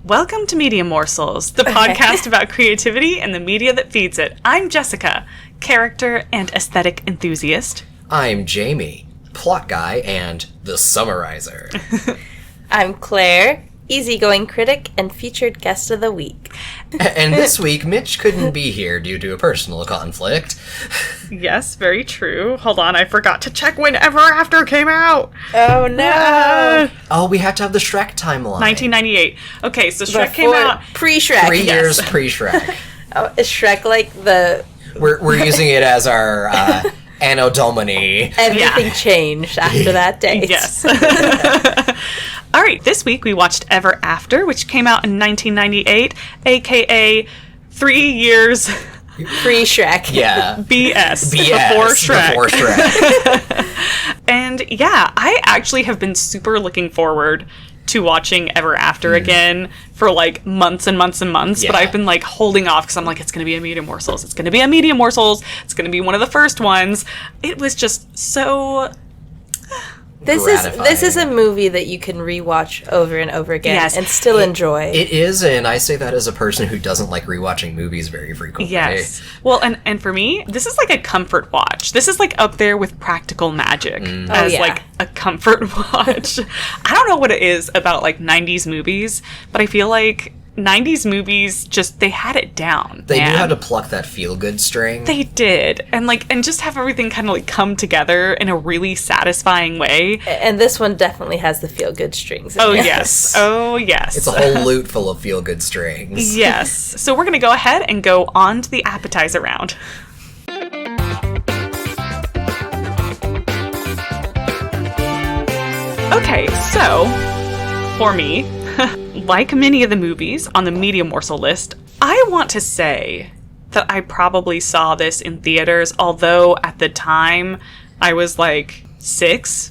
Welcome to Media Morsels, the podcast about creativity and the media that feeds it. I'm Jessica, character and aesthetic enthusiast. I'm Jamie, plot guy and the summarizer. I'm Claire, easygoing critic and featured guest of the week. And this week, Mitch couldn't be here due to a personal conflict. Yes, very true. Hold on, I forgot to check when Ever After came out. Oh, no. Oh, we had to have the Shrek timeline. 1998. Okay, so Shrek came out... Pre-Shrek. 3 years pre-Shrek. Oh, is Shrek like the... We're using it as our Anno Domini. Everything changed after that date. Yes. All right, this week we watched Ever After, which came out in 1998, a.k.a. 3 years... Pre-Shrek. Yeah. BS. Before Shrek. And yeah, I actually have been super looking forward to watching Ever After again for like months and months and months, but I've been like holding off because I'm like, it's going to be a Media Morsels. It's going to be a Media Morsels. It's going to be one of the first ones. It was just so... This is a movie that you can rewatch over and over again and still enjoy. It is, and I say that as a person who doesn't like rewatching movies very frequently. Yes. Well, and for me, this is like a comfort watch. This is like up there with Practical Magic as like a comfort watch. I don't know what it is about like 90s movies, but I feel like 90s movies just, they had it down. They knew how to pluck that feel-good string. They did. And just have everything kind of like come together in a really satisfying way. And this one definitely has the feel-good strings. Oh, yes. Oh, yes. It's a whole loot full of feel-good strings. Yes. So we're going to go ahead and go on to the appetizer round. Okay, so for me, like many of the movies on the Media Morsel list, I want to say that I probably saw this in theaters, although at the time I was like 6.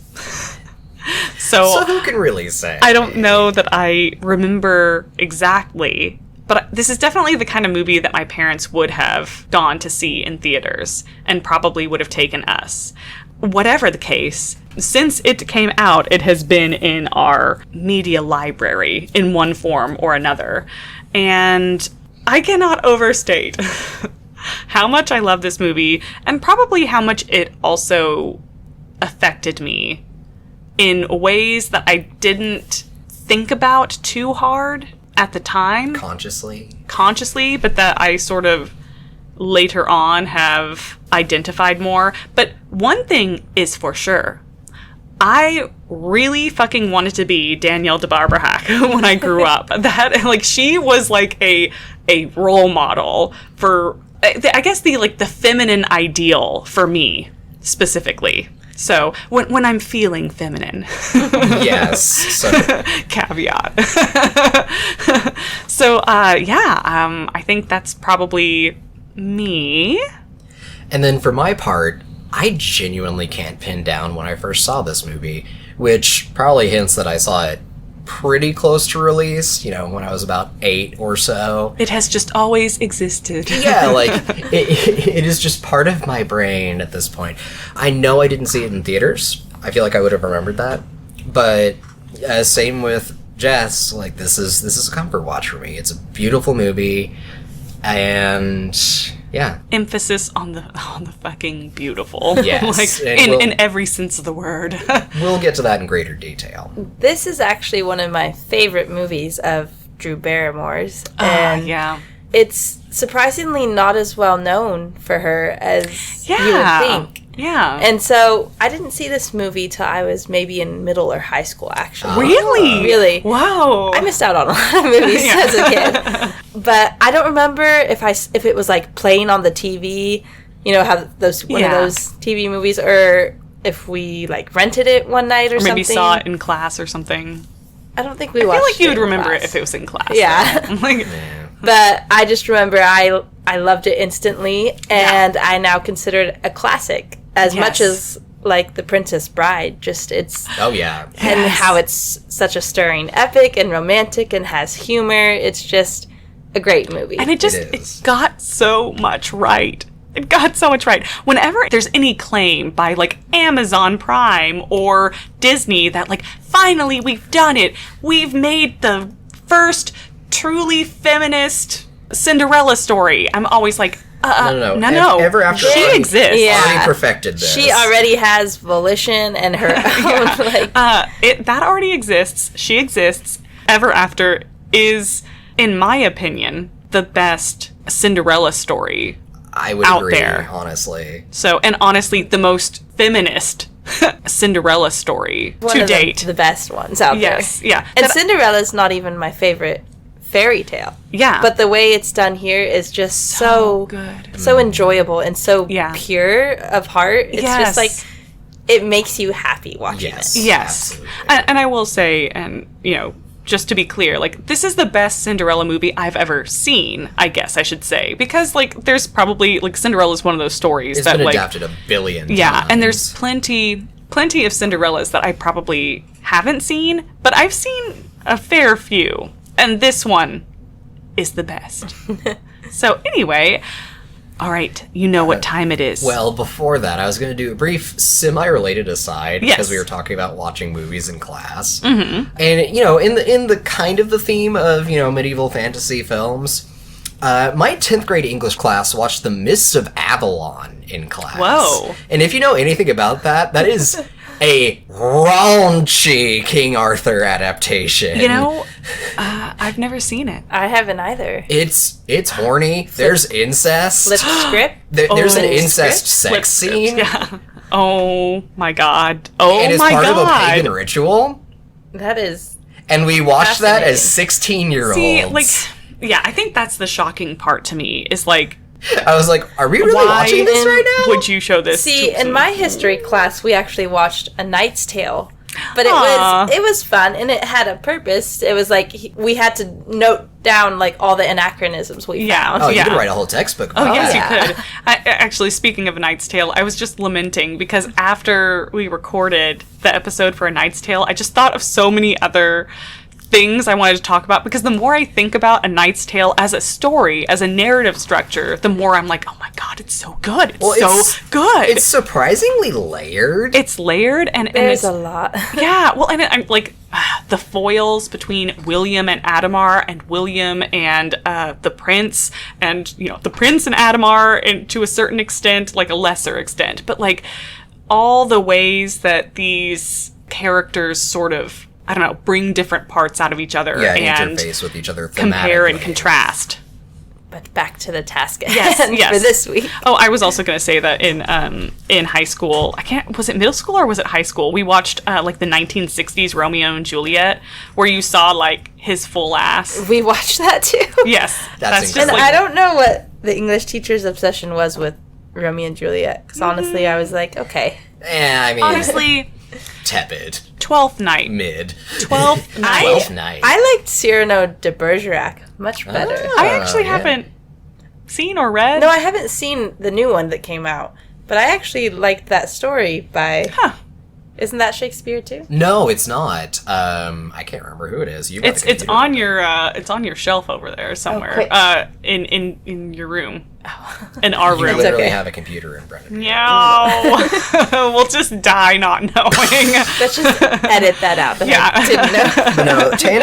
So who can really say? I don't know that I remember exactly, but this is definitely the kind of movie that my parents would have gone to see in theaters and probably would have taken us. Whatever the case, since it came out, it has been in our media library in one form or another. And I cannot overstate how much I love this movie and probably how much it also affected me in ways that I didn't think about too hard at the time. Consciously, but that I sort of later on have identified more. But one thing is for sure, I really fucking wanted to be Danielle de Barbarahack when I grew up. That, like, she was like a role model for, I guess, the feminine ideal for me specifically. So when I'm feeling feminine. Yes. So. Caveat. So I think that's probably me. And then for my part, I genuinely can't pin down when I first saw this movie, which probably hints that I saw it pretty close to release, when I was about 8 or so. It has just always existed. Yeah, like, it is just part of my brain at this point. I know I didn't see it in theaters. I feel like I would have remembered that. But same with Jess, like, this is a comfort watch for me. It's a beautiful movie, and... yeah. Emphasis on the fucking beautiful. Yes. Like, in every sense of the word. We'll get to that in greater detail. This is actually one of my favorite movies of Drew Barrymore's. And yeah. It's surprisingly not as well known for her as you would think. Yeah. And so I didn't see this movie till I was maybe in middle or high school, actually. Really? Really. Wow. I missed out on a lot of movies as a kid. But I don't remember if it was like playing on the TV, how one of those TV movies, or if we like rented it one night or something. Maybe saw it in class or something. I don't think we watched it. I feel like you would in remember class. it if it was in class. Yeah. But I just remember I loved it instantly, and I now consider it a classic as much as like The Princess Bride. Oh yeah. And how it's such a stirring epic and romantic and has humor. It's just a great movie. And it got so much right. It got so much right. Whenever there's any claim by like Amazon Prime or Disney that like, finally we've done it. We've made the first truly feminist Cinderella story. I'm always like, No. Ever After she already, exists. Yeah. already perfected this. She already has volition and her own, like... That already exists. She exists. Ever After is, in my opinion, the best Cinderella story I would out agree, there. honestly. So, and honestly, the most feminist Cinderella story one to of date. the best ones out Yes, there. yeah. And That- Cinderella's not even my favorite fairy tale. Yeah. But the way it's done here is just so good. so enjoyable and so Yeah. pure of heart. It's Yes. just like, it makes you happy watching Yes. it. Yes. Absolutely. And I will say, and, you know, just to be clear, like, this is the best Cinderella movie I've ever seen, I guess I should say. Because, like, there's probably, like, Cinderella is one of those stories It's that, been like... adapted a billion Yeah, times. and there's plenty of Cinderellas that I probably haven't seen, but I've seen a fair few. And this one is the best. So anyway, all right, you know what time it is. Well, before that, I was going to do a brief semi-related aside Yes. because we were talking about watching movies in class, and in the kind of the theme of medieval fantasy films, my 10th grade English class watched The Mists of Avalon in class. Whoa. And if you know anything about that, that is a raunchy King Arthur adaptation. You know, I've never seen it. I haven't either. It's horny. There's incest. Flip script? There's an Oh, incest Flip sex script, scene. Yeah. Oh my god. Oh It is my part of a god. pagan ritual. That is... And we watched that as Fascinating. 16-year-olds. See, like, yeah, I think that's the shocking part to me. Is like, I was like, are we really why watching this right now? would you show this? See, to in my history class, we actually watched A Knight's Tale. But Aw. it was fun, and it had a purpose. It was like, we had to note down, like, all the anachronisms we Yeah. found. Oh, you Yeah. could write a whole textbook Oh, about yes, it. yeah. you could. Actually, speaking of A Knight's Tale, I was just lamenting because after we recorded the episode for A Knight's Tale, I just thought of so many other things I wanted to talk about because the more I think about A Knight's Tale as a story, as a narrative structure, the more I'm like, oh my god, it's so good. It's so good. It's surprisingly layered. It's layered and There's it's a lot. yeah, well, and I'm like the foils between William and Adamar, and William and the prince, and the prince and Adamar, and to a certain extent, like a lesser extent, but like all the ways that these characters sort of, I don't know, bring different parts out of each other and interface with each other, compare and thematically. contrast. But back to the task at Yes, hand yes. for this week. Oh, I was also going to say that in high school, was it middle school or was it high school? We watched like the 1960s Romeo and Juliet, where you saw like his full ass. We watched that too. Yes, That's just And incredible. I don't know what the English teacher's obsession was with Romeo and Juliet, because honestly, I was like, okay. I mean, honestly, tepid, 12th Night. mid, 12th Night. 12th night. I liked Cyrano de Bergerac much better. I actually yeah. haven't seen or read. No, I haven't seen the new one that came out, but I actually liked that story by... Huh. Isn't that Shakespeare too? No, it's not. I can't remember who it is. You got It's the it's computer. on your shelf over there somewhere. quick. In your room. In our You room. literally okay. have a computer in front of you. No. We'll just die not knowing. Let's just edit that out. That Yeah. I didn't know. But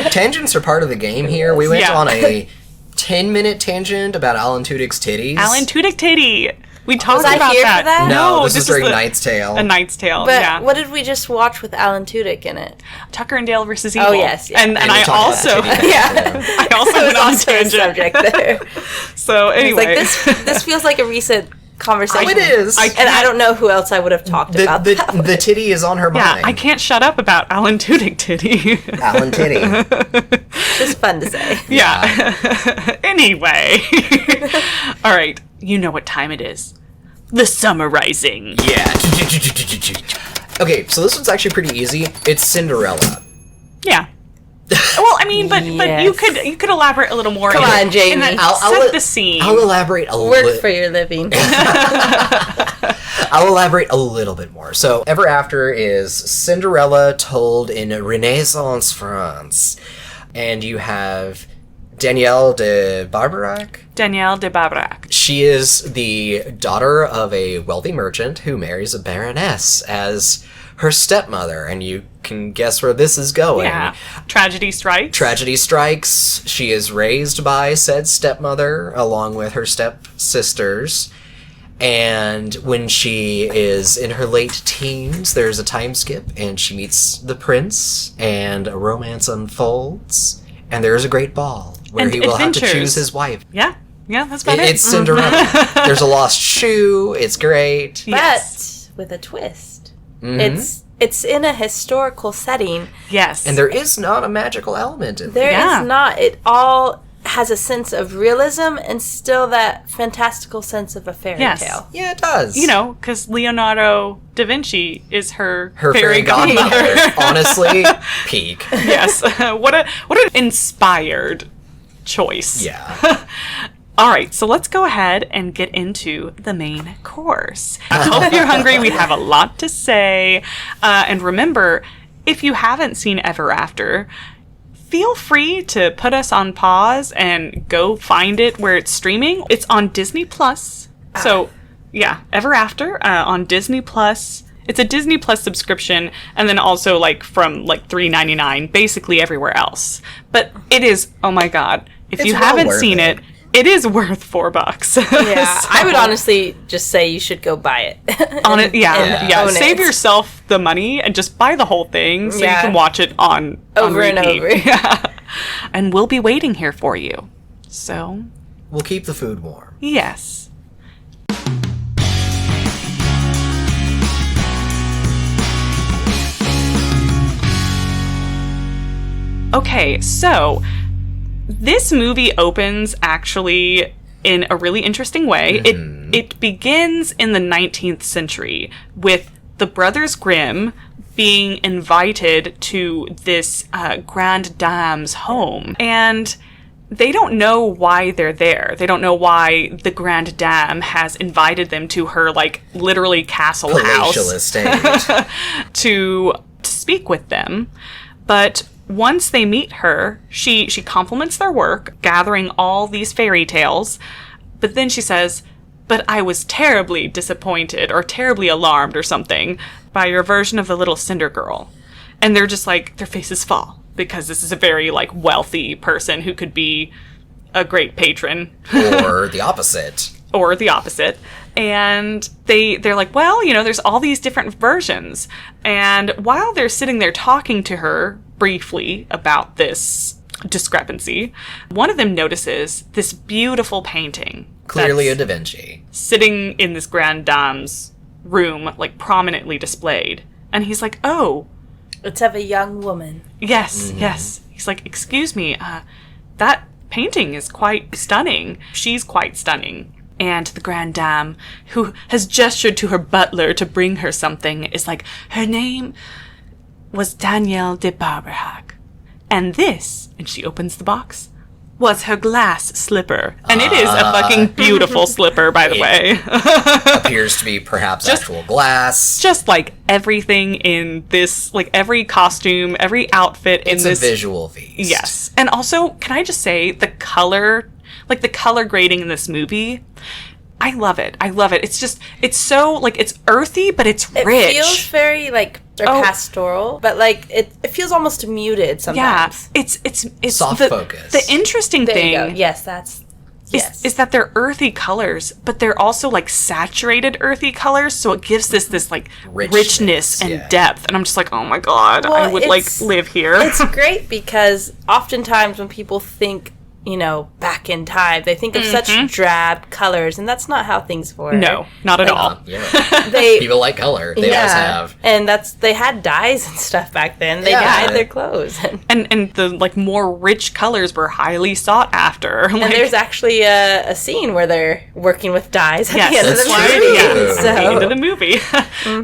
no, tangents are part of the game here. We went Yeah. on a 10-minute tangent about Alan Tudyk's titties. Alan Tudyk titty. We talked Was I about here for that. that? No, this is during the- Knight's Tale. A Knight's Tale. But yeah. what did we just watch with Alan Tudyk in it? Tucker and Dale versus Evil. Oh, yes, yeah. And we I talked about also titties. Yeah. I also That was went on also a tangent. subject there. So It's anyway, like, this feels like a recent conversation. Oh, it is. And I don't know who else I would have talked about that. The titty is on her yeah, mind. I can't shut up about Alan Tudyk titty. Alan Titty. Just fun to say. Yeah. Anyway. All right. You know what time it is. The summarizing. Yeah. Okay, so this one's actually pretty easy. It's Cinderella. Yeah. Well, I mean, but you Yes. could elaborate a little more. Come on, Jamie. And then I'll set the scene. I'll elaborate a Work little. for your living. I'll elaborate a little bit more. So, Ever After is Cinderella told in Renaissance France, and you have Danielle de Barbarac. Danielle de Barbarac. She is the daughter of a wealthy merchant who marries a baroness as her stepmother, and you can guess where this is going. Yeah. Tragedy strikes. Tragedy strikes. She is raised by said stepmother along with her stepsisters. And when she is in her late teens, there's a time skip, and she meets the prince, and a romance unfolds, and there is a great ball where And he will have to adventures. choose his wife. Yeah. Yeah, that's about it. It's Cinderella. There's a lost shoe. It's great. Yes. But with a twist. Mhm. It's in a historical setting. Yes. And there is not a magical element in There Yeah. is not. It all has a sense of realism and still that fantastical sense of a fairy Yes. tale. Yeah, it does. You know, because Leonardo da Vinci is her Fairy godmother. Honestly, peak. Yes. What an inspired choice. Yeah. All right, so let's go ahead and get into the main course. I hope you're hungry. We have a lot to say. And remember, if you haven't seen Ever After, feel free to put us on pause and go find it where it's streaming. It's on Disney Plus. So, yeah, Ever After on Disney Plus. It's a Disney Plus subscription, and then also from $3.99 basically everywhere else. But it is, oh my god, if you well haven't worth seen it, it is worth $4. Yeah, So- I would honestly just say you should go buy it. on it, yeah. own Save it. yourself the money and just buy the whole thing so Yeah. you can watch it on Over and repeat. over. Yeah. And we'll be waiting here for you. So, We'll keep the food warm. yes. Okay, so this movie opens actually in a really interesting way. It begins in the 19th century with the Brothers Grimm being invited to this grande dame's home. And they don't know why they're there. They don't know why the grande dame has invited them to her, literally castle Palatial house estate. to speak with them. But once they meet her, she compliments their work, gathering all these fairy tales. But then she says, "But I was terribly disappointed or terribly alarmed or something by your version of the little Cinder Girl." And they're just their faces fall because this is a very wealthy person who could be a great patron. Or the opposite. Or the opposite. And they're like, well, there's all these different versions. And while they're sitting there talking to her briefly about this discrepancy, one of them notices this beautiful painting. Clearly a that's Da Vinci. sitting in this grande dame's room, prominently displayed. And he's like, oh, It's of a young woman. yes, yes. He's like, excuse me, that painting is quite stunning. She's quite stunning. And the grande dame, who has gestured to her butler to bring her something, is like, her name was Danielle de Barberhac. And this, and she opens the box, was her glass slipper. And it is a fucking beautiful slipper, by the way. Appears to be perhaps actual glass. Just everything in this, every costume, every outfit in It's this. a visual feast. Yes. And also, can I just say, the color, the color grading in this movie, I love it. I love it. It's just, it's so, it's earthy, but it's It rich. feels very pastoral, but it feels almost muted Yeah. sometimes. It's Soft the, focus. The interesting There thing you go. Yes, that's is that they're earthy colors, but they're also saturated earthy colors, so it gives this richness and yeah. depth. And I'm just oh my god, I Well, would it's- live here. It's great because oftentimes when people think, back in time, they think of such drab colors, and that's not how things were. No, not at all. Yeah. They People like color. They always have. and they had dyes and stuff back then. They Yeah. dyed their clothes, And the more rich colors were highly sought after. and there's actually a scene where they're working with dyes at Yes, the end of that's the true. movie. Yeah, So- the end of the movie.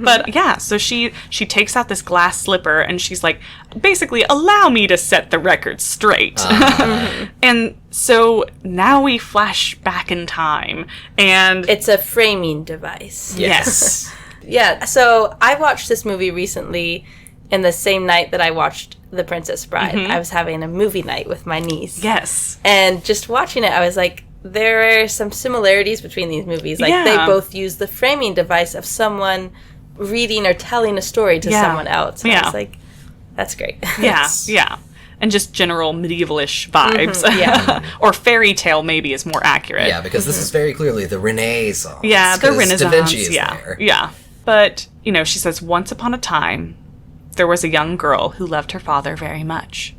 But yeah, so she takes out this glass slipper and she's like, basically, allow me to set the record straight. And so now we flash back in time, and It's a framing device. yes, Yeah, so I watched this movie recently in the same night that I watched The Princess Bride. I was having a movie night with my niece. yes, And just watching it, I was like, there are some similarities between these movies. They Yeah. both use the framing device of someone reading or telling a story to Yeah. someone else. And I Yeah. was like, That's great. Yeah, yeah. And just general medievalish vibes. Yeah. Or fairy tale maybe is more accurate. Yeah, because this is very clearly the Renaissance. Yeah, the Renaissance. Da Vinci is yeah. there. Yeah. But, she says, once upon a time, there was a young girl who loved her father very much.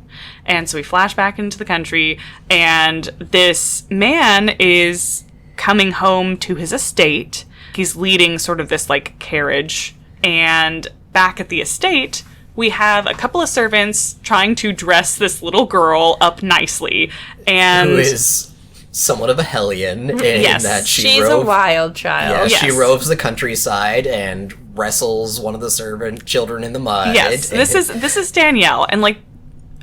And so we flash back into the country, and this man is coming home to his estate. He's leading sort of this, carriage. And back at the estate, we have a couple of servants trying to dress this little girl up nicely. And who is somewhat of a hellion in that she's a wild child. Yeah, she roves the countryside and wrestles one of the servant children in the mud. Yes, this is Danielle. And,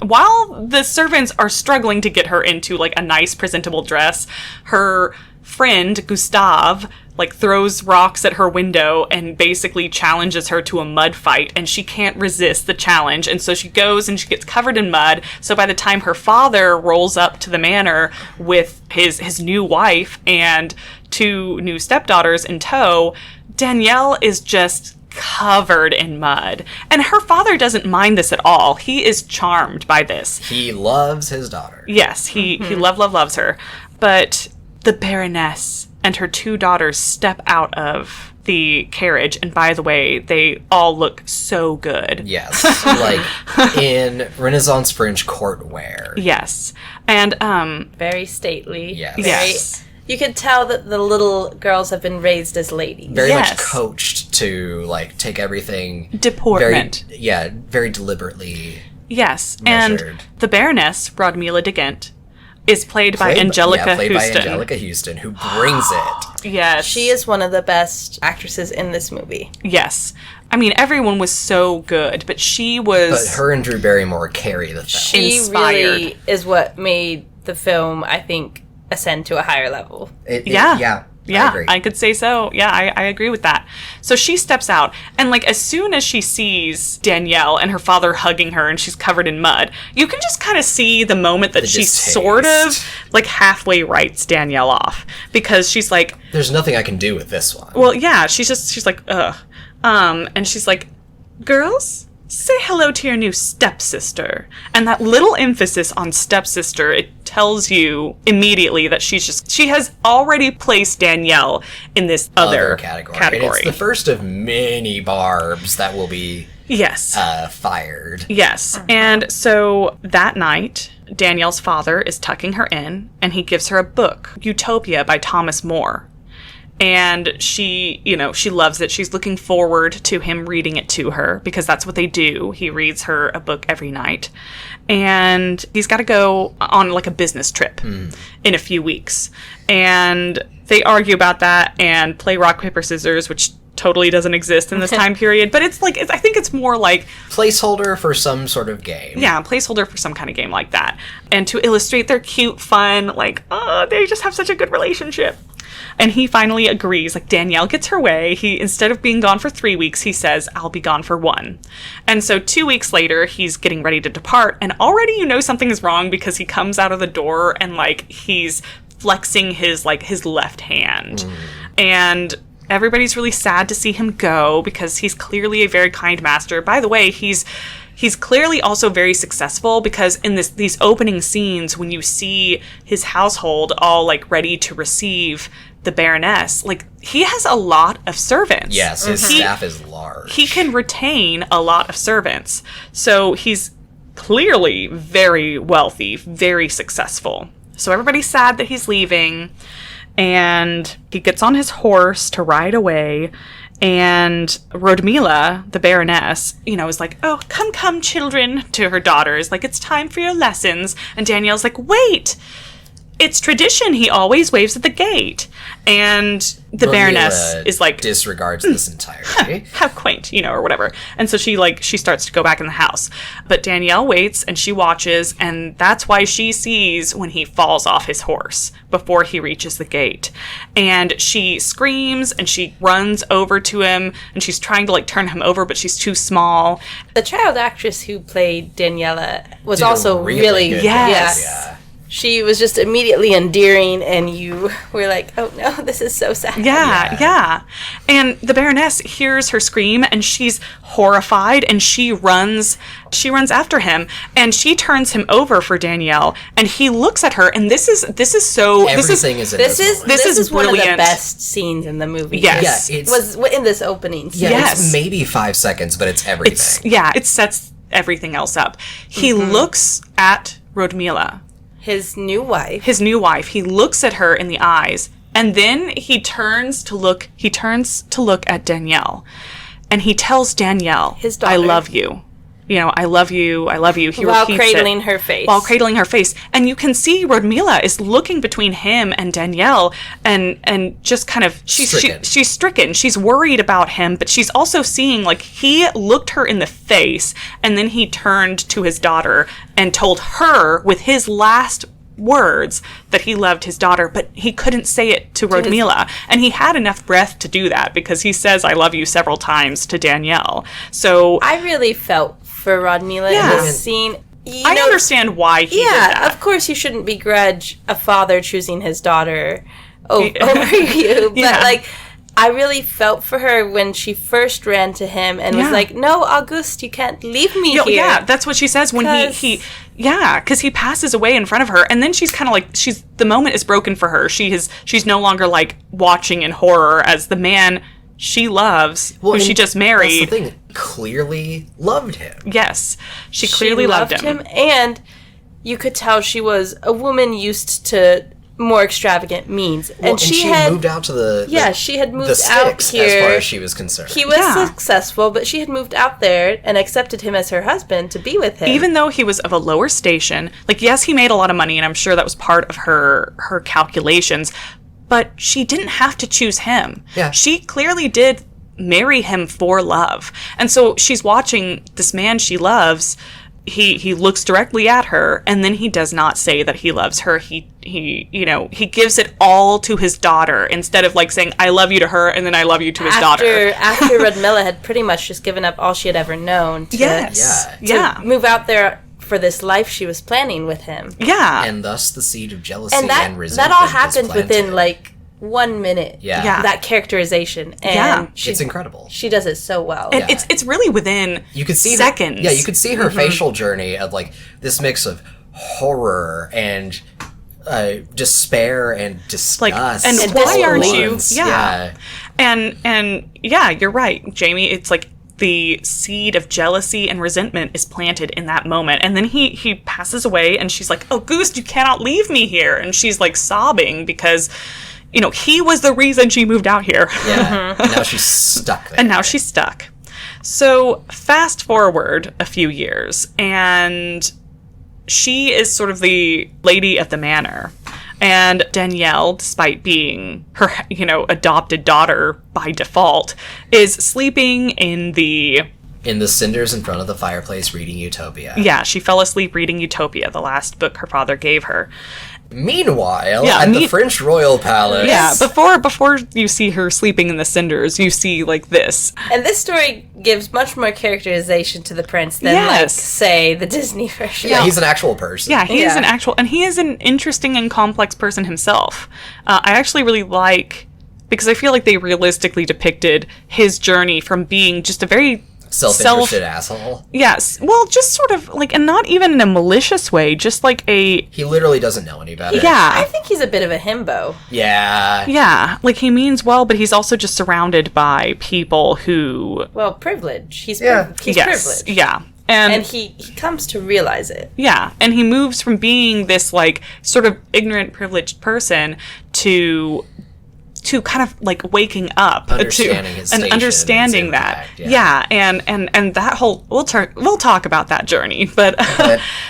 while the servants are struggling to get her into, a nice, presentable dress, her friend, Gustave, throws rocks at her window and basically challenges her to a mud fight, and she can't resist the challenge, and so she goes and she gets covered in mud. So by the time her father rolls up to the manor with his new wife and 2 new stepdaughters in tow, Danielle is just covered in mud. And her father doesn't mind this at all. He is charmed by this. He loves his daughter. Yes, he loves her. But the Baroness and her 2 daughters step out of the carriage, and by the way, they all look so good. Yes, in Renaissance French court wear. Yes, and very stately. Yes. Yes. You could tell that the little girls have been raised as ladies. Very much coached to take everything deportment. Very deliberately. Yes, measured. And the Baroness Rodmila de Ghent is played by Angelica Huston. By Angelica Huston, who brings it. Yes. She is one of the best actresses in this movie. Yes. I mean, everyone was so good, but she was... But her and Drew Barrymore carry the film. She really is what made the film, I think, ascend to a higher level. Yeah, I could say so. Yeah, I agree with that. So she steps out, and as soon as she sees Danielle and her father hugging her and she's covered in mud, you can just kind of see the moment that she sort of halfway writes Danielle off, because she's like, there's nothing I can do with this one. Well, yeah, she's like, ugh. And she's like, girls, say hello to your new stepsister. And that little emphasis on stepsister, it tells you immediately that she has already placed Danielle in this other category. And it's the first of many barbs that will be fired. Yes. And so that night, Danielle's father is tucking her in, and he gives her a book, Utopia by Thomas More. And she loves it. She's looking forward to him reading it to her, because that's what they do. He reads her a book every night. And he's got to go on a business trip in a few weeks. And they argue about that and play rock, paper, scissors, which totally doesn't exist in this time period. But it's I think it's more placeholder for some sort of game. Yeah, placeholder for some kind of game like that. And to illustrate their cute, fun, they just have such a good relationship. And he finally agrees. Danielle gets her way. He, instead of being gone for 3 weeks, he says, I'll be gone for 1. And so 2 weeks later, he's getting ready to depart. And already something is wrong, because he comes out of the door and he's flexing his left hand. And everybody's really sad to see him go, because he's clearly a very kind master. By the way, he's clearly also very successful, because in these opening scenes, when you see his household all ready to receive the Baroness, he has a lot of servants. Yes, his staff is large. He can retain a lot of servants. So he's clearly very wealthy, very successful. So everybody's sad that he's leaving, and he gets on his horse to ride away. And Rodmila, the Baroness, is like, oh, come, children, to her daughters. It's time for your lessons. And Danielle's like, wait, it's tradition. He always waves at the gate. And the Baroness is disregards this entirely. How quaint, or whatever. And so she starts to go back in the house. But Danielle waits, and she watches, and that's why she sees when he falls off his horse before he reaches the gate. And she screams, and she runs over to him, and she's trying to turn him over, but she's too small. The child actress who played Daniela was also really good. Yes. she was just immediately endearing, and you were like, oh no, this is so sad. Yeah. And the Baroness hears her scream, and she's horrified, and she runs after him, and she turns him over for Danielle, and he looks at her, and this is so everything is in this is brilliant. one of the best scenes in the movie. Yes. Yeah, was in this opening scene. Yeah, Yes. it's maybe 5 seconds, but it's everything. It sets everything else up. He looks at Rodmila, His new wife. He looks at her in the eyes, and then he turns to look at Danielle, and he tells Danielle, his daughter, I love you. I love you. He while repeats cradling it, her face. While cradling her face. And you can see Rodmila is looking between him and Danielle, and just kind of, she's stricken. She's worried about him, but she's also seeing, like, he looked her in the face, and then he turned to his daughter and told her with his last words that he loved his daughter, but he couldn't say it to Rodmila. And he had enough breath to do that, because he says, I love you several times to Danielle. So I really felt for Rodmila in this scene. I understand why he did that. Yeah, of course you shouldn't begrudge a father choosing his daughter over you. But, like, I really felt for her when she first ran to him and was like, no, Auguste, you can't leave me here. Yeah, that's what she says when because he passes away in front of her, and then she's kind of like, the moment is broken for her. She's no longer, like, watching in horror as the man she loves, who she just married. That's the thing. Clearly loved him. Yes, she clearly loved him. And you could tell she was a woman used to more extravagant means. And she had moved out to she had moved the sticks out here. as far as she was concerned. He was successful, but she had moved out there and accepted him as her husband to be with him. Even though he was of a lower station, like, yes, he made a lot of money, and I'm sure that was part of her calculations, but she didn't have to choose him. Yeah. She clearly did marry him for love. And so she's watching this man she loves. He looks directly at her, and then he does not say that he loves her. He gives it all to his daughter, instead of, like, saying, I love you to her, and then I love you to his daughter. After Rodmila had pretty much just given up all she had ever known to move out there for this life she was planning with him. Yeah. And thus the seed of jealousy and resentment. That all happened within, like, 1 minute. Yeah. That characterization. And it's incredible. She does it so well. And it's really within seconds. You could see her facial journey of, like, this mix of horror and despair and disgust. Like, and why aren't you? Yeah. And you're right, Jamie. It's like the seed of jealousy and resentment is planted in that moment. And then he passes away, and she's like, Auguste, you cannot leave me here. And she's, like, sobbing because, he was the reason she moved out here. Yeah. And now she's stuck there. And now she's stuck. So fast forward a few years, and she is sort of the lady of the manor. And Danielle, despite being her, adopted daughter by default, is sleeping in the cinders in front of the fireplace reading Utopia. Yeah, she fell asleep reading Utopia, the last book her father gave her. Meanwhile, at the French royal palace... Yeah, before you see her sleeping in the cinders, you see, like, this. And this story gives much more characterization to the prince than, like, say, the Disney version. Yeah, he's an actual person. Yeah, he is an actual... And he is an interesting and complex person himself. I actually really like... Because I feel like they realistically depicted his journey from being just a very... self-interested asshole. Yes. Well, just sort of, like, and not even in a malicious way, just like a... He literally doesn't know any better. Yeah. I think he's a bit of a himbo. Yeah. Yeah. Like, he means well, but he's also just surrounded by people who... Well, privilege. He's privileged. Yeah. And he comes to realize it. Yeah. And he moves from being this, like, sort of ignorant, privileged person to kind of, like, waking up understanding his station and understanding that and that whole we'll talk about that journey, but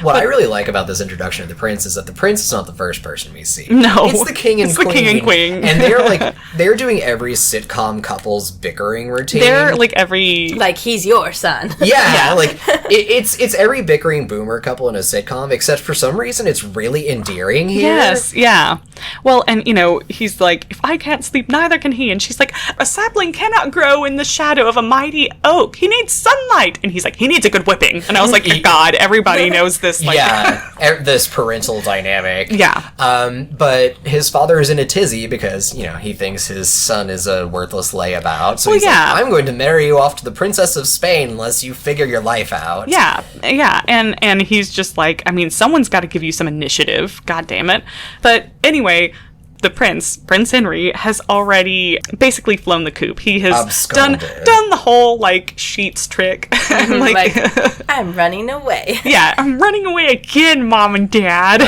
what I really like about this introduction of the prince is that the prince is not the first person we see. No, it's the king and queen, and they're doing every sitcom couple's bickering routine. They're like he's your son. Like it's every bickering boomer couple in a sitcom, except for some reason it's really endearing here. Yes, yeah. Well, and, he's like, if I can't sleep, neither can he. And she's like, a sapling cannot grow in the shadow of a mighty oak. He needs sunlight. And he's like, he needs a good whipping. And I was like, God, everybody knows this. Like, this parental dynamic. Yeah. But his father is in a tizzy because, he thinks his son is a worthless layabout. So he's like, I'm going to marry you off to the Princess of Spain unless you figure your life out. Yeah. And he's just like, I mean, someone's got to give you some initiative. God damn it. But anyway, the Prince Henry, has already basically flown the coop. He has done the whole, sheets trick. I'm running away. Yeah, I'm running away again, Mom and Dad.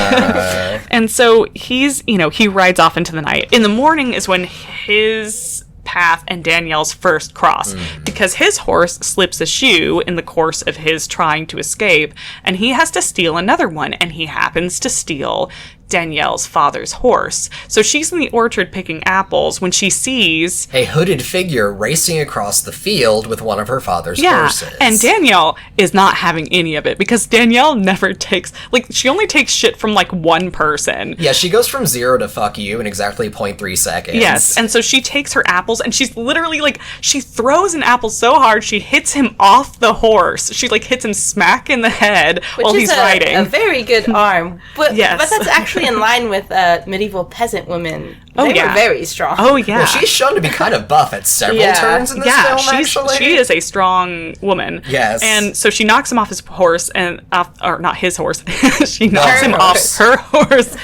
And so he's, he rides off into the night. In the morning is when his path and Danielle's first cross, because his horse slips a shoe in the course of his trying to escape, and he has to steal another one, and he happens to steal Danielle's father's horse. So she's in the orchard picking apples when she sees a hooded figure racing across the field with one of her father's horses. And Danielle is not having any of it because Danielle never takes, she only takes shit from one person. Yeah, she goes from 0 to fuck you in exactly 0.3 seconds. Yes, and so she takes her apples and she's literally she throws an apple so hard she hits him off the horse. She hits him smack in the head while he's riding. A very good arm. But that's actually in line with medieval peasant women. They were very strong. Oh, yeah. Well, she's shown to be kind of buff at several turns in this film, actually. She is a strong woman. Yes. And so she knocks him off his horse, or not his horse. She knocks him off her horse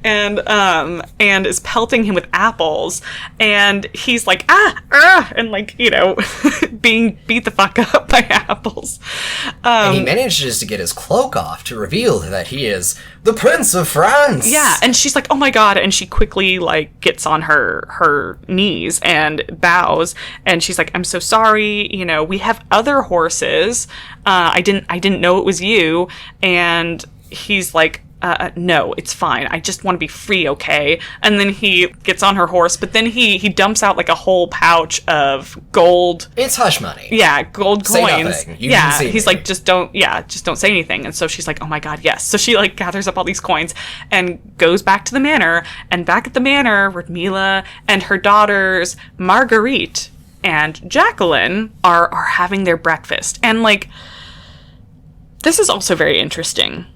and is pelting him with apples. And he's like, and being beat the fuck up by apples. And he manages to get his cloak off to reveal that he is the Prince of France. Yeah, and she's like, oh my God, and she quickly gets on her knees and bows, and she's like, I'm so sorry, we have other horses. I didn't know it was you. And he's like, no, it's fine. I just want to be free, okay? And then he gets on her horse, but then he dumps out a whole pouch of gold. It's hush money. Yeah, gold say coins. Nothing. You didn't see he's me. like, just don't say anything. And so she's like, oh my God, yes. So she gathers up all these coins and goes back to the manor. And back at the manor, Radmila and her daughters, Marguerite and Jacqueline, are having their breakfast. And this is also very interesting.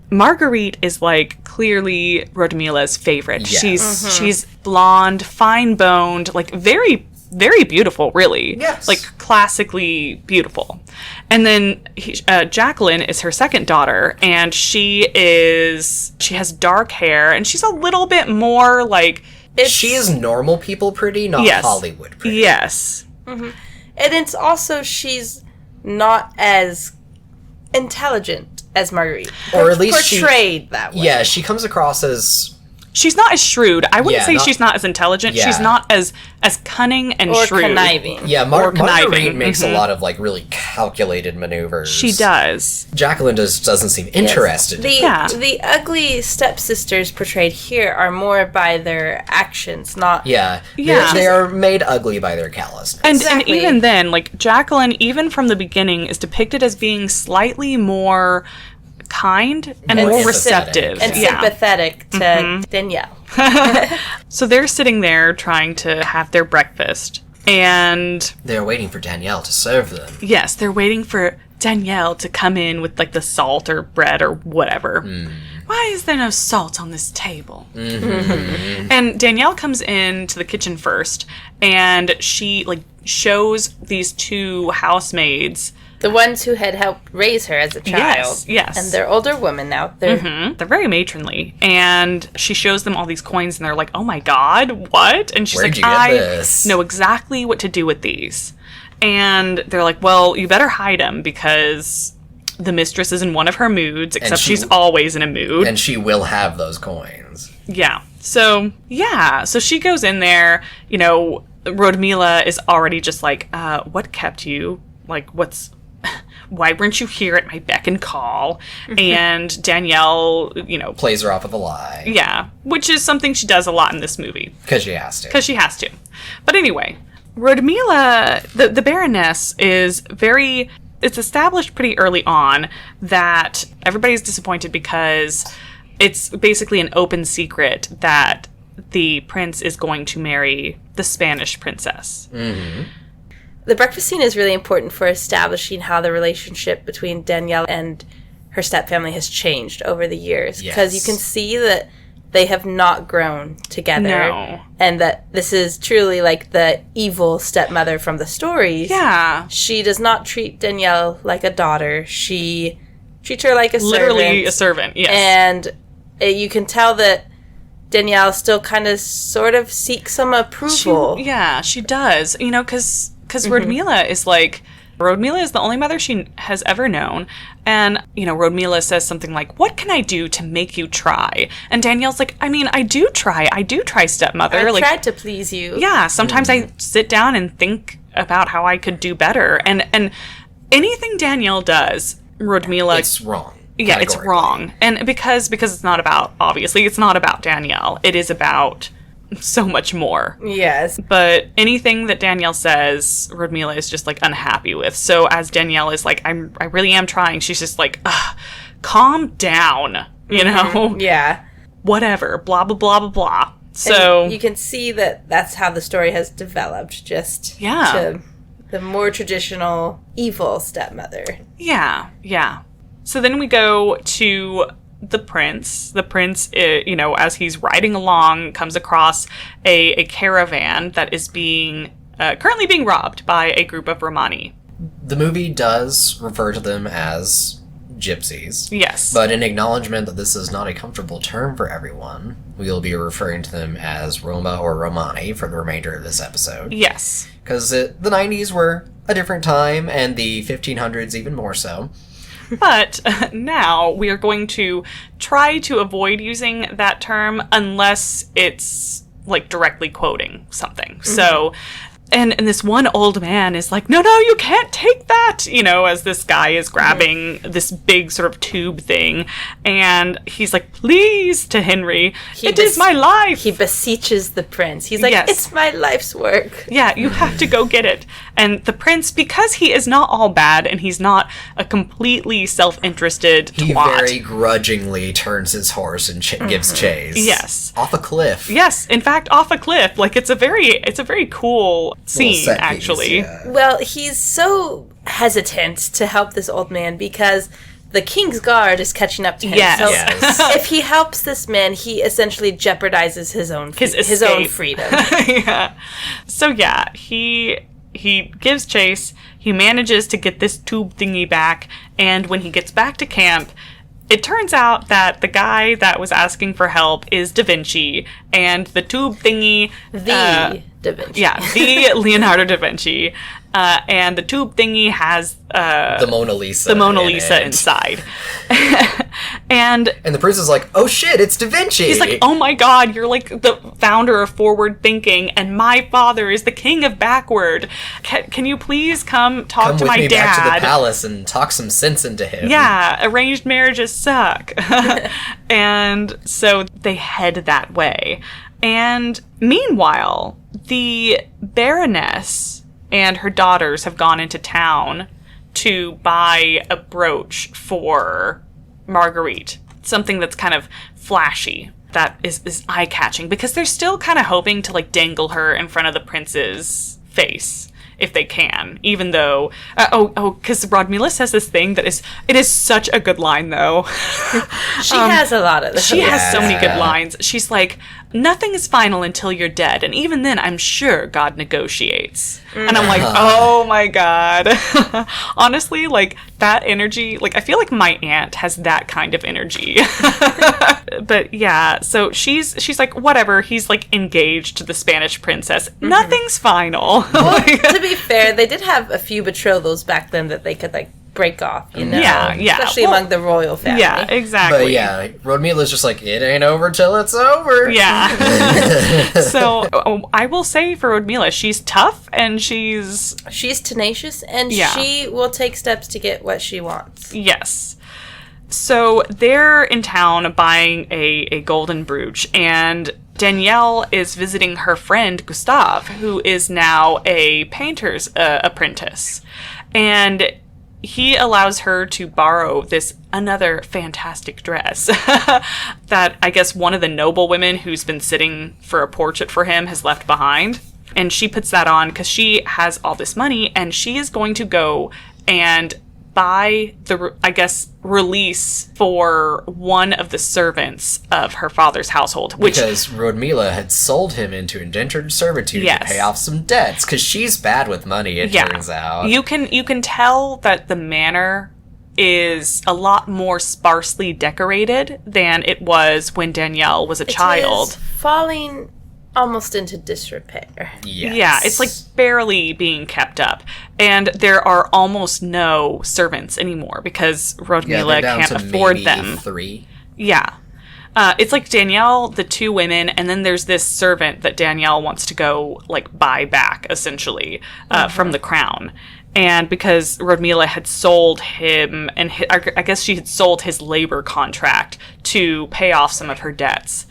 Marguerite is clearly Radmila's favorite. Yes. She's blonde, fine-boned, very, very beautiful, really. Yes. Classically beautiful. And then Jacqueline is her second daughter, and she has dark hair, and she's a little bit more she is normal people pretty, not Hollywood pretty. Yes. Mm-hmm. And it's also, she's not as intelligent as Marguerite. Or at least portrayed that way. Yeah, she comes across as... She's not as shrewd. I wouldn't say she's not as intelligent. Yeah. She's not as cunning and shrewd. Or conniving. Yeah, Marguerite makes a lot of really calculated maneuvers. She does. Jacqueline doesn't seem interested. The ugly stepsisters portrayed here are more by their actions, not... Yeah. They are made ugly by their callousness. And even then, Jacqueline, even from the beginning, is depicted as being slightly more kind and more receptive and sympathetic to Danielle. So they're sitting there trying to have their breakfast, and they're waiting for Danielle to serve them. Yes, they're waiting for Danielle to come in with the salt or bread or whatever. Why is there no salt on this table? Mm-hmm. And Danielle comes into the kitchen first, and she shows these two housemaids. The ones who had helped raise her as a child. Yes. And they're older women now. They're very matronly. And she shows them all these coins, and they're like, oh my God, what? And she's Where'd like, you get this? know exactly what to do with these. And they're like, well, you better hide them because the mistress is in one of her moods, except she's always in a mood. And she will have those coins. Yeah. So she goes in there, Radmila is already just what kept you? Why weren't you here at my beck and call? And Danielle, plays her off with a lie. Yeah, which is something she does a lot in this movie. Because she has to. But anyway, Radmila, the Baroness, it's established pretty early on that everybody's disappointed because it's basically an open secret that the prince is going to marry the Spanish princess. Mm-hmm. The breakfast scene is really important for establishing how the relationship between Danielle and her stepfamily has changed over the years. Because you can see that they have not grown together. No. And that this is truly like the evil stepmother from the stories. Yeah. She does not treat Danielle like a daughter. She treats her like a servant. Literally a servant, yes. And you can tell that Danielle still kind of sort of seeks some approval. She does. You know, because Rodmila is like... Rodmila is the only mother she has ever known. And, you know, Rodmila says something like, what can I do to make you try? And Danielle's like, I mean, I do try, stepmother. I like, tried to please you. Yeah, sometimes I sit down and think about how I could do better. And anything Danielle does, Rodmila... It's wrong. Yeah, it's wrong. And because it's not about, obviously, it's not about Danielle. It is about... so much more. Yes. But anything that Danielle says, Rodmila is just, like, unhappy with. So as Danielle is like, I really am trying, she's just like, calm down, you know? Yeah. Whatever, blah, blah, blah, blah, blah. So... And you can see that that's how the story has developed, just to the more traditional evil stepmother. Yeah, yeah. So then we go to... the prince, you know, as he's riding along, comes across a caravan that is currently being robbed by a group of Romani. The movie does refer to them as gypsies. Yes. But in acknowledgement that this is not a comfortable term for everyone, we'll be referring to them as Roma or Romani for the remainder of this episode. Yes. Because the 90s were a different time, and the 1500s even more so. But now we are going to try to avoid using that term unless it's, like, directly quoting something. Mm-hmm. So, and this one old man is like, no, you can't take that, you know, as this guy is grabbing this big sort of tube thing. And he's like, please, to Henry, it is my life. He beseeches the prince. He's like, it's my life's work. Yeah, you have to go get it. And the prince, because he is not all bad and he's not a completely self-interested twat. He very grudgingly turns his horse and gives chase. Yes. Off a cliff. Yes, in fact, off a cliff. Like, it's a very cool scene, actually. Yeah. Well, he's so hesitant to help this old man because the king's guard is catching up to him. Yes. So if he helps this man, he essentially jeopardizes his own freedom. Yeah. So yeah, he gives chase. He manages to get this tube thingy back, and when he gets back to camp, it turns out that the guy that was asking for help is Da Vinci, and the tube thingy... Da Vinci. Yeah, the Leonardo da Vinci. And the tube thingy has... the Mona Lisa. The Mona Lisa inside. And the prince is like, oh shit, it's Da Vinci! He's like, oh my god, you're like the founder of forward thinking, and my father is the king of backward. Can you please come talk to my dad? Come with me back to the palace and talk some sense into him. Yeah, arranged marriages suck. And so they head that way. And meanwhile, the Baroness and her daughters have gone into town to buy a brooch for Marguerite. Something that's kind of flashy, that is eye-catching, because they're still kind of hoping to, like, dangle her in front of the prince's face, if they can, even though... because Rodmila says this thing that it is such a good line, though. She has a lot of them. She has so many good lines. She's like, nothing is final until you're dead, and even then, I'm sure God negotiates. And I'm like, oh my god. Honestly, like, that energy, like, I feel like my aunt has that kind of energy. But yeah, so she's like, whatever, he's, like, engaged to the Spanish princess. Mm-hmm. Nothing's final. Well, to be fair, they did have a few betrothals back then that they could, like, break off, you know? Yeah. Especially among the royal family. Yeah, exactly. But yeah, Rodmila's just like, it ain't over till it's over. Yeah. So, I will say for Rodmila, she's tough and she's tenacious, and she will take steps to get what she wants. Yes. So they're in town buying a golden brooch, and Danielle is visiting her friend Gustave, who is now a painter's apprentice. And he allows her to borrow another fantastic dress that I guess one of the noble women who's been sitting for a portrait for him has left behind. And she puts that on because she has all this money, and she is going to go and buy the, I guess, release for one of the servants of her father's household. Because Rodmila had sold him into indentured servitude to pay off some debts, because she's bad with money, it turns out. You can tell that the manor is a lot more sparsely decorated than it was when Danielle was a child. It is falling almost into disrepair. Yes. Yeah, it's like barely being kept up. And there are almost no servants anymore because Rodmila can't afford them. 3. Yeah. It's like Danielle, the 2 women, and then there's this servant that Danielle wants to go, like, buy back, essentially, from the crown. And because Rodmila had sold him, and I guess she had sold his labor contract to pay off some of her debts.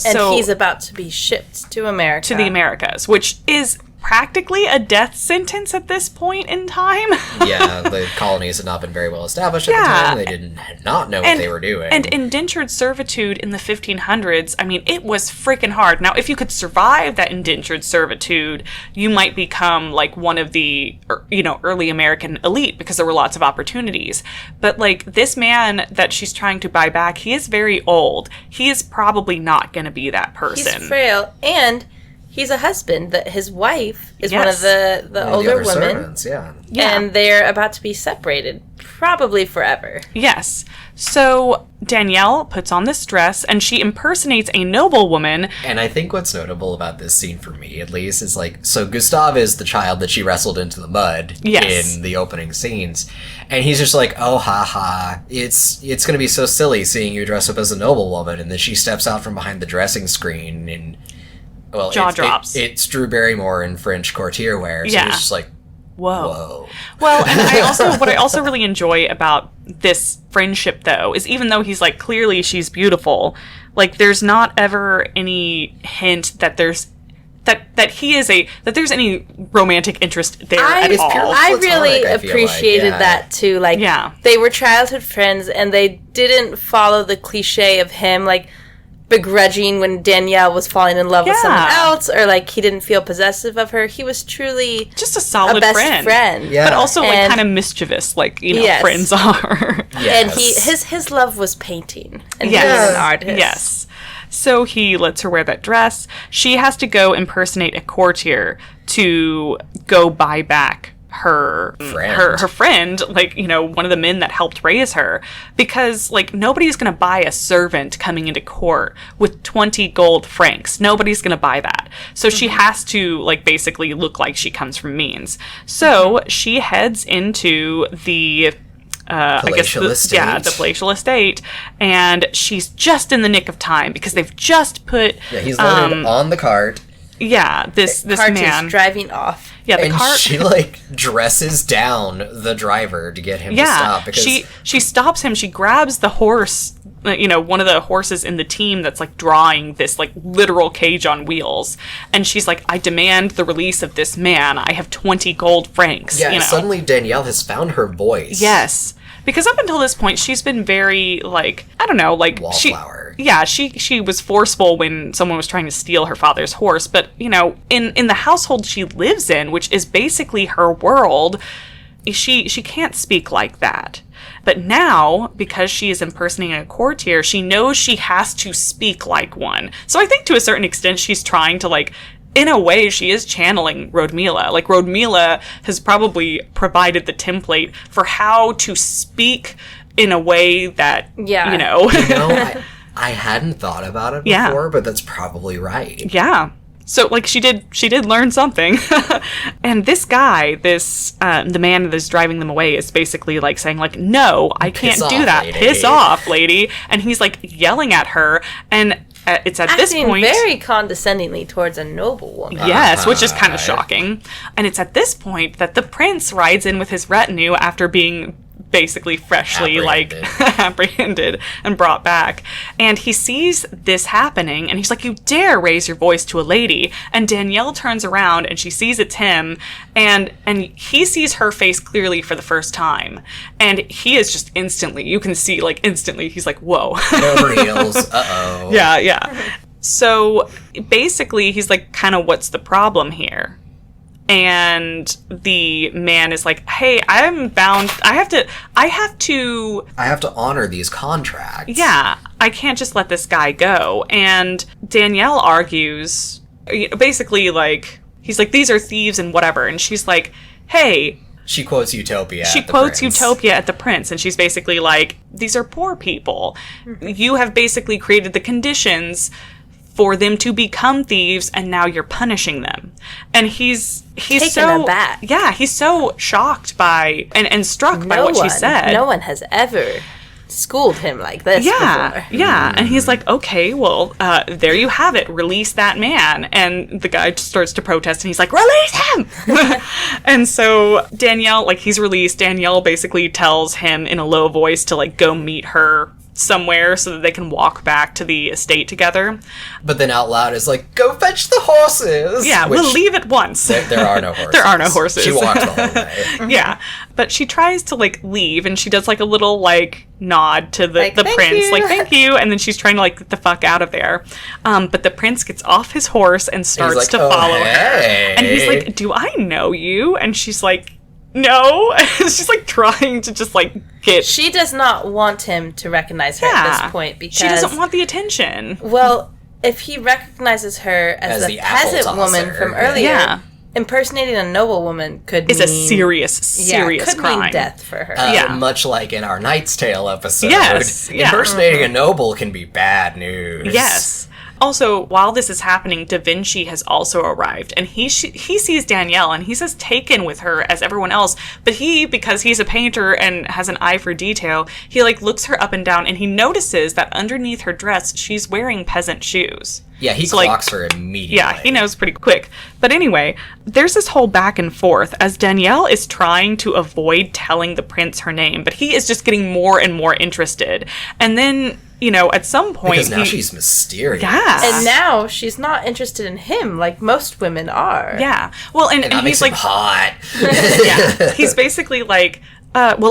And he's about to be shipped to America. To the Americas, which is practically a death sentence at this point in time. Yeah, the colonies had not been very well established at the time. They did not know what they were doing. And indentured servitude in the 1500s, I mean, it was freaking hard. Now, if you could survive that indentured servitude, you might become, like, one of the, early American elite because there were lots of opportunities. But, like, this man that she's trying to buy back, he is very old. He is probably not going to be that person. He's frail, and he's a husband. That his wife is one of the older women. Servants, yeah. And they're about to be separated, probably forever. Yes. So Danielle puts on this dress, and she impersonates a noblewoman. And I think what's notable about this scene, for me at least, is so Gustave is the child that she wrestled into the mud in the opening scenes. And he's just like, oh, ha, it's going to be so silly seeing you dress up as a noblewoman. And then she steps out from behind the dressing screen and... Well, jaw drops. It's Drew Barrymore in French courtier wear, so it's just like, whoa. Well, and what I also really enjoy about this friendship, though, is even though he's like, clearly she's beautiful, like, there's not ever any hint that there's any romantic interest there at all. I really appreciated that too. Like, they were childhood friends, and they didn't follow the cliche of him, like, begrudging when Danielle was falling in love with someone else, or like he didn't feel possessive of her. He was truly just a solid best friend. Yeah. But also like kind of mischievous, like friends are. And his love was painting, and he was an artist. Yes. So he lets her wear that dress. She has to go impersonate a courtier to go buy back her friend, like, one of the men that helped raise her, because, like, nobody's gonna buy a servant coming into court with 20 gold francs. Nobody's gonna buy that. So she has to, like, basically look like she comes from means. So she heads into the the palatial estate, and she's just in the nick of time because they've just put he's loaded on the cart. This man is driving off. Yeah, the cart. She like dresses down the driver to get him to stop. Because she stops him. She grabs the horse, one of the horses in the team that's like drawing this like literal cage on wheels, and she's like, "I demand the release of this man. I have 20 gold francs." Yeah, suddenly Danielle has found her voice. Yes. Because up until this point, she's been very, like, I don't know, like... Wallflower. She was forceful when someone was trying to steal her father's horse. But, in the household she lives in, which is basically her world, she can't speak like that. But now, because she is impersonating a courtier, she knows she has to speak like one. So I think to a certain extent, she's trying to, like... In a way, she is channeling Rodmila. Like, Rodmila has probably provided the template for how to speak in a way that, I hadn't thought about it before, but that's probably right. Yeah. So, like, she did learn something. And this guy, the man that's driving them away is basically, like, saying, like, no, I can't do that. Lady. Piss off, lady. And he's, like, yelling at her, and... it's at this point very condescendingly towards a noblewoman. Yes, which is kind of shocking. And it's at this point that the prince rides in with his retinue after being basically freshly apprehended and brought back. And he sees this happening and he's like, you dare raise your voice to a lady. And Danielle turns around and she sees it's him, and he sees her face clearly for the first time. And he is just instantly, you can see like instantly, he's like, whoa. No reels. Uh-oh. Yeah. So basically he's like, kind of, what's the problem here? And the man is like, hey, I'm bound. I have to honor these contracts. Yeah, I can't just let this guy go. And Danielle argues, basically, like, he's like, these are thieves and whatever. And she's like, hey. She quotes Utopia Utopia at the Prince. And she's basically like, these are poor people. You have basically created the conditions for them to become thieves, and now you're punishing them. And he's taken so aback. Yeah, he's so shocked by and struck by what she said. No one has ever schooled him like this before. Yeah. And he's like, okay, well, there you have it. Release that man. And the guy starts to protest, and he's like, release him! And so Danielle, like, he's released. Danielle basically tells him in a low voice to, like, go meet her somewhere so that they can walk back to the estate together. But then out loud is like, go fetch the horses! Yeah, we'll leave at once. There are no horses. There are no horses. She walked the whole way. Yeah. But she tries to, like, leave, and she does, like, a little, like, nod to the prince. You. Like, thank you. And then she's trying to, like, get the fuck out of there. But the prince gets off his horse and starts to follow her. And he's like, do I know you? And she's like, no. She's like trying to just like get. She does not want him to recognize her at this point because she doesn't want the attention. Well, if he recognizes her as the peasant woman from earlier, impersonating a noblewoman is a serious could crime. Mean death for her. Much like in our Knight's Tale episode. Yes. Impersonating a noble can be bad news. Yes. Also, while this is happening, Da Vinci has also arrived, and he sees Danielle, and he's as taken with her as everyone else, but because he's a painter and has an eye for detail, he, like, looks her up and down, and he notices that underneath her dress, she's wearing peasant shoes. Yeah, he clocks her immediately. Yeah, he knows pretty quick. But anyway, there's this whole back and forth as Danielle is trying to avoid telling the prince her name, but he is just getting more and more interested. And then, at some point... Because now she's mysterious. Yeah. And now she's not interested in him like most women are. Yeah. Well, and he's like... hot. Yeah. He's basically like...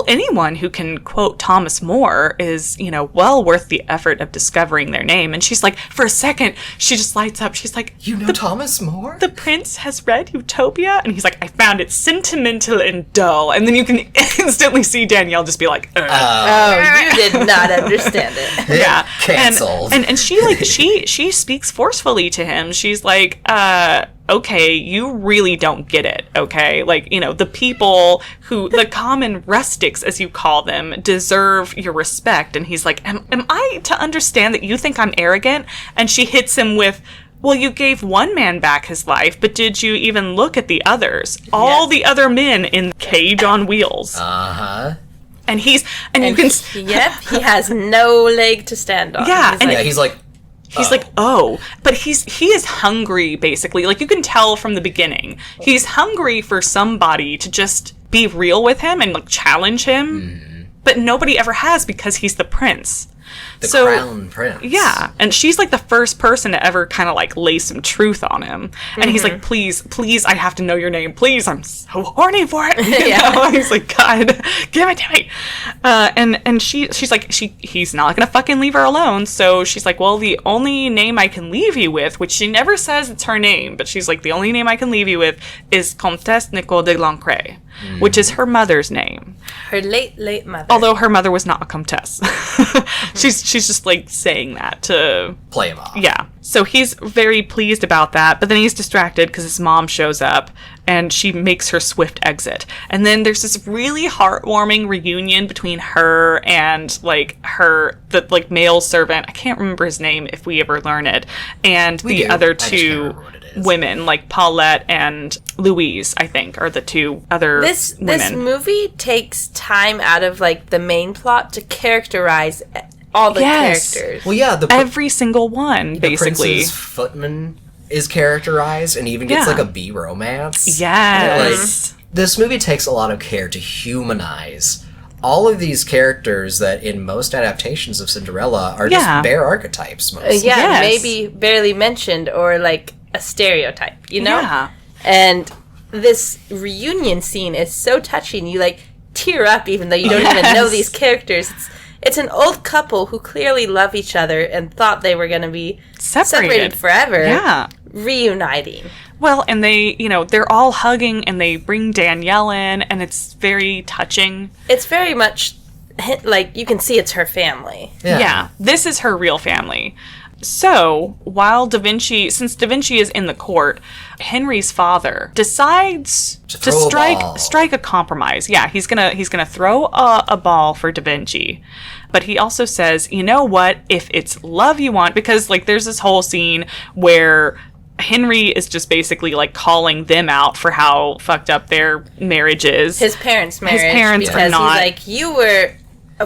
anyone who can quote Thomas More is, well worth the effort of discovering their name. And she's like, for a second, she just lights up. She's like, you know Thomas More? The prince has read Utopia? And he's like, I found it sentimental and dull. And then you can instantly see Danielle just be like, oh, you did not understand it. Yeah. Canceled. And she, like, she speaks forcefully to him. She's like, okay, you really don't get it, okay? Like, the people the common rustics, as you call them, deserve your respect. And he's like, am I to understand that you think I'm arrogant? And she hits him with, well, you gave one man back his life, but did you even look at the others? All the other men in Cage on Wheels. Uh-huh. And you can... Yep, he has no leg to stand on. Yeah. He's like... He's like, oh, but he is hungry, basically. Like, you can tell from the beginning. He's hungry for somebody to just be real with him and, like, challenge him. Mm-hmm. But nobody ever has because he's the prince. The crown prince. Yeah. And she's, like, the first person to ever kind of, like, lay some truth on him. And he's like, please, I have to know your name. Please, I'm so horny for it. He's like, God, give it to me. And she's like, he's not going to fucking leave her alone. So she's like, well, the only name I can leave you with, which she never says it's her name, but she's like, the only name I can leave you with is Comtesse Nicole de Lancret, which is her mother's name. Her late mother. Although her mother was not a comtesse. She's just like saying that to play him off. Yeah. So he's very pleased about that, but then he's distracted because his mom shows up and she makes her swift exit. And then there's this really heartwarming reunion between her and the male servant. I can't remember his name if we ever learn it. And the other two women, like Paulette and Louise, I think, are the two other women. This movie takes time out of like the main plot to characterize all the characters. Well, yeah, every single one, basically. The prince's footman is characterized and even gets like a B romance. Yes. This movie takes a lot of care to humanize all of these characters that in most adaptations of Cinderella are just bare archetypes mostly. Maybe barely mentioned or like a stereotype, you know? Yeah. And this reunion scene is so touching. You like tear up even though you don't even know these characters. It's an old couple who clearly love each other and thought they were going to be separated forever. Yeah. Reuniting. Well, and they, they're all hugging and they bring Danielle in and it's very touching. It's very much like you can see it's her family. Yeah. This is her real family. So, while since Da Vinci is in the court, Henry's father decides to strike a compromise. Yeah, he's gonna throw a ball for Da Vinci. But he also says, you know what, if it's love you want, because like there's this whole scene where Henry is just basically like calling them out for how fucked up their marriage is. His parents' marriage. His parents are not. He's like, you were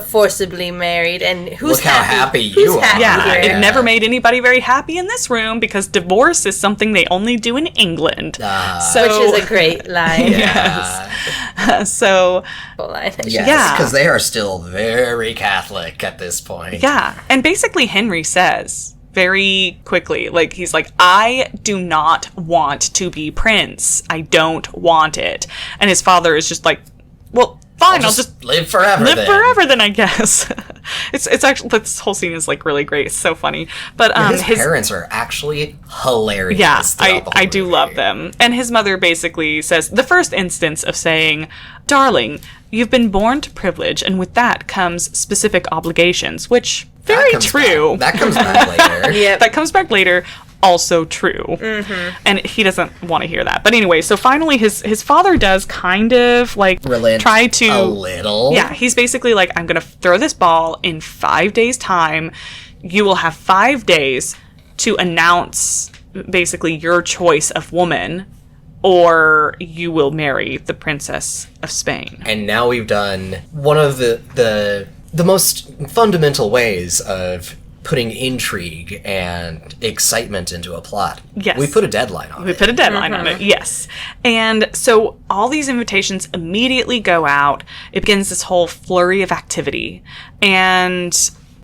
forcibly married, and who's Look how happy you are. Yeah, it never made anybody very happy in this room because divorce is something they only do in England. Which is a great line. Yes. So, because they are still very Catholic at this point. Yeah, and basically Henry says very quickly, like he's like, I do not want to be prince. I don't want it. And his father is just like, well, fine, I'll just live forever. Live then, I guess. It's actually, this whole scene is like really great. It's so funny. But his parents are actually hilarious. Yeah, I do love them. And his mother basically says the first instance of saying, "Darling, you've been born to privilege, and with that comes specific obligations," which very true. That comes back later. Yeah, that comes back later. Also true. Mm-hmm. And he doesn't want to hear that. But anyway, so finally his father does kind of like relent try to a little. Yeah, he's basically like, I'm going to throw this ball in 5 days' time. You will have 5 days to announce basically your choice of woman, or you will marry the Princess of Spain. And now we've done one of the most fundamental ways of putting intrigue and excitement into a plot. Yes. We put a deadline on it. We put a deadline on it, yes. And so all these invitations immediately go out. It begins this whole flurry of activity. And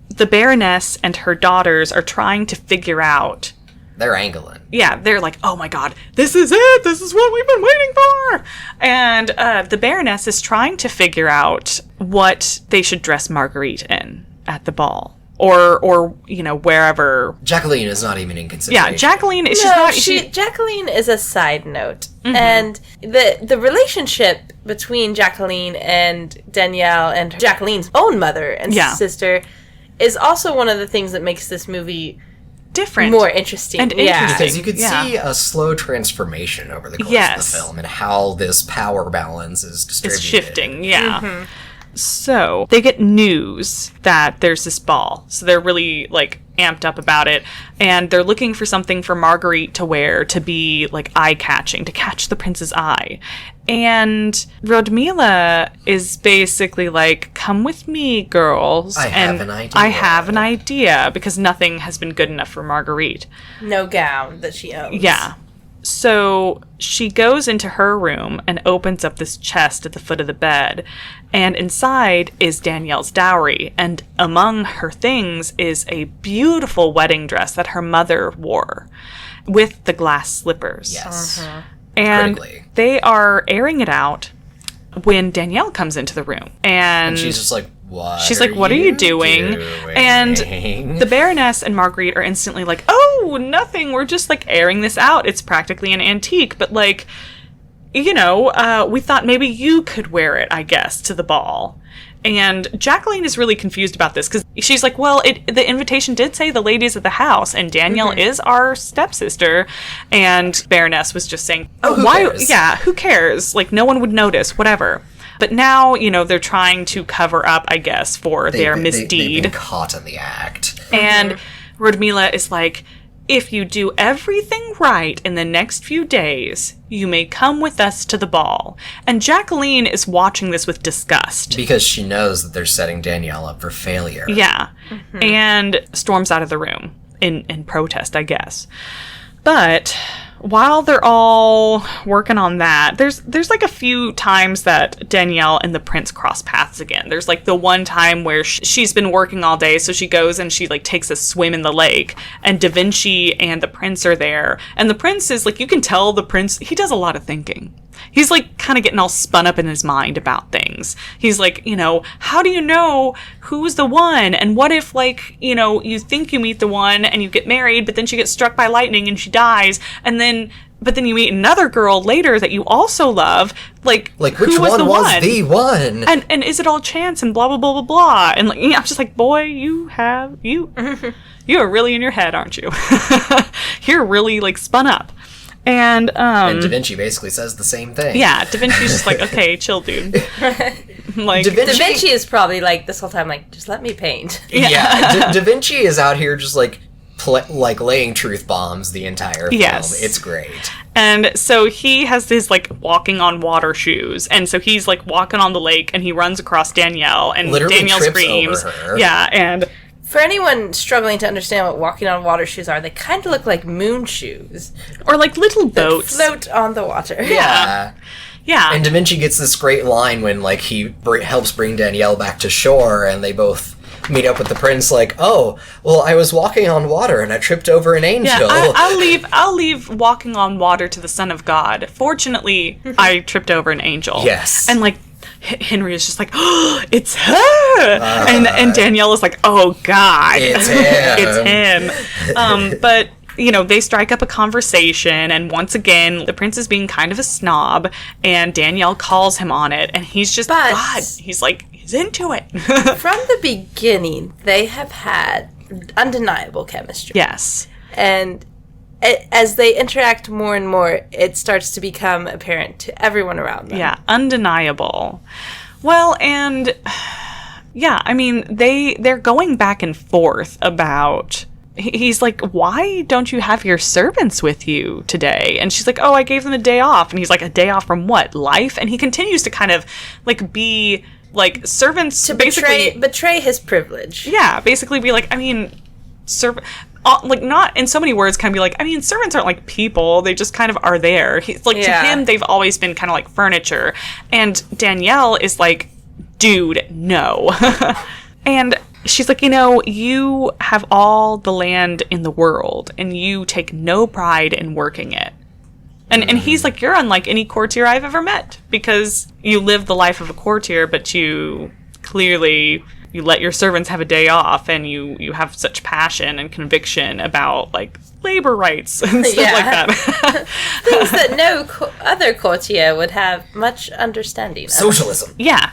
the Baroness and her daughters are trying to figure out. They're angling. Yeah, they're like, oh my god, this is it! This is what we've been waiting for! And the Baroness is trying to figure out what they should dress Marguerite in at the ball. Or wherever. Jacqueline is not even in consideration. Yeah, Jacqueline is Jacqueline is a side note. Mm-hmm. And the relationship between Jacqueline and Danielle and Jacqueline's own mother and sister is also one of the things that makes this movie different, more interesting. And interesting. Because you could see a slow transformation over the course of the film and how this power balance is distributed. It's shifting, yeah. Mm-hmm. So they get news that there's this ball. So they're really like amped up about it. And they're looking for something for Marguerite to wear to be like eye-catching, to catch the prince's eye. And Rodmila is basically like, come with me, girls. I have an idea. Because nothing has been good enough for Marguerite. No gown that she owns. Yeah. So she goes into her room and opens up this chest at the foot of the bed. And inside is Danielle's dowry. And among her things is a beautiful wedding dress that her mother wore with the glass slippers. Yes. Uh-huh. And they are airing it out when Danielle comes into the room. And she's just like, what are you doing? And the Baroness and Marguerite are instantly like, oh, nothing. We're just like airing this out. It's practically an antique. But like, we thought maybe you could wear it, I guess, to the ball. And Jacqueline is really confused about this because she's like, well, the invitation did say the ladies of the house, and Danielle is our stepsister. And Baroness was just saying, who cares? Yeah, who cares? Like, no one would notice, whatever. But now, they're trying to cover up, I guess, for their misdeed. They've been caught in the act. And Rodmila is like, if you do everything right in the next few days, you may come with us to the ball. And Jacqueline is watching this with disgust. Because she knows that they're setting Danielle up for failure. Yeah. And storms out of the room in protest, I guess. But while they're all working on that, there's like a few times that Danielle and the prince cross paths again. There's like the one time where she's been working all day, so she goes and she like takes a swim in the lake, and Da Vinci and the prince are there, and the prince is like, you can tell the prince, he does a lot of thinking. He's like kind of getting all spun up in his mind about things. He's like, how do you know who's the one? And what if, like, you think you meet the one and you get married, but then she gets struck by lightning and she dies, but then you meet another girl later that you also love. Like which who was one the was the one? And is it all chance and blah blah blah blah blah? And like, I'm just like, boy, you are really in your head, aren't you? You're really like spun up. And Da Vinci basically says the same thing. Yeah, Da Vinci's just like, okay, chill, dude. Like Da Vinci is probably like this whole time, like, just let me paint. Yeah, Da Vinci is out here just like laying truth bombs the entire film. Yes. It's great. And so he has his like walking on water shoes, and so he's like walking on the lake, and he runs across Danielle, and literally Danielle trips screams. over her. Yeah, and for anyone struggling to understand what walking on water shoes are, they kind of look like moon shoes. Or like little boats. Float on the water. Yeah. Yeah. And Da Vinci gets this great line when like he helps bring Danielle back to shore, and they both meet up with the prince like, oh, well, I was walking on water and I tripped over an angel. Yeah, I'll leave walking on water to the Son of God. Fortunately, I tripped over an angel. Yes. And like Henry is just like, oh, it's her, and Danielle is like, oh God, it's him. It's him. But they strike up a conversation, and once again, the prince is being kind of a snob, and Danielle calls him on it, and he's just, God, he's like, he's into it. From the beginning, they have had undeniable chemistry. Yes. And as they interact more and more, it starts to become apparent to everyone around them. Yeah, undeniable. Well, and yeah, I mean, they're going back and forth about... He's like, why don't you have your servants with you today? And she's like, oh, I gave them a day off. And he's like, a day off from what? Life? And he continues to kind of like be like servants to basically betray his privilege. Yeah, basically be like, I mean, like not in so many words, kind of be like, I mean, servants aren't like people. They just kind of are there. He's like, to him, they've always been kind of like furniture. And Danielle is like, dude, no. And she's like, you have all the land in the world, and you take no pride in working it. And he's like, you're unlike any courtier I've ever met, because you live the life of a courtier, but you clearly, you let your servants have a day off, and you have such passion and conviction about, like, labor rights and stuff like that. Things that no other courtier would have much understanding of. Socialism. Yeah.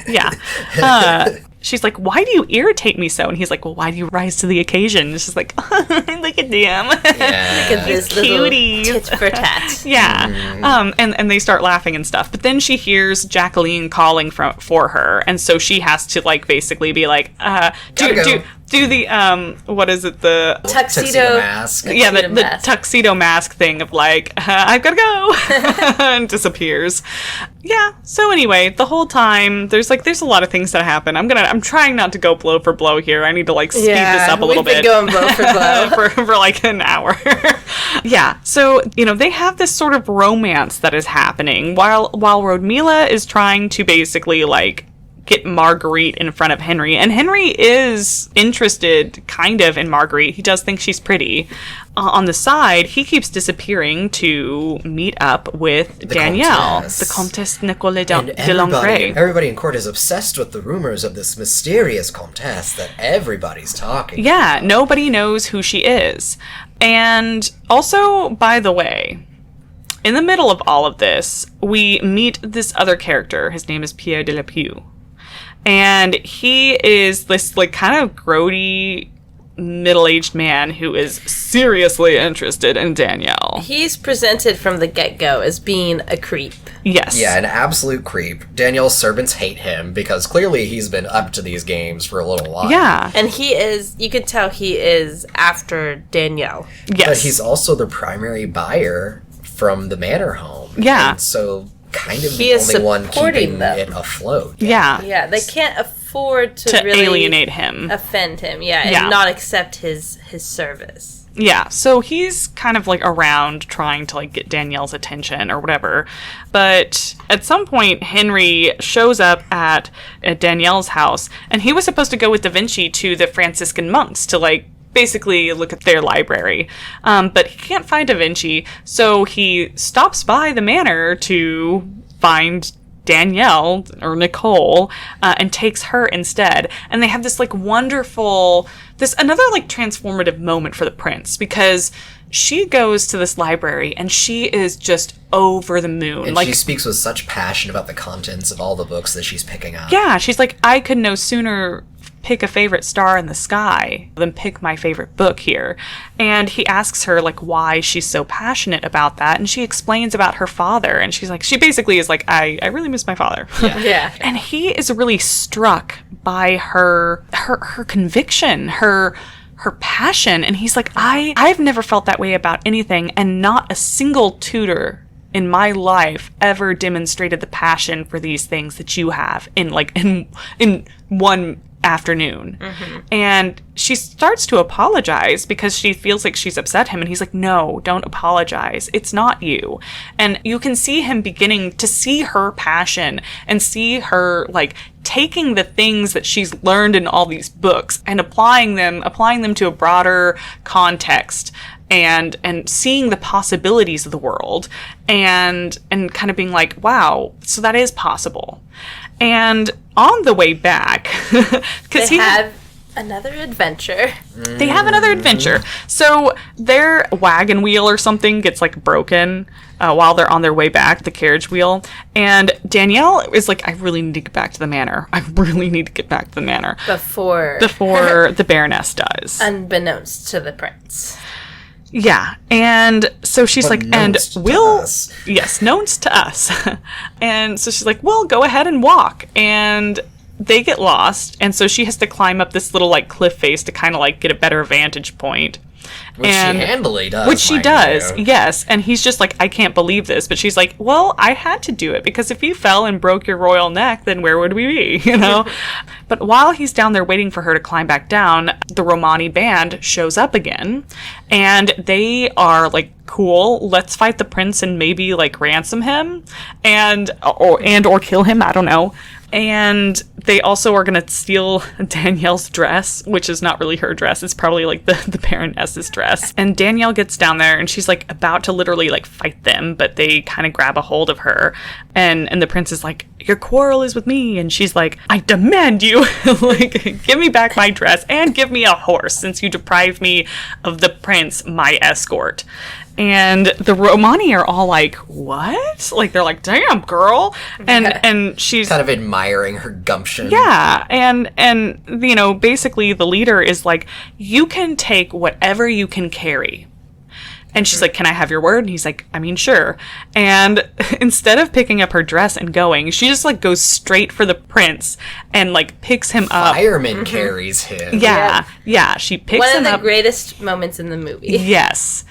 Yeah. She's like, why do you irritate me so? And he's like, well, why do you rise to the occasion? And she's like, look at them. Yeah. Look at this cuties. little tit for tat. Yeah. And they start laughing and stuff. But then she hears Jacqueline calling for her. And so she has to, like, basically be like, do the, what is it? The tuxedo mask. Yeah, the tuxedo mask thing of like, I've got to go, and disappears. Yeah. So anyway, the whole time there's a lot of things that happen. I'm trying not to go blow for blow here. I need to like speed this up a little bit. We've been going blow for blow for like an hour. Yeah. So they have this sort of romance that is happening while Rodmila is trying to basically like get Marguerite in front of Henry. And Henry is interested kind of in Marguerite. He does think she's pretty. On the side, he keeps disappearing to meet up with Danielle, the Comtesse Nicolette de Langray. Everybody in court is obsessed with the rumors of this mysterious Comtesse that everybody's talking about. Nobody knows who she is. And also, by the way, in the middle of all of this, we meet this other character. His name is Pierre de la Peau. And he is this, like, kind of grody, middle-aged man who is seriously interested in Danielle. He's presented from the get-go as being a creep. Yes. Yeah, an absolute creep. Danielle's servants hate him because clearly he's been up to these games for a little while. Yeah. And you could tell he is after Danielle. Yes. But he's also the primary buyer from the manor home. Yeah. And so kind of he the only one keeping them. it afloat. Yeah. Yeah, they can't afford to really alienate him. offend him, and not accept his service. Yeah, so he's kind of like around trying to like get Danielle's attention or whatever. But at some point, Henry shows up at Danielle's house, and he was supposed to go with Da Vinci to the Franciscan monks to like basically look at their library. But he can't find Da Vinci, so he stops by the manor to find Danielle or Nicole and takes her instead. And they have this like wonderful, another like transformative moment for the prince, because she goes to this library and she is just over the moon. And like, she speaks with such passion about the contents of all the books that she's picking up. Yeah, she's like, I could no sooner pick a favorite star in the sky than pick my favorite book here. And he asks her like why she's so passionate about that, and she explains about her father, and she basically is like, I really miss my father. Yeah. And he is really struck by her conviction, her passion, and he's like, I've never felt that way about anything, and not a single tutor in my life ever demonstrated the passion for these things that you have in one afternoon. And she starts to apologize because she feels like she's upset him, and he's like, no, don't apologize, it's not you. And you can see him beginning to see her passion and see her like taking the things that she's learned in all these books and applying them to a broader context, and seeing the possibilities of the world, and kind of being like, wow, so that is possible. And on the way back, because they have another adventure. They have another adventure. So their wagon wheel or something gets like broken while they're on their way back, the carriage wheel. And Danielle is like, I really need to get back to the manor. Before the Baroness does. Unbeknownst to the prince. Yeah, and so she's like, and knowns to us. And so she's like, well, go ahead and walk. And they get lost, and so she has to climb up this little like cliff face to kind of like get a better vantage point. Which she handily does. Which she does, yes. And he's just like, I can't believe this. But she's like, well, I had to do it, because if you fell and broke your royal neck, then where would we be, you know? But while he's down there waiting for her to climb back down, the Romani band shows up again. And they are like, cool, let's fight the prince and maybe like ransom him or kill him, I don't know. And they also are going to steal Danielle's dress, which is not really her dress. It's probably like the Baroness's dress. And Danielle gets down there and she's like about to literally like fight them, but they kind of grab a hold of her. And the prince is like, your quarrel is with me. And she's like, I demand you, like, give me back my dress and give me a horse, since you deprived me of the prince, my escort. And the Romani are all like, what? Like, they're like, damn, girl. And she's kind of admiring her gumption. Yeah. And you know, basically the leader is like, you can take whatever you can carry. And she's like, can I have your word? And he's like, I mean, sure. And instead of picking up her dress and going, she just like goes straight for the prince and like picks him up. Fireman carries him. Yeah. She picks him up. One of the greatest moments in the movie. Yes.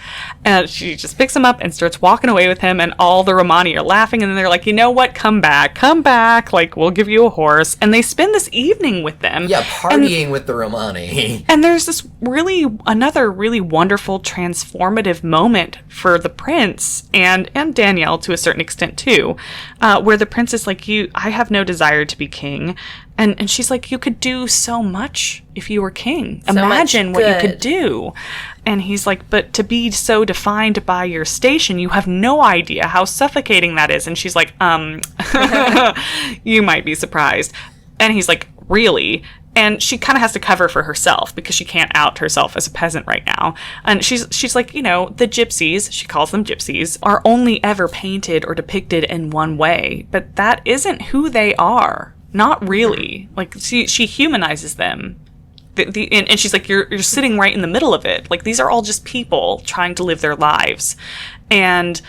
And she just picks him up and starts walking away with him, and all the Romani are laughing, and then they're like, you know what? Come back. Like, we'll give you a horse. And they spend this evening with them. Yeah, partying with the Romani. And there's this another really wonderful, transformative moment for the prince and Danielle to a certain extent too, where the prince is like, I have no desire to be king. And she's like, you could do so much if you were king. Imagine what you could do. And he's like, but to be so defined by your station, you have no idea how suffocating that is. And she's like, you might be surprised. And he's like, really? And she kind of has to cover for herself because she can't out herself as a peasant right now. And she's like, you know, the gypsies, she calls them gypsies, are only ever painted or depicted in one way. But that isn't who they are. Not really. Like, she humanizes them. And she's like, you're sitting right in the middle of it. Like, these are all just people trying to live their lives. And,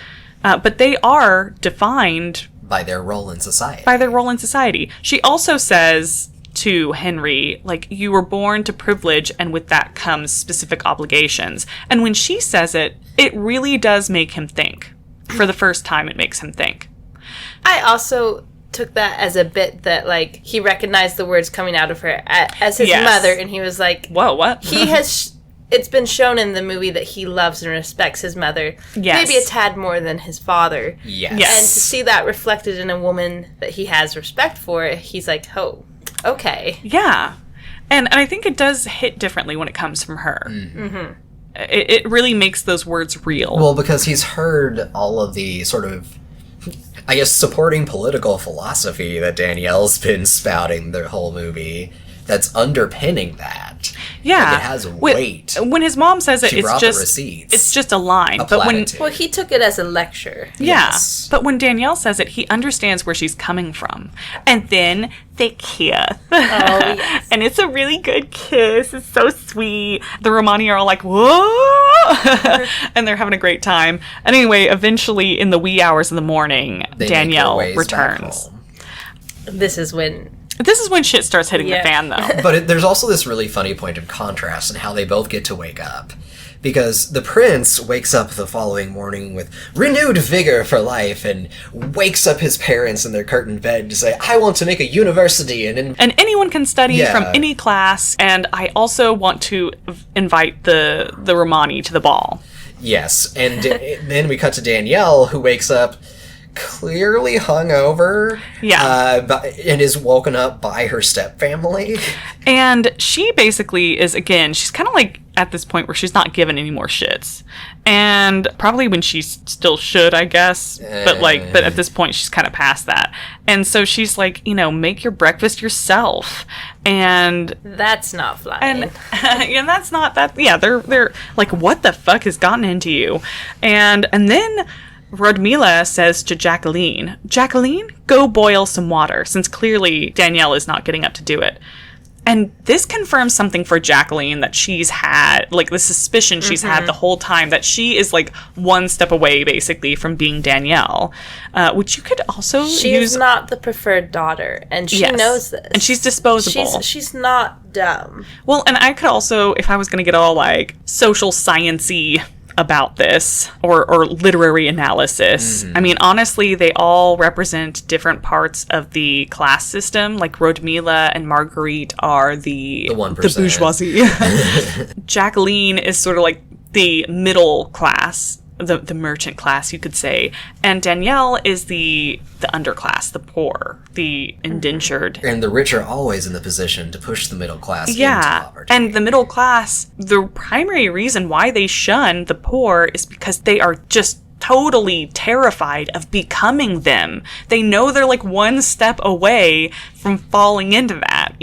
but they are defined by their role in society. She also says to Henry, like, you were born to privilege, and with that comes specific obligations. And when she says it, it really does make him think. For the first time, it makes him think. I also took that as a bit that, like, he recognized the words coming out of her as his mother, and he was like, whoa, what? he has it's been shown in the movie that he loves and respects his mother. Yes. Maybe a tad more than his father. Yes. Yes. And to see that reflected in a woman that he has respect for, he's like, oh, okay. Yeah. And I think it does hit differently when it comes from her. Mm-hmm. It really makes those words real. Well, because he's heard all of the sort of, I guess, supporting political philosophy that Danielle's been spouting the whole movie that's underpinning that. Yeah. Like, it has weight. When his mom says it, She brought it's the just receipts. it's just a line. A But when platitude. Well, he took it as a lecture. yeah, Yes. but when Danielle says it, he understands where she's coming from. And then they kiss. Oh, yes. And it's a really good kiss. It's so sweet. The Romani are all like, whoa! And they're having a great time. And anyway, eventually, in the wee hours of the morning, They make their Danielle ways back returns. home. This is when... This is when shit starts hitting Yeah. the fan, though. But there's also this really funny point of contrast in how they both get to wake up. Because the prince wakes up the following morning with renewed vigor for life and wakes up his parents in their curtained bed to say, I want to make a university and And anyone can study Yeah. from any class. And I also want to invite the Romani to the ball. Yes, and then we cut to Danielle, who wakes up clearly hungover. Yeah. And is woken up by her stepfamily. And she basically is, again, she's kind of like at this point where she's not given any more shits. And probably when she still should, I guess. But at this point, she's kind of past that. And so she's like, make your breakfast yourself. And That's not flying. and that's not that. Yeah, they're like, what the fuck has gotten into you? And then Rodmila says to Jacqueline, go boil some water, since clearly Danielle is not getting up to do it. And this confirms something for Jacqueline that she's had, like the suspicion she's had the whole time, that she is like one step away, basically, from being Danielle, which you could also She use. is not the preferred daughter, and she Yes. knows this. And she's disposable. She's not dumb. Well, and I could also, if I was going to get all like social science-y about this or literary analysis. I mean, honestly, they all represent different parts of the class system. Like Rodmila and Marguerite are the 1%. bourgeoisie. Jacqueline is sort of like the middle class, the merchant class, you could say. And Danielle is the underclass, the poor, the indentured. And the rich are always in the position to push the middle class into Yeah, poverty. and the middle class, the primary reason why they shun the poor is because they are just totally terrified of becoming them. They know they're like one step away from falling into that,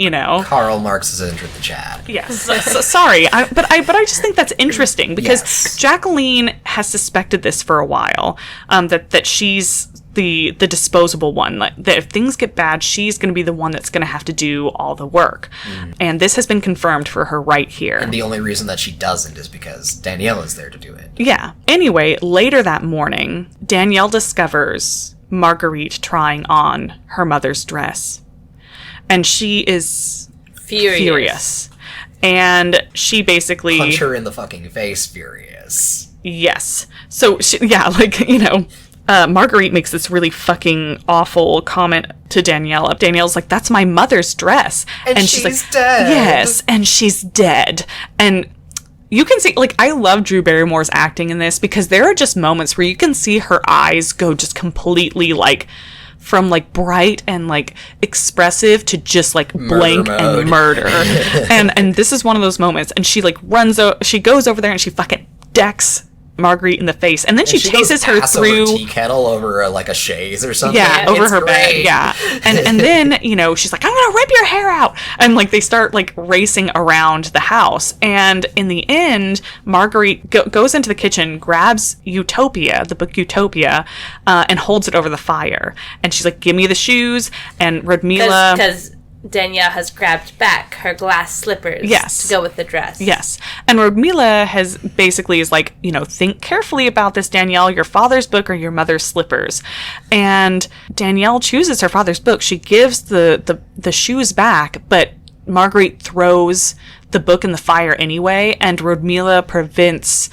Karl Marx has entered the chat. Yes. So, sorry, but I just think that's interesting because Yes. Jacqueline has suspected this for a while, that she's the disposable one. Like, that if things get bad, she's going to be the one that's going to have to do all the work. And this has been confirmed for her right here. And the only reason that she doesn't is because Danielle is there to do it. Yeah. Anyway, later that morning, Danielle discovers Marguerite trying on her mother's dress. And she is furious. And she basically... Punch her in the fucking face, furious. Yes. So, Marguerite makes this really fucking awful comment to Danielle. Danielle's like, that's my mother's dress. And she's like, dead. Yes, and she's dead. And you can see, like, I love Drew Barrymore's acting in this because there are just moments where you can see her eyes go just completely, like, from, like, bright and, like, expressive to just, like, blank mode. and murder. and this is one of those moments. And she, like, she goes over there and she fucking decks Marguerite in the face, and then she chases her through a tea kettle over a chaise or something. yeah, over It's her bed, great. yeah, and then she's like, I'm gonna rip your hair out, and like they start like racing around the house, and in the end, Marguerite goes into the kitchen, grabs Utopia, the book Utopia, and holds it over the fire, and she's like, give me the shoes, and Rodmila, Because Danielle has grabbed back her glass slippers Yes. to go with the dress. yes, and Rodmila is like, think carefully about this, Danielle, your father's book or your mother's slippers. And Danielle chooses her father's book. She gives the shoes back, but Marguerite throws the book in the fire anyway, and Rodmila prevents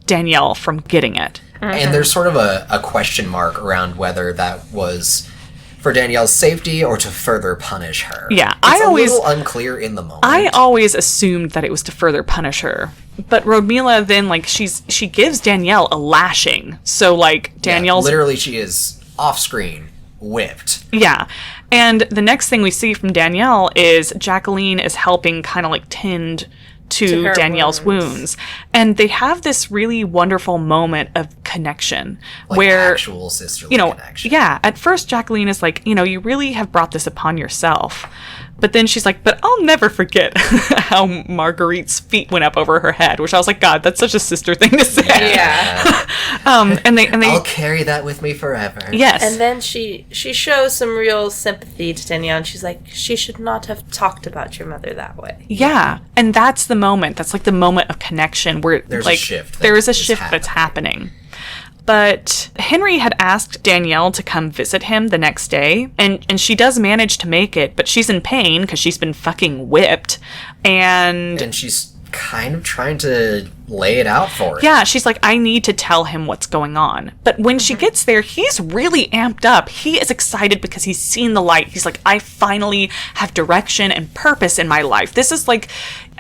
Danielle from getting it. And there's sort of a question mark around whether that was for Danielle's safety or to further punish her. Yeah, it's a little unclear in the moment. I always assumed that it was to further punish her. But Rodmila then, like, she gives Danielle a lashing. So, like, Danielle's... Yeah, literally, she is off-screen, whipped. Yeah. And the next thing we see from Danielle is Jacqueline is helping kind of, like, tend to Danielle's wounds. And they have this really wonderful moment of connection. Like where actual sisterly connection. Yeah. At first, Jacqueline is like, you really have brought this upon yourself. But then she's like, but I'll never forget how Marguerite's feet went up over her head, which I was like, God, that's such a sister thing to say. Yeah. And they I'll carry that with me forever. Yes. And then she shows some real sympathy to Danielle, and she's like, she should not have talked about your mother that way. Yeah. And that's the moment. That's like the moment of connection where There's like a shift. There is a shift that's happening. But Henry had asked Danielle to come visit him the next day, and she does manage to make it, but she's in pain because she's been fucking whipped. And she's kind of trying to lay it out for him. Yeah, she's like, I need to tell him what's going on. But when she gets there, he's really amped up. He is excited because he's seen the light. He's like, I finally have direction and purpose in my life. This is like,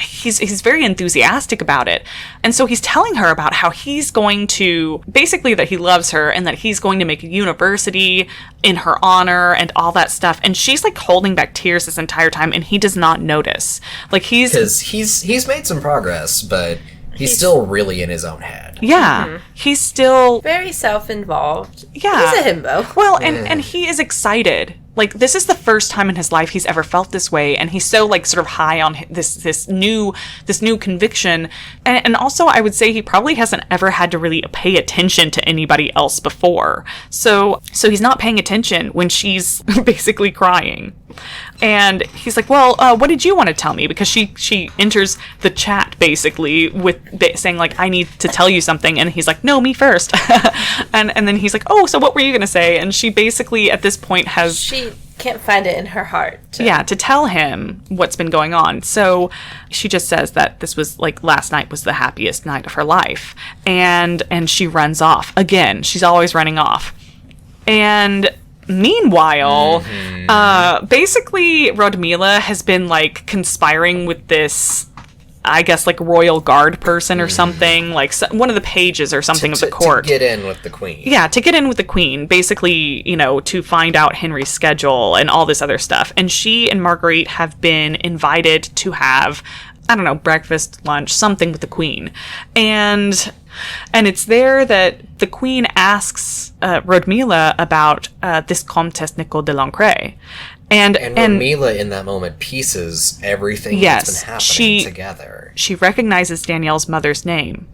he's very enthusiastic about it. And so he's telling her about how he's going to, basically that he loves her and that he's going to make a university in her honor and all that stuff. And she's like holding back tears this entire time, and he does not notice. Like because he's made some progress, but he's still really in his own head. Yeah. He's still very self-involved. Yeah. He's a himbo. Well, and he is excited. Like, this is the first time in his life he's ever felt this way, and he's so, like, sort of high on this new conviction. And also, I would say he probably hasn't ever had to really pay attention to anybody else before. So he's not paying attention when she's basically crying. And he's like, well, what did you want to tell me? Because she enters the chat, basically, with saying, like, I need to tell you something. And he's like, no, me first. and then he's like, oh, so what were you going to say? And she basically, at this point, she can't find it in her heart to tell him what's been going on. So she just says that this was, like, last night was the happiest night of her life. And she runs off. Again, she's always running off. And meanwhile, basically Rodmila has been, like, conspiring with this, I guess, like, royal guard person or something, like one of the pages or something of the court. To get in with the queen. Yeah, to get in with the queen, basically, to find out Henry's schedule and all this other stuff. And she and Marguerite have been invited to have, I don't know, breakfast, lunch, something with the queen. And it's there that the queen asks Rodmila about this Comtesse Nicole de Lancret. And Rodmila in that moment pieces everything that's been happening together. She recognizes Danielle's mother's name.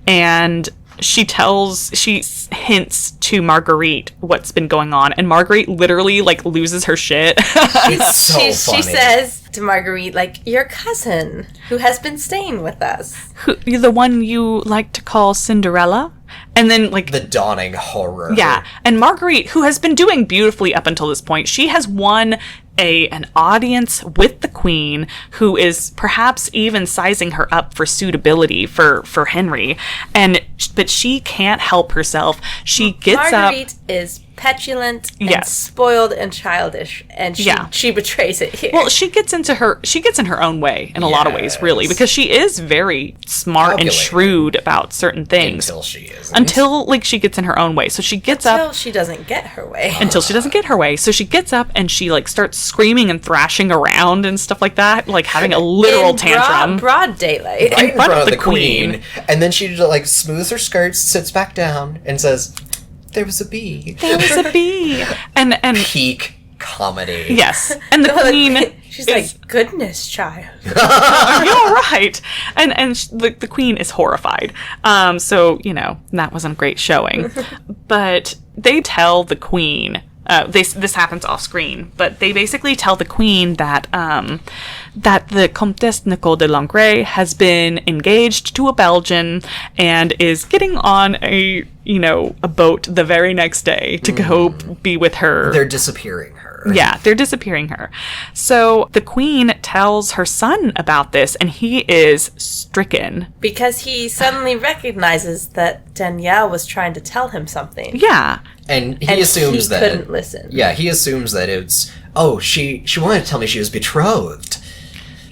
And she hints to Marguerite what's been going on. And Marguerite literally, like, loses her shit. It's so funny. She says to Marguerite, like, your cousin who has been staying with us. The one you like to call Cinderella? And then, like, the dawning horror. Yeah. And Marguerite, who has been doing beautifully up until this point, she has won an audience with the queen, who is perhaps even sizing her up for suitability for Henry. But she can't help herself. She gets Marguerite is petulant and spoiled and childish, and she betrays it here. Well, she gets in her own way in a lot of ways, really, because she is very smart and shrewd about certain things until like she gets in her own way. So she gets up until she doesn't get her way. So she gets up and she, like, starts screaming and thrashing around and stuff like that, like having a literal tantrum. Broad daylight. Right in front of the queen. And then she, like, smooths her skirts, sits back down, and says, there was a bee. There was a bee. And peak comedy. Yes. And the queen... She's like, goodness, child. You're right. And the queen is horrified. So, that wasn't a great showing. But they tell the queen... this happens off screen, but they basically tell the queen that the Comtesse Nicole de Lancret has been engaged to a Belgian and is getting on a boat the very next day to go be with her. They're disappearing her. Yeah, they're disappearing her. So the queen tells her son about this, and he is stricken. Because he suddenly recognizes that Danielle was trying to tell him something. Yeah. And he assumes that... he couldn't listen. Yeah, he assumes that it's, she wanted to tell me she was betrothed.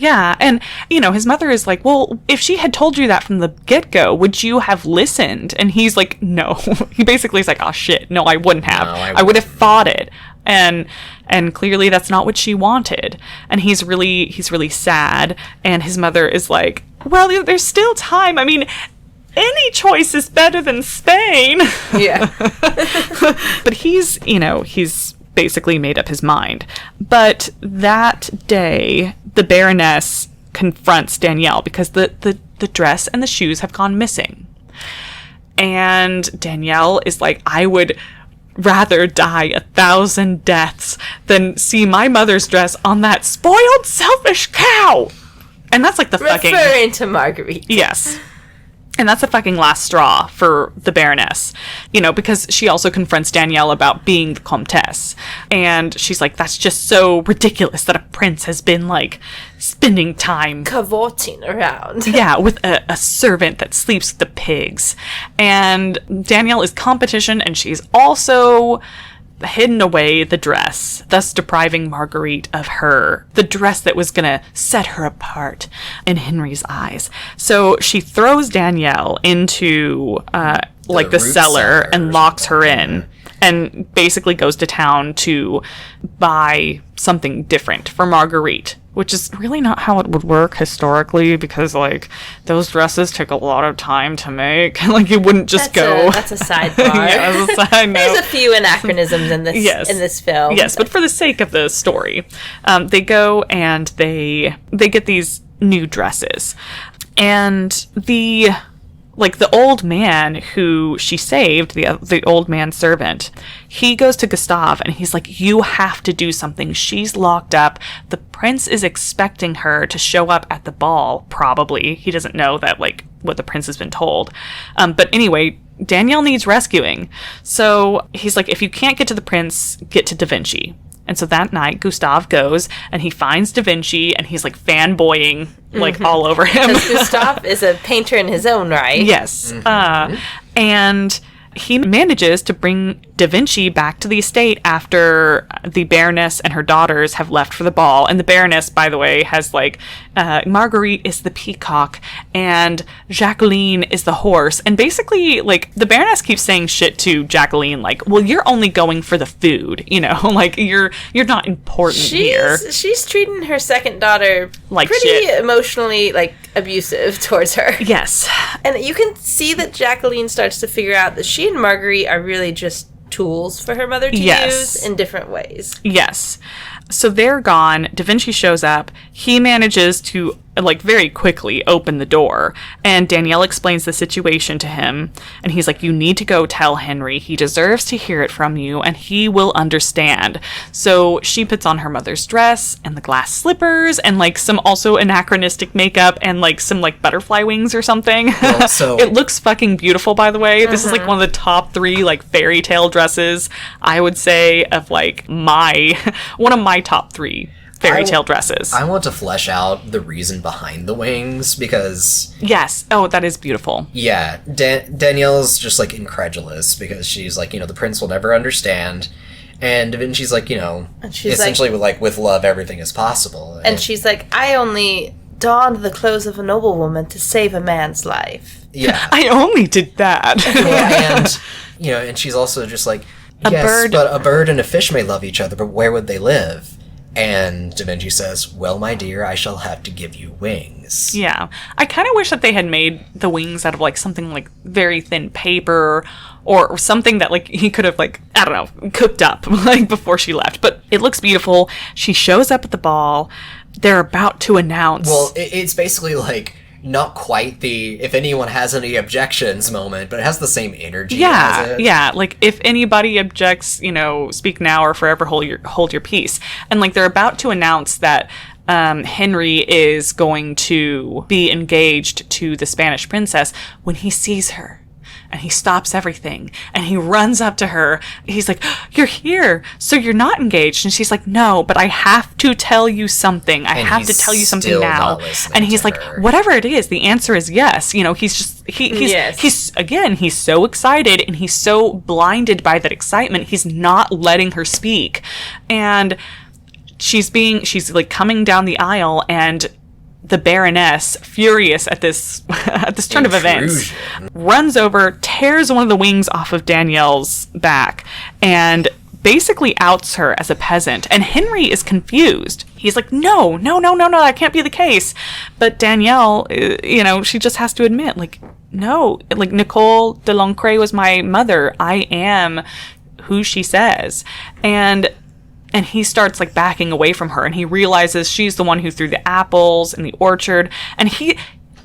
Yeah. And, his mother is like, well, if she had told you that from the get-go, would you have listened? And he's like, no. He basically is like, oh, shit. No, I wouldn't have. No, I would have fought it. And clearly that's not what she wanted. And he's really sad. And his mother is like, well, there's still time. I mean, any choice is better than Spain. Yeah. But he's basically made up his mind. But that day, the Baroness confronts Danielle because the dress and the shoes have gone missing. And Danielle is like, I would rather die 1,000 deaths than see my mother's dress on that spoiled, selfish cow. And that's like the fucking... Referring to Marguerite. Yes. And that's the fucking last straw for the Baroness, because she also confronts Danielle about being the Comtesse. And she's like, that's just so ridiculous that a prince has been, like, spending time... cavorting around. Yeah, with a servant that sleeps with the pigs. And Danielle is competition, and she's also... hidden away the dress, thus depriving Marguerite of the dress that was gonna set her apart in Henry's eyes. So she throws Danielle into the cellar and locks her in, and basically goes to town to buy something different for Marguerite, which is really not how it would work historically, because like those dresses take a lot of time to make. Like you wouldn't just go. That's a sidebar. Yeah, that's a side note. There's a few anachronisms in this in this film. Yes, but for the sake of the story, they go and they get these new dresses, and the old man who she saved, the old man servant, he goes to Gustave and he's like, you have to do something. She's locked up. The prince is expecting her to show up at the ball, probably. He doesn't know that, like, what the prince has been told. But anyway, Danielle needs rescuing. So he's like, if you can't get to the prince, get to Da Vinci. And so that night, Gustave goes and he finds Da Vinci and he's like fanboying like all over him. Because Gustave is a painter in his own right. Yes. And he manages to bring Da Vinci back to the estate after the Baroness and her daughters have left for the ball. And the Baroness, by the way, has like, Marguerite is the peacock and Jacqueline is the horse. And basically, like, the Baroness keeps saying shit to Jacqueline, like, well, you're only going for the food, like, you're not important here. She's treating her second daughter like pretty shit. Emotionally, like, abusive towards her. Yes. And you can see that Jacqueline starts to figure out that she and Marguerite are really just tools for her mother to use in different ways. Yes. So they're gone. Da Vinci shows up. He manages to, like, very quickly open the door. And Danielle explains the situation to him. And he's like, you need to go tell Henry. He deserves to hear it from you, and he will understand. So she puts on her mother's dress and the glass slippers and, like, some also anachronistic makeup and, like, some, like, butterfly wings or something. Well, so... It looks fucking beautiful, by the way. This is, like, one of the top 3, like, fairy tale dresses, I would say, of, like, one of my top 3 fairy tale dresses. I want to flesh out the reason behind the wings, because... Yes. Oh, that is beautiful. Yeah. Danielle's just, like, incredulous, because she's like, the prince will never understand. And Da Vinci's like, essentially, like, with love, everything is possible. And she's like, I only donned the clothes of a noblewoman to save a man's life. Yeah. I only did that. And, and she's also just like, but a bird and a fish may love each other, but where would they live? And Da Vinci says, well, my dear, I shall have to give you wings. Yeah. I kind of wish that they had made the wings out of, like, something, like, very thin paper or something that, like, he could have, like, I don't know, cooked up, like, before she left. But it looks beautiful. She shows up at the ball. They're about to announce... Well, it's basically, like... Not quite the if anyone has any objections moment, but it has the same energy as it. Yeah, like if anybody objects, speak now or forever hold your peace. And like they're about to announce that Henry is going to be engaged to the Spanish princess when he sees her. And he stops everything, and he runs up to her. He's like, you're here, so you're not engaged. And she's like, no, but I have to tell you something. I have to tell you something now. And he's like, whatever it is, the answer is yes. He's just, he's so excited, and he's so blinded by that excitement, he's not letting her speak. And she's like coming down the aisle, and the Baroness, furious at this at this turn of events, runs over, tears one of the wings off of Danielle's back, and basically outs her as a peasant. And Henry is confused. He's like, no, that can't be the case. But Danielle, she just has to admit, like, no, like, Nicole de Lancre was my mother. I am who she says. And he starts, like, backing away from her, and he realizes she's the one who threw the apples in the orchard. And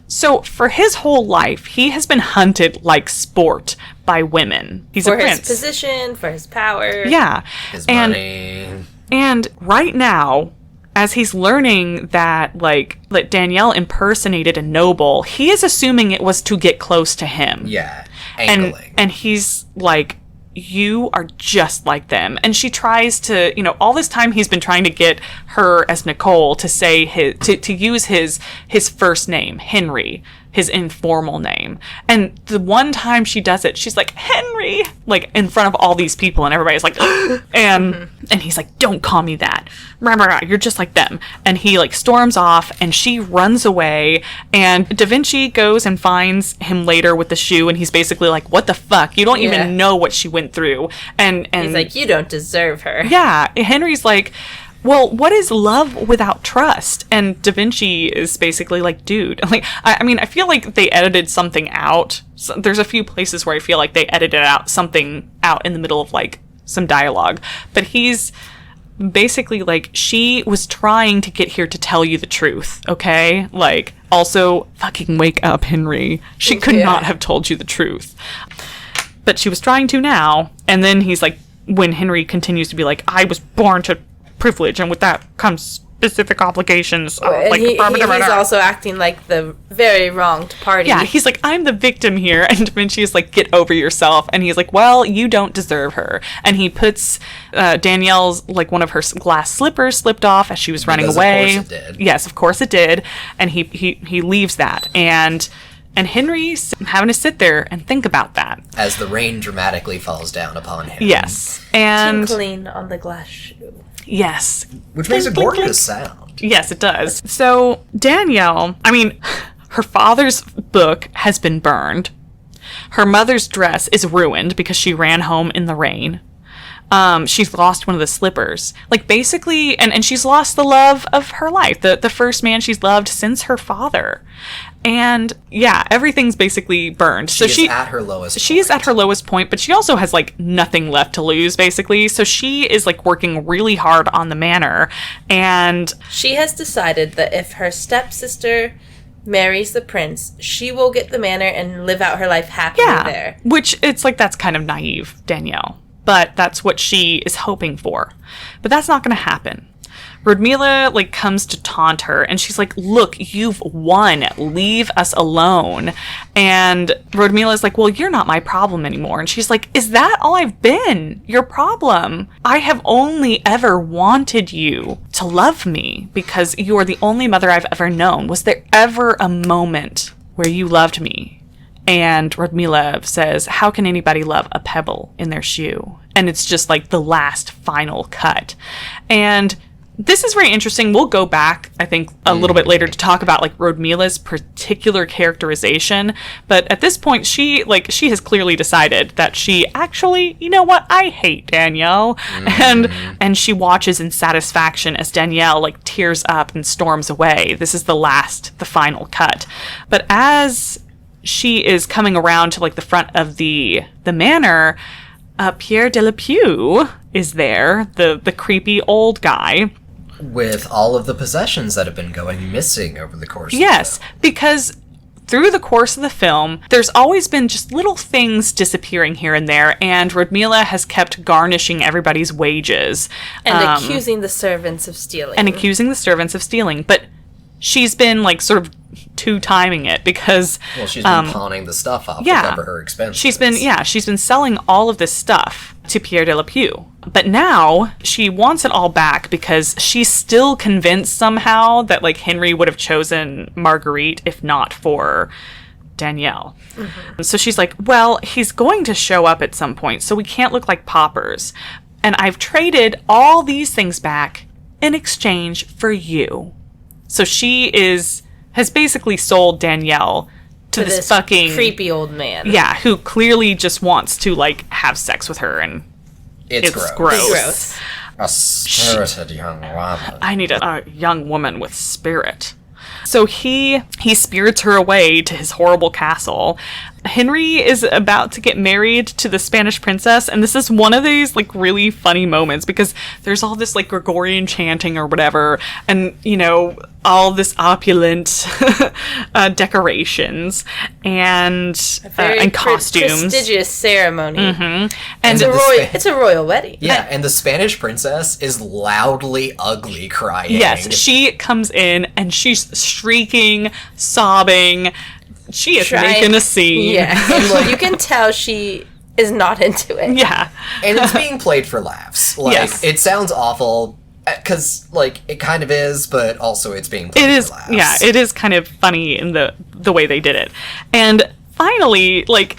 so for his whole life, he has been hunted like sport by women. He's a prince. For his position, for his power. Yeah. His money. And right now, as he's learning that Danielle impersonated a noble, he is assuming it was to get close to him. Yeah. Angling. And he's like, you are just like them. And she tries to, all this time he's been trying to get her as Nicole to say to use his first name, Henry, his informal name. And the one time she does it, she's like, Henry, like, in front of all these people, and everybody's like, and he's like, don't call me that. You're just like them. And he, like, storms off, and she runs away, and Da Vinci goes and finds him later with the shoe, and he's basically like, what the fuck? You don't even know what she went through. And he's like, you don't deserve her. Yeah. Henry's like, well, what is love without trust? And Da Vinci is basically like, dude, like, I mean, I feel like they edited something out. So there's a few places where I feel like they edited something out in the middle of, like, some dialogue. But he's basically like, she was trying to get here to tell you the truth, okay? Like, also, fucking wake up, Henry. She could not have told you the truth. But she was trying to now. And then he's like, when Henry continues to be like, I was born to privilege, and with that comes specific obligations. He's also acting like the very wronged party. Yeah, he's like, I'm the victim here. And Da Vinci is like, get over yourself. And he's like, well, you don't deserve her. And he puts Danielle's, like, one of her glass slippers slipped off as she was running away. Of course it did. Yes, of course it did. And he leaves that. And Henry's having to sit there and think about that. As the rain dramatically falls down upon him. Yes. And tinkling on the glass shoe. Yes. Which makes a gorgeous sound. Yes, it does. So Danielle, I mean, her father's book has been burned. Her mother's dress is ruined because she ran home in the rain. She's lost one of the slippers. Like, basically, and she's lost the love of her life, the first man she's loved since her father. And yeah, everything's basically burned. She is at her lowest point. She is at her lowest point, but she also has, like, nothing left to lose, basically. So she is, like, working really hard on the manor. And she has decided that if her stepsister marries the prince, she will get the manor and live out her life happily there. Which, it's like, that's kind of naive, Danielle. But that's what she is hoping for. But that's not going to happen. Radmila, like, comes to taunt her, and she's like, look, you've won. Leave us alone. And Radmila's like, well, you're not my problem anymore. And she's like, is that all I've been? Your problem? I have only ever wanted you to love me because you are the only mother I've ever known. Was there ever a moment where you loved me? And Radmila says, how can anybody love a pebble in their shoe? And it's just like the last final cut. And this is very interesting. We'll go back, I think, a little bit later to talk about, like, Radmila's particular characterization. But at this point, she has clearly decided that she actually, you know what, I hate Danielle. And she watches in satisfaction as Danielle, like, tears up and storms away. This is the final cut. But as she is coming around to, like, the front of the manor, Pierre de la Pew is there, the creepy old guy. With all of the possessions that have been going missing over the course of the film. Because through the course of the film, there's always been just little things disappearing here and there, and Radmila has kept garnishing everybody's wages. And accusing the servants of stealing. But she's been, like, sort of two-timing it because... Well, she's been pawning the stuff off to cover her expenses. She's been selling all of this stuff to Pierre de la Pew. But now she wants it all back because she's still convinced somehow that, like, Henry would have chosen Marguerite if not for Danielle. Mm-hmm. So she's like, well, he's going to show up at some point, so we can't look like paupers. And I've traded all these things back in exchange for you. So she is has basically sold Danielle to this fucking creepy old man. Yeah, who clearly just wants to, like, have sex with her, and it's gross. A spirited young woman. I need a young woman with spirit. So he spirits her away to his horrible castle. Henry is about to get married to the Spanish princess, and this is one of these, like, really funny moments, because there's all this, like, Gregorian chanting or whatever, and, you know, all this opulent decorations and costumes. Prestigious ceremony. Mm-hmm. And it's a royal wedding. Yeah, and the Spanish princess is loudly ugly crying. Yes, she comes in and she's shrieking, sobbing. She is making a scene. Yeah, well, you can tell she is not into it. Yeah. And it's being played for laughs. Like, yes. It sounds awful, because, like, it kind of is, but also it's being played for laughs. Yeah, it is kind of funny in the way they did it. And finally, like...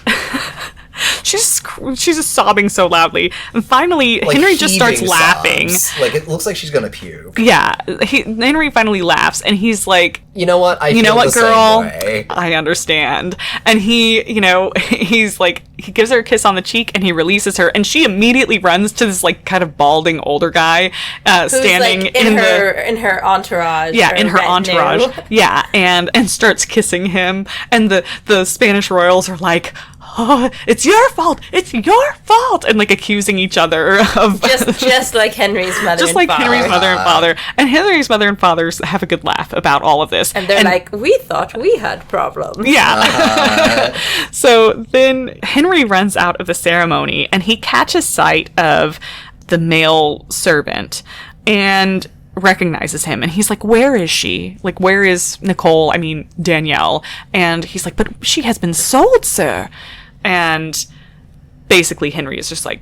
She's just sobbing so loudly, and finally like Henry just starts laughing. Like, it looks like she's gonna puke. Yeah, Henry finally laughs, and he's like, "You know what? You know what, girl? I understand." And he's like, he gives her a kiss on the cheek, and he releases her, and she immediately runs to this, like, kind of balding older guy standing, like, in her entourage. Yeah, in her entourage. Yeah, and starts kissing him, and the Spanish royals are like, "Oh, it's your fault! It's your fault!" And, like, accusing each other of... Just like Henry's mother and father. Just like Henry's mother and father. And Henry's mother and father have a good laugh about all of this. And they're like, "We thought we had problems." Yeah. So then Henry runs out of the ceremony, and he catches sight of the male servant and recognizes him, and he's like, "Where is she? Like, where is Danielle?" And he's like, "But she has been sold, sir." And basically Henry is just like,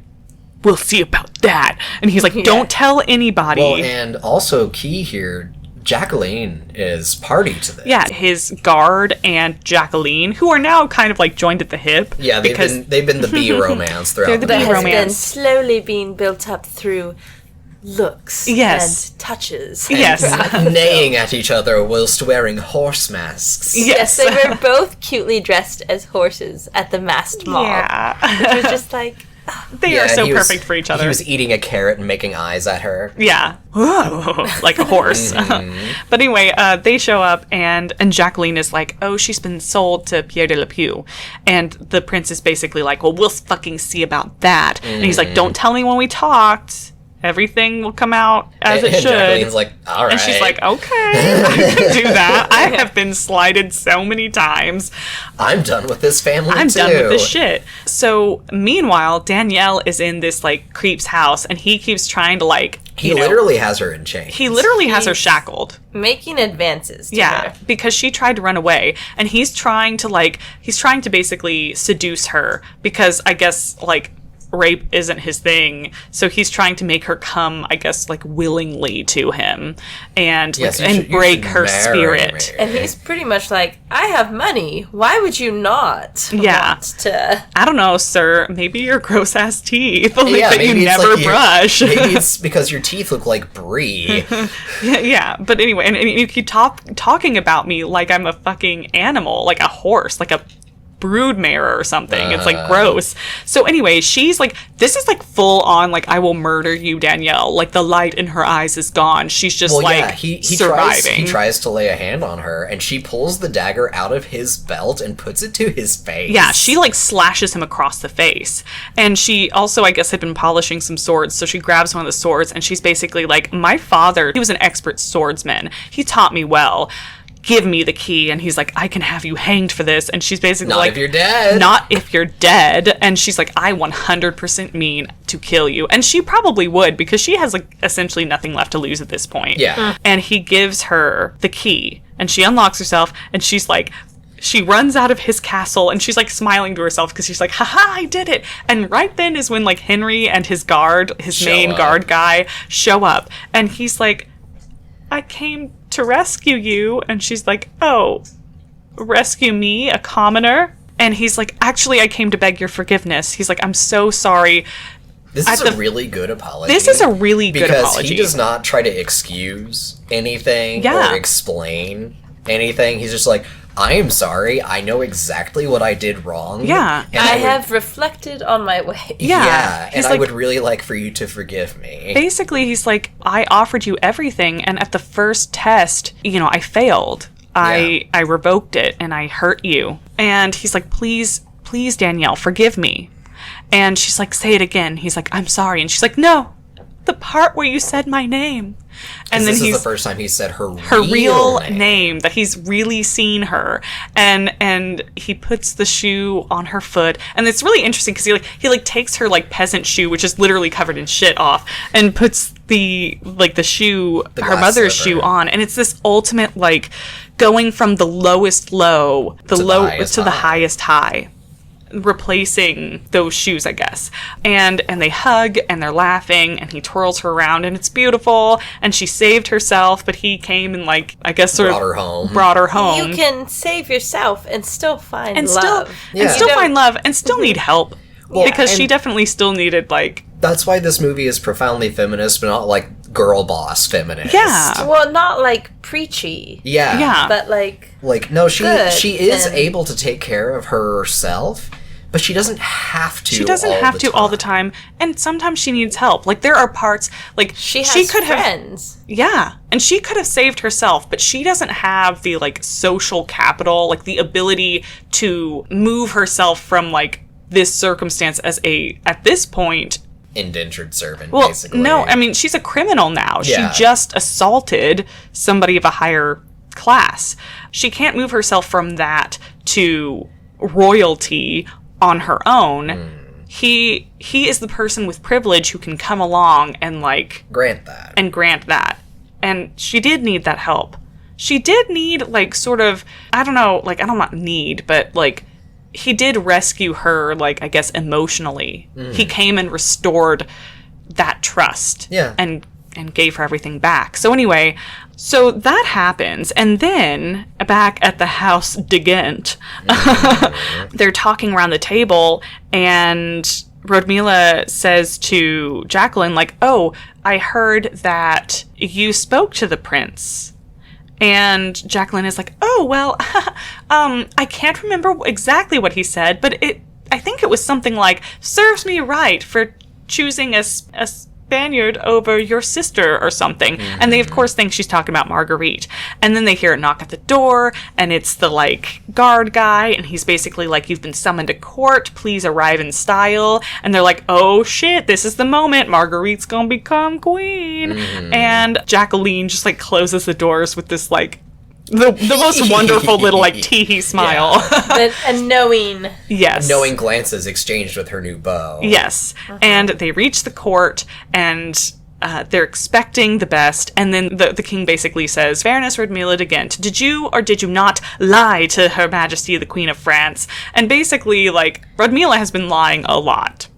"We'll see about that." And he's like, "Don't tell anybody." Well, and also key here, Jacqueline is party to this. Yeah, his guard and Jacqueline, who are now kind of, like, joined at the hip. Yeah, they've been the B romance throughout they're the B romance. Has been slowly being built up through looks and touches. Yes. Neighing at each other whilst wearing horse masks. Yes, they were both cutely dressed as horses at the masked mob. Yeah. Which was just like... They are so perfect for each other. He was eating a carrot and making eyes at her. Yeah. Like a horse. But anyway, they show up, and Jacqueline is like, "Oh, she's been sold to Pierre de la Pew." And the prince is basically like, "Well, we'll fucking see about that." And he's like, "Don't tell anyone we talked. Everything will come out as it should." Jacqueline's like, "All right." And she's like, "Okay, I can do that. I have been slighted so many times. I'm done with this family I'm too. done with this shit." So, meanwhile, Danielle is in this, like, creep's house, and he keeps trying to, like... He literally has her in chains. He literally has her shackled. Making advances to her. Because she tried to run away, and he's trying to basically seduce her, because I guess, like... rape isn't his thing, so he's trying to make her come, I guess, like, willingly to him, and break her spirit. And he's pretty much like, "I have money. Why would you not want to?" I don't know, sir. Maybe your gross ass teeth that you never brush. Maybe it's because your teeth look like brie. Yeah. But anyway, and you keep talking about me like I'm a fucking animal, like a horse, like a broodmare or something. It's like gross. So anyway, she's like, this is like full on, like, "I will murder you, Danielle." Like, the light in her eyes is gone. She's just he surviving. He tries to lay a hand on her, and she pulls the dagger out of his belt and puts it to his face. Yeah, she, like, slashes him across the face. And she also, I guess, had been polishing some swords, so she grabs one of the swords, and she's basically like, "My father, he was an expert swordsman. He taught me well. Give me the key." And he's like, "I can have you hanged for this." And she's basically like, "Not if you're dead." Not if you're dead. And she's like, "I 100% mean to kill you." And she probably would, because she has, like, essentially nothing left to lose at this point. Yeah. And he gives her the key, and she unlocks herself, and she's like, she runs out of his castle, and she's, like, smiling to herself, because she's like, "Haha, I did it." And right then is when, like, Henry and his guard, his main guard guy, show up. And he's like, "I came to rescue you." And she's like, "Oh, rescue me, a commoner?" And he's like, "Actually, I came to beg your forgiveness." He's like, "I'm so sorry." This is a really good apology. This is a really good apology. Because he does not try to excuse anything or explain. anything. He's just like, I am sorry. I know exactly what I did wrong. Yeah. And I have reflected on my way. Yeah, He's and I like, would really like for you to forgive me. basically, he's like, I offered you everything, and at the first test, I failed. I revoked it, and I hurt you. And he's like, please, Danielle, forgive me. And she's like, say it again. He's like, I'm sorry. And she's like, no, the part where you said my name. And then this is the first time he said her real name, that he's really seen her, and he puts the shoe on her foot, and it's really interesting because he takes her like peasant shoe, which is literally covered in shit, off, and puts the shoe, her mother's shoe, on, and it's this ultimate like going from the lowest low, to the highest high. Replacing those shoes, I guess. And they hug, and they're laughing, and he twirls her around, and it's beautiful, and she saved herself, but he came and like, I guess brought her home. You can save yourself and still find love. Find love and still need help. Because she definitely still needed like... That's why this movie is profoundly feminist, but not like girl boss feminist. Yeah. Well, not like preachy. Yeah. Yeah. But like no, she is able to take care of herself, but she doesn't have to. She doesn't have to all the time, and sometimes she needs help. Like there are parts like she could friends. And she could have saved herself, but she doesn't have the like social capital, like the ability to move herself from like this circumstance as at this point, indentured servant, well, basically. No, I mean, she's a criminal now. Yeah. She just assaulted somebody of a higher class. She can't move herself from that to royalty on her own. He is the person with privilege who can come along and like grant that. And she did need that help. She did need like sort of, I don't know, but like he did rescue her, like, I guess, emotionally. He came and restored that trust. Yeah. And gave her everything back. So anyway, so that happens. And then, back at the house de Ghent, they're talking around the table, and Rodmila says to Jacqueline, like, oh, I heard that you spoke to the prince. And Jacqueline is like, oh, well, I can't remember exactly what he said, but I think it was something like, serves me right for choosing a Spaniard over your sister or something. And they, of course, think she's talking about Marguerite. And then they hear a knock at the door, and it's the, like, guard guy, and he's basically like, you've been summoned to court, please arrive in style. And they're like, oh, shit, this is the moment. Marguerite's gonna become queen. And Jacqueline just, like, closes the doors with this, like, the most wonderful little, like, tee-hee smile. And knowing. Yes. Knowing glances exchanged with her new beau. Yes. And they reach the court, and they're expecting the best. And then the king basically says, Fairness, Rodmila de Ghent, did you or did you not lie to Her Majesty the Queen of France? And basically, like, Rodmila has been lying a lot.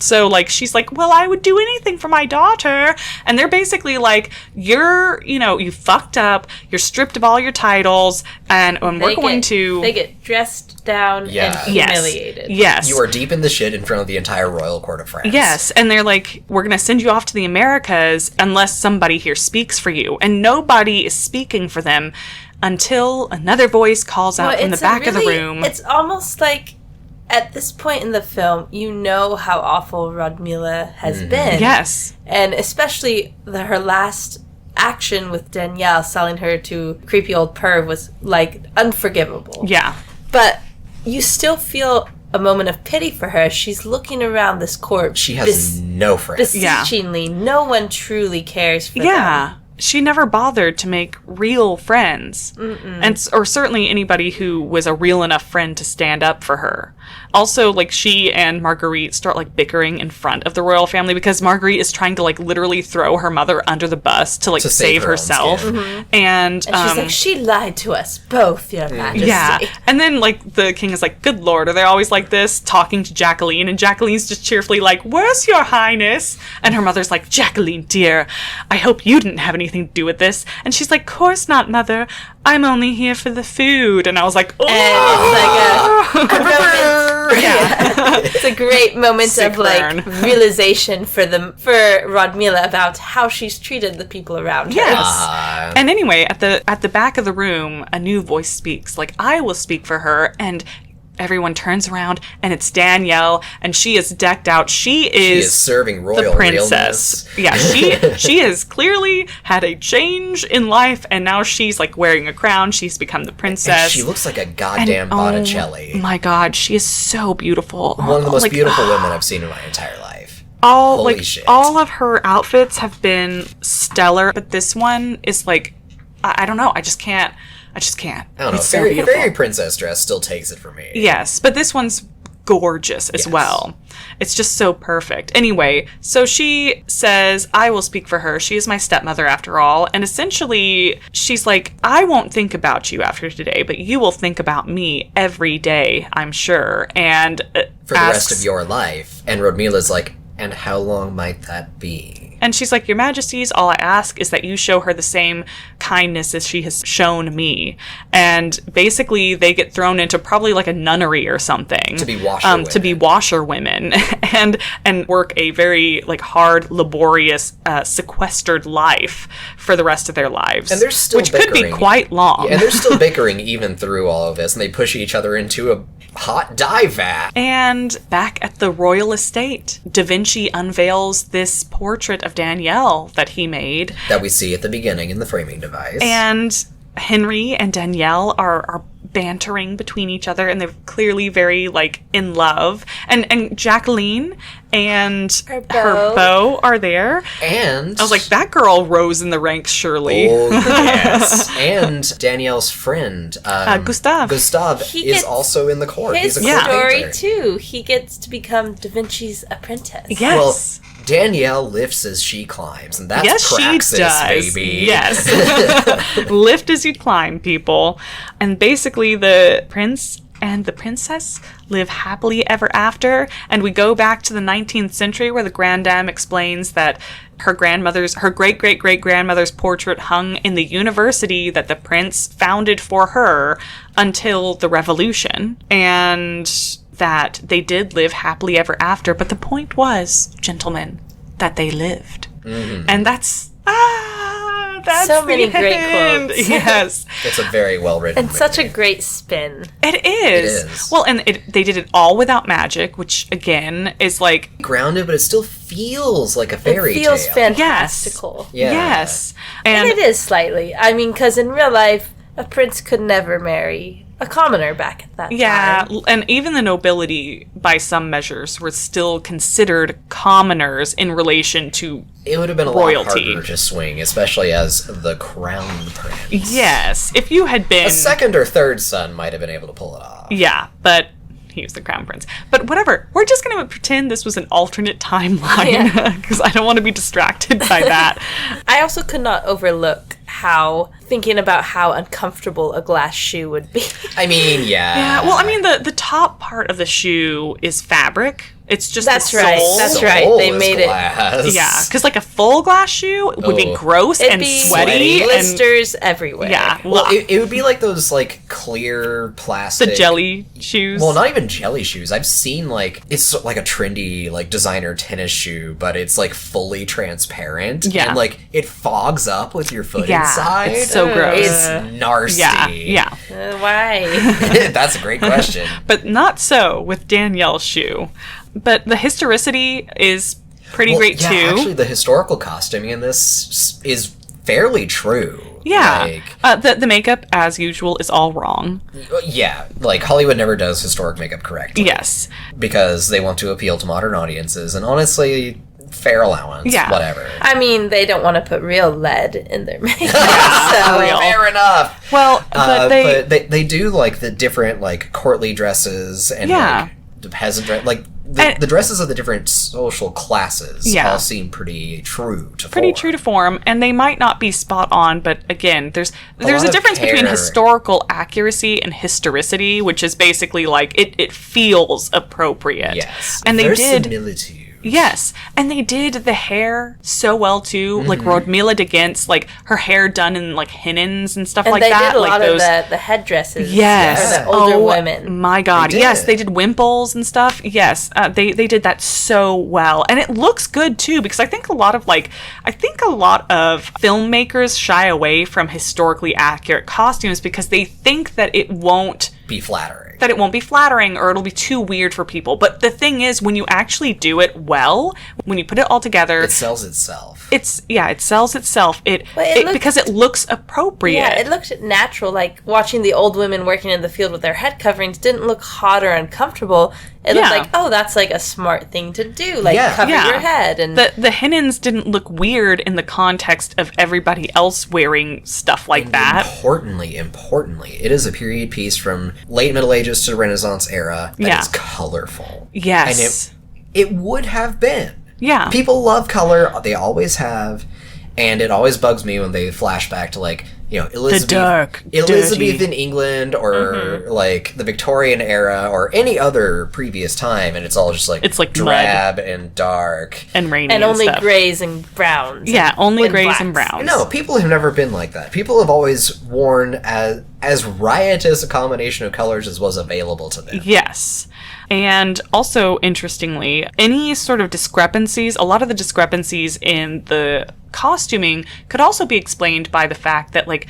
So, like, she's like, well, I would do anything for my daughter. And they're basically like, you fucked up. You're stripped of all your titles. And we're going to... They get dressed down and humiliated. Yes. You are deep in the shit in front of the entire royal court of France. Yes. And they're like, we're going to send you off to the Americas unless somebody here speaks for you. And nobody is speaking for them until another voice calls out from the back of the room. It's almost like... At this point in the film, you know how awful Rodmila has been. Yes. And especially her last action with Danielle selling her to creepy old perv was, like, unforgivable. Yeah. But you still feel a moment of pity for her. She's looking around this court. She has no friends. Beseechingly. No one truly cares for them. She never bothered to make real friends. Or certainly anybody who was a real enough friend to stand up for her. Also, like, she and Marguerite start, like, bickering in front of the royal family because Marguerite is trying to, like, literally throw her mother under the bus to save herself. And she's like, she lied to us both, Your Majesty. Yeah. And then, like, the king is like, good lord, are they always like this? Talking to Jacqueline. And Jacqueline's just cheerfully like, where's your highness? And her mother's like, Jacqueline, dear, I hope you didn't have anything anything to do with this? And she's like, course not, mother. I'm only here for the food. And I was like, oh! And it's like a moment. Yeah. It's a great moment of like realization for Rodmila about how she's treated the people around her. Yes. And anyway, at the back of the room, a new voice speaks, like, I will speak for her. And everyone turns around, and it's Danielle, and she is decked out. She is serving royal the princess. Realness. Yeah, she has clearly had a change in life, and now she's like wearing a crown. She's become the princess. And she looks like a goddamn Botticelli. Oh my God, she is so beautiful. One of the most beautiful women I've seen in my entire life. Holy shit. All of her outfits have been stellar, but this one is like, I don't know. I just can't. I don't know. It's very princess dress still takes it for me. Yes, but this one's gorgeous as well. It's just so perfect. Anyway, so she says, I will speak for her. She is my stepmother after all. And essentially, she's like, I won't think about you after today, but you will think about me every day, I'm sure. And for the rest of your life. And Rodmila's like, and how long might that be? And she's like, Your Majesties, all I ask is that you show her the same kindness as she has shown me. And basically, they get thrown into probably like a nunnery or something. To be washerwomen. To be washerwomen. and work a very like hard, laborious, sequestered life for the rest of their lives. And they're still which bickering. Could be quite long. Yeah, and they're still bickering even through all of this. And they push each other into a hot dye vat. And back at the royal estate, Da Vinci unveils this portrait of Danielle that he made. That we see at the beginning in the framing device. And Henry and Danielle are bantering between each other, and they're clearly very like in love. And Jacqueline and her beau are there. And I was like, that girl rose in the ranks, surely. Oh, yes. And Danielle's friend, Gustave. Gustave is also in the court. His He's a court story, painter. too. He gets to become Da Vinci's apprentice. Yes. Well, Danielle lifts as she climbs, and that's praxis, she does. baby. Yes. Lift as you climb, people. And basically, the prince and the princess live happily ever after. And we go back to the 19th century where the Grande Dame explains that her great-great-great-grandmother's portrait hung in the university that the prince founded for her until the Revolution. And that they did live happily ever after. But the point was, gentlemen, that they lived. Mm-hmm. And that's so many great quotes. Yes. It's a very well-written and movie. such a great spin. It is. Well, and they did it all without magic, which, again, is like... grounded, but it still feels like a fairy tale. It feels fantastical. Yes. Yeah. Yes. And it is slightly. I mean, because in real life, a prince could never marry a commoner back at that time. Yeah, and even the nobility, by some measures, were still considered commoners in relation to it would have been a royalty. lot harder to swing, especially as the crown prince. Yes, if you had been... a second or third son might have been able to pull it off. Yeah, but he was the crown prince. But whatever, we're just going to pretend this was an alternate timeline, because I don't want to be distracted by that. I also could not overlook thinking about how uncomfortable a glass shoe would be. I mean, yeah. Yeah, well, I mean, the top part of the shoe is fabric. It's just That's the right. sole. That's right. They made glass. it. Yeah, because like a full glass shoe would be gross and sweaty. Blisters everywhere. Yeah. Well, it would be like those like clear plastic... the jelly shoes. Well, not even jelly shoes. I've seen like... it's like a trendy like designer tennis shoe, but it's like fully transparent. Yeah. And like it fogs up with your foot inside. It's so gross. It's nasty. Yeah. Why? That's a great question. But not so with Danielle's shoe. But the historicity is pretty great, too. Actually, the historical costuming in this is fairly true. Yeah. The makeup, as usual, is all wrong. Yeah. Like, Hollywood never does historic makeup correctly. Yes. Because they want to appeal to modern audiences. And honestly, fair allowance. Yeah. Whatever. I mean, they don't want to put real lead in their makeup. So fair enough. Well, but they do, like, the different, like, courtly dresses and, like, the peasant dress. Like, the dresses of the different social classes all seem pretty true to form. And they might not be spot on, but again, there's a difference between historical accuracy and historicity, which is basically like it feels appropriate. Yes. And they did verisimilitude. Yes, and they did the hair so well too. Like Rodmila de Gint's, like her hair done in like hinens and stuff like that. And they did a like lot those... of the headdresses. Yes, for the older women. My God, yes, they did wimples and stuff. Yes, they did that so well, and it looks good too. Because I think a lot of filmmakers shy away from historically accurate costumes because they think that it won't be flattering. That it won't be flattering or it'll be too weird for people. But the thing is, when you actually do it well, when you put it all together... It sells itself. It sells itself. Because it looks appropriate. Yeah, it looked natural. Like, watching the old women working in the field with their head coverings didn't look hot or uncomfortable. It looked like, oh, that's like a smart thing to do. Like, cover your head. And the hinens didn't look weird in the context of everybody else wearing stuff like that. Importantly, it is a period piece from late Middle Ages to the Renaissance era that is colorful. Yes. And it would have been. Yeah. People love color. They always have. And it always bugs me when they flash back to, like, you know, Elizabethan England or like the Victorian era or any other previous time, and it's all just like, it's like drab and dark and rainy and only stuff. grays and browns. Yeah, only grays blacks. and browns. No, people have never been like that. People have always worn as riotous a combination of colors as was available to them. Yes. And also, interestingly, any sort of discrepancies, a lot of the discrepancies in the costuming could also be explained by the fact that, like,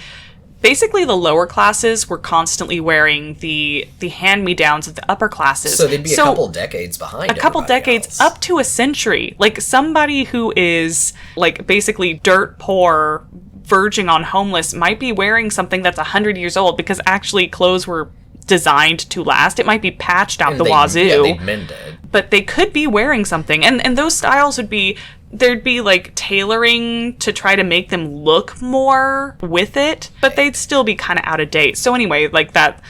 basically the lower classes were constantly wearing the hand-me-downs of the upper classes. So they'd be a couple decades behind. A couple decades, up to a century. Like, somebody who is, like, basically dirt poor, verging on homeless, might be wearing something that's 100 years old because actually clothes were designed to last. It might be patched out the wazoo. Yeah, they'd mend it. But they could be wearing something. And those styles would be... There'd be, like, tailoring to try to make them look more with it, but they'd still be kind of out of date. So anyway, like, that...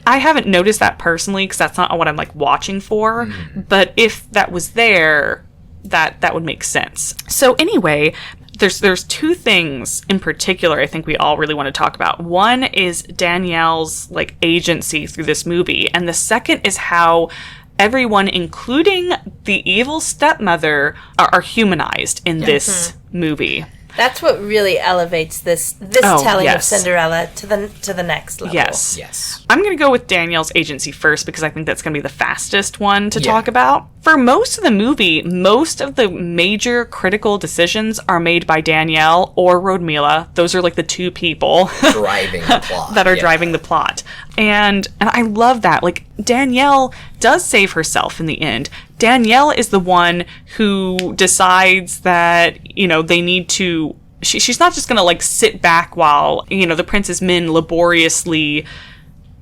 I haven't noticed that personally, because that's not what I'm, like, watching for. But if that was there, that would make sense. So anyway... There's two things in particular I think we all really want to talk about. One is Danielle's, like, agency through this movie, and the second is how everyone, including the evil stepmother, are humanized in this movie. That's what really elevates this telling of Cinderella to the next level. Yes. I'm going to go with Danielle's agency first because I think that's going to be the fastest one to talk about. For most of the movie, most of the major critical decisions are made by Danielle or Rodmila. Those are like the two people driving the plot. that are driving the plot. And I love that. Like, Danielle does save herself in the end. Danielle is the one who decides that, you know, they need to... She's not just going to, like, sit back while, you know, the prince's men laboriously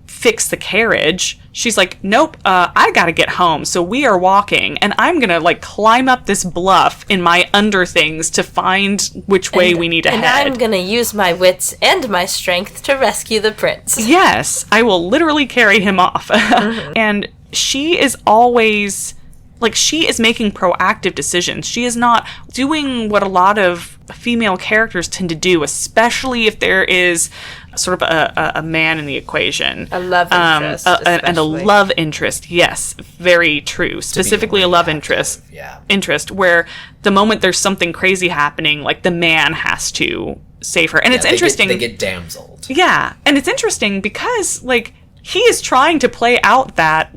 fix the carriage. She's like, nope, I gotta get home, so we are walking, and I'm gonna, like, climb up this bluff in my underthings to find which way we need to head. And I'm gonna use my wits and my strength to rescue the prince. Yes, I will literally carry him off. And she is always... Like, she is making proactive decisions. She is not doing what a lot of female characters tend to do, especially if there is sort of a man in the equation. A love interest. And a love interest, yes. Very true. Specifically a love interest. Yeah. Interest, where the moment there's something crazy happening, like, the man has to save her. And it's interesting. They get damseled. Yeah. And it's interesting because, like... He is trying to play out that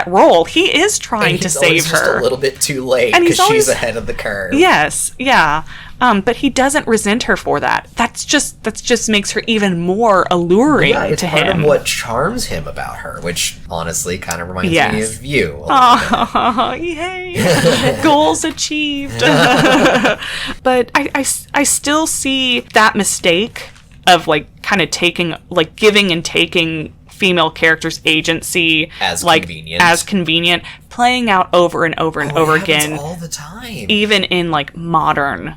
role. He is trying to save her. He's just a little bit too late because she's ahead of the curve. Yes, yeah. But he doesn't resent her for that. That just makes her even more alluring to him. It's part of what charms him about her, which honestly kind of reminds me of you. Oh, yay! Goals achieved. But I still see that mistake of, like, kind of taking, like, giving and taking female characters agency as convenient, playing out over and over and over again all the time, even in, like, modern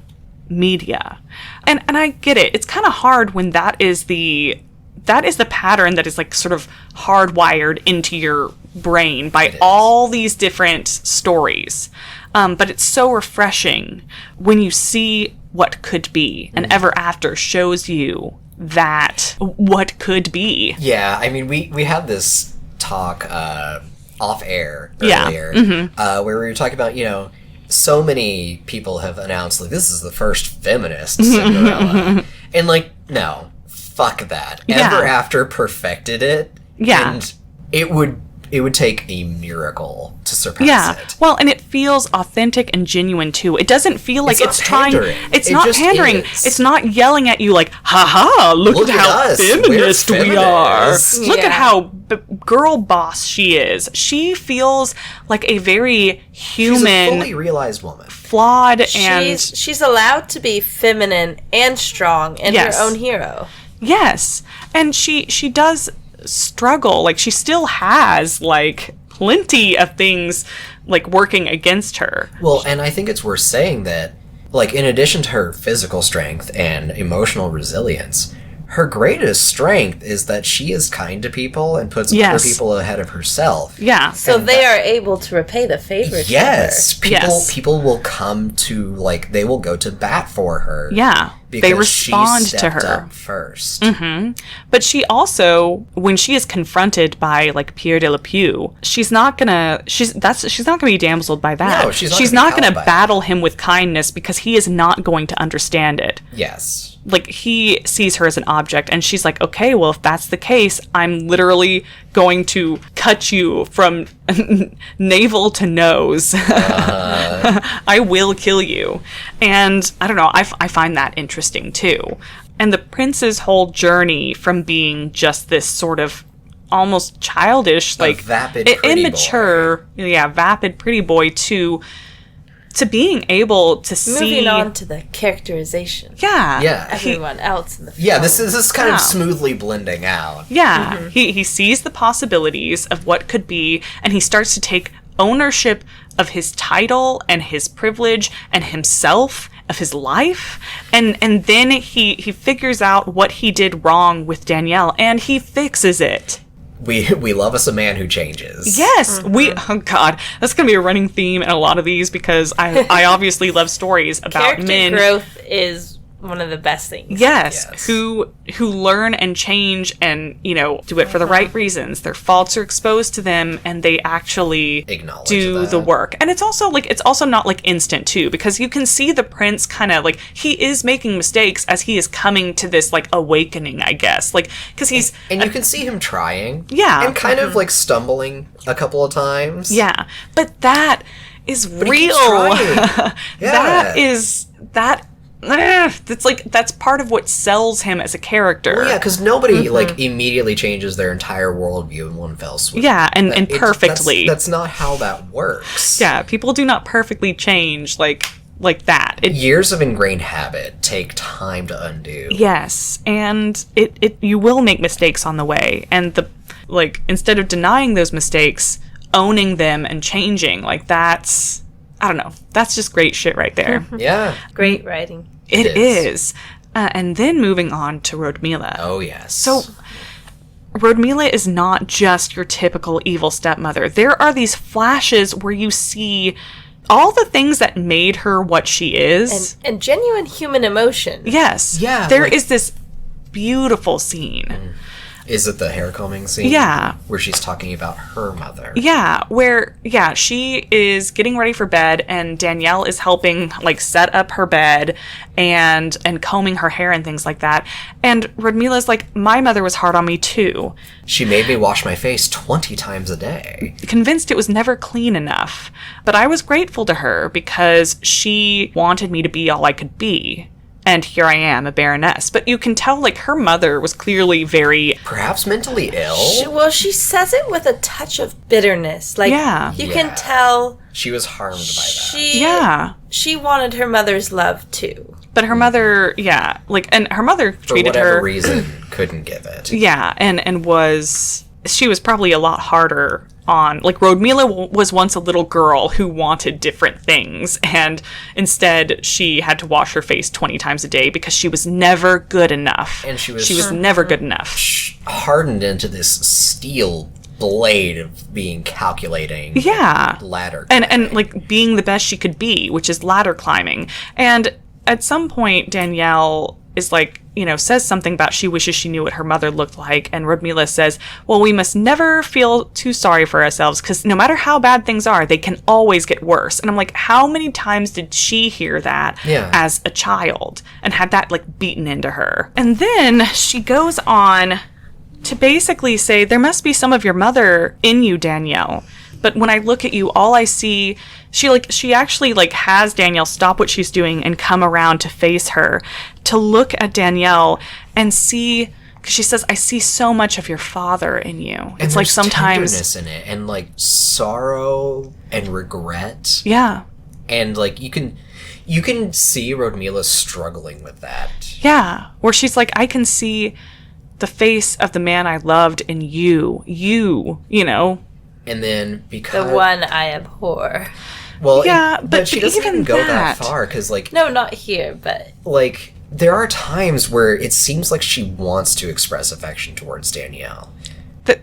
media. And I get it. It's kind of hard when that is the pattern that is, like, sort of hardwired into your brain by all these different stories. But it's so refreshing when you see what could be, and Ever After shows you that what could be. Yeah, I mean, we had this talk off air earlier, where we were talking about, you know, so many people have announced, like, this is the first feminist Cinderella. And, like, no. Fuck that. Yeah. Ever After perfected it. Yeah. And it would take a miracle to surpass it. Well, and it feels authentic and genuine too. It doesn't feel like it's trying. pandering. It's It not just pandering. is. It's not yelling at you like, "Ha look at how us. feminist We're we are. feminists." Look at Yeah. how girl boss she is." She feels like a very She's a human, fully realized woman. flawed, and She's allowed to be feminine and strong and Yes. her own hero. yes, and she does struggle. Like, she still has like plenty of things like working against her. Well, and I think it's worth saying that, like, in addition to her physical strength and emotional resilience, her greatest strength is that she is kind to people and puts Yes. other people ahead of herself. Yeah. So they are able to repay the favors. to Yes, her. people will come to, like, they will go to bat for her. Yeah. Because They respond she to stepped her. up first. But she also, when she is confronted by like Pierre de la Pew, she's not gonna be damseled by that. No, she's not gonna be gonna cowed by battle him with kindness because he is not going to understand it. Yes. Like, he sees her as an object, and she's like, okay, well, if that's the case, I'm literally going to cut you from navel to nose. I will kill you. And I don't know, I find that interesting too. And the prince's whole journey from being just this sort of almost childish, like vapid pretty immature, vapid pretty boy to being able to see. Moving on to the characterization. Yeah. Everyone else in the film. Yeah, this is kind Yeah. of smoothly blending out. Yeah, he sees the possibilities of what could be, and he starts to take ownership of his title and his privilege and himself, of his life, and then he figures out what he did wrong with Danielle, and he fixes it. We love us a man who changes. Yes, oh god, that's gonna be a running theme in a lot of these, because I obviously love stories about Character men. growth is one of the best things. Yes, Yes. who learn and change and, do it for the right reasons. Their faults are exposed to them and they actually Acknowledge do that. the work. And it's also not like instant too, because you can see the prince kind of like, he is making mistakes as he is coming to this like awakening, I guess. Like, because he's And you can see him trying. Yeah. And kind of like stumbling a couple of times. yeah, but that is he real. keeps trying. Yeah. That's part of what sells him as a character. Well, yeah, because nobody like immediately changes their entire worldview in one fell swoop. Yeah, and It's- perfectly. That's not how that works. Yeah, people do not perfectly change like that. Years of ingrained habit take time to undo. Yes, and you will make mistakes on the way, and instead of denying those mistakes, owning them and changing, like that's, I don't know, that's just great shit right there. Yeah. Great writing. It is. And then moving on to Rodmila. Oh, yes. So Rodmila is not just your typical evil stepmother. There are these flashes where you see all the things that made her what she is. And genuine human emotion. Yes. Yeah, There like- is this beautiful scene. Is it the hair combing scene? Yeah. Where she's talking about her mother. Yeah, where, she is getting ready for bed and Danielle is helping, like, set up her bed and combing her hair and things like that. And Rodmila's like, my mother was hard on me too. She made me wash my face 20 times a day. Convinced it was never clean enough. But I was grateful to her because she wanted me to be all I could be. And here I am, a baroness. But you can tell, like, her mother was clearly very... Perhaps mentally ill? She says it with a touch of bitterness. Like, Yeah. you Yeah. can tell She was harmed by that. she wanted her mother's love too. But her mother, and her mother For treated whatever her... reason, couldn't give it. Yeah, and she was probably a lot harder on, like, Rodmila was once a little girl who wanted different things, and instead she had to wash her face 20 times a day because she was never good enough. And she was never good enough. hardened into this steel blade of being calculating. Yeah. Ladder. And like being the best she could be, which is ladder climbing. And at some point Danielle is like, says something about she wishes she knew what her mother looked like. And Rodmila says, well, we must never feel too sorry for ourselves because no matter how bad things are, they can always get worse. And I'm like, how many times did she hear that as a child and had that like beaten into her? And then she goes on to basically say, there must be some of your mother in you, Danielle. But when I look at you, all I see, she actually like has Danielle stop what she's doing and come around to face her, to look at Danielle and see, because she says, I see so much of your father in you. And it's like sometimes tenderness in it, and like sorrow and regret. Yeah. And like you can see Rodmila struggling with that. Yeah. Where she's like, I can see the face of the man I loved in you, And then because the one I abhor. Well, yeah, but she doesn't even go that far because, like, no, not here, but like there are times where it seems like she wants to express affection towards Danielle,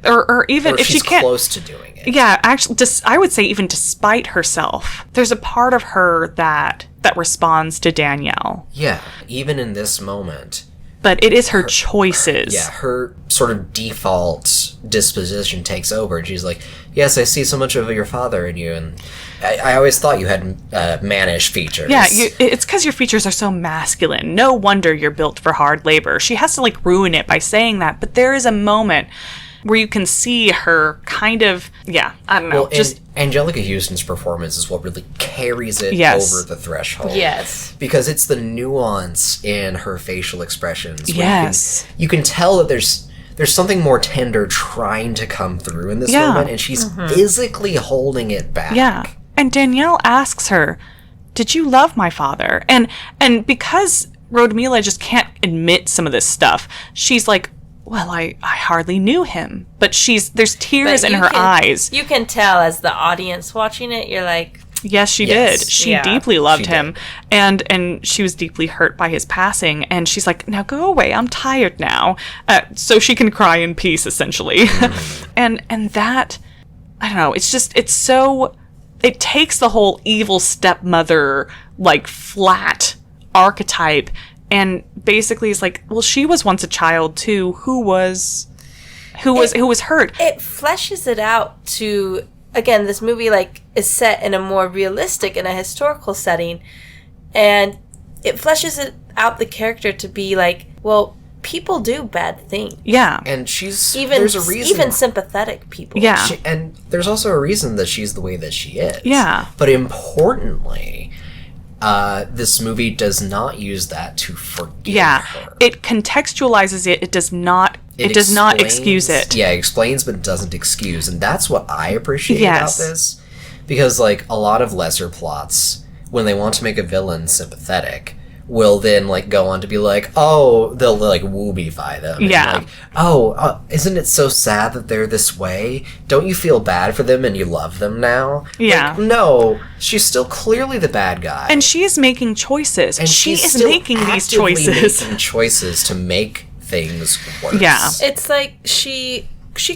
or even if she's she can't, close to doing it. Yeah, actually, I would say even despite herself, there's a part of her that responds to Danielle. Yeah, even in this moment. But it is her choices. Yeah, her sort of default disposition takes over, and she's like, yes, I see so much of your father in you, and I always thought you had mannish features. Yeah, it's because your features are so masculine. No wonder you're built for hard labor. She has to, like, ruin it by saying that, but there is a moment where you can see her kind of, I don't know. Well, just Angelica Huston's performance is what really carries it over the threshold. Yes. Because it's the nuance in her facial expressions. Yes. You can tell that there's something more tender trying to come through in this moment, and she's physically holding it back. Yeah. And Danielle asks her, did you love my father? And because Rodmila just can't admit some of this stuff, she's like, well, I hardly knew him. But there's tears in her eyes. You can tell as the audience watching it, you're like, yes, she did. She deeply loved him. And she was deeply hurt by his passing. And she's like, now go away. I'm tired now. So she can cry in peace, essentially. and that, I don't know, it takes the whole evil stepmother, like, flat archetype and basically is like, well, she was once a child too who was hurt. It fleshes it out to, again, this movie like is set in a more realistic, in a historical setting, and it fleshes it out the character to be like, well, people do bad things. Yeah. And there's a reason. Even sympathetic people. Yeah. And there's also a reason that she's the way that she is. Yeah. But importantly, this movie does not use that to forgive her. It contextualizes it. It does not excuse it. Yeah, it explains but doesn't excuse. And that's what I appreciate about this. Because, like, a lot of lesser plots, when they want to make a villain sympathetic, will then, like, go on to be like, oh, they'll, like, woobify them. Yeah. And like, isn't it so sad that they're this way? Don't you feel bad for them and you love them now? Yeah. Like, no, she's still clearly the bad guy. And she is making choices. And she she's is still making these actively choices. making choices to make things worse. Yeah. It's like she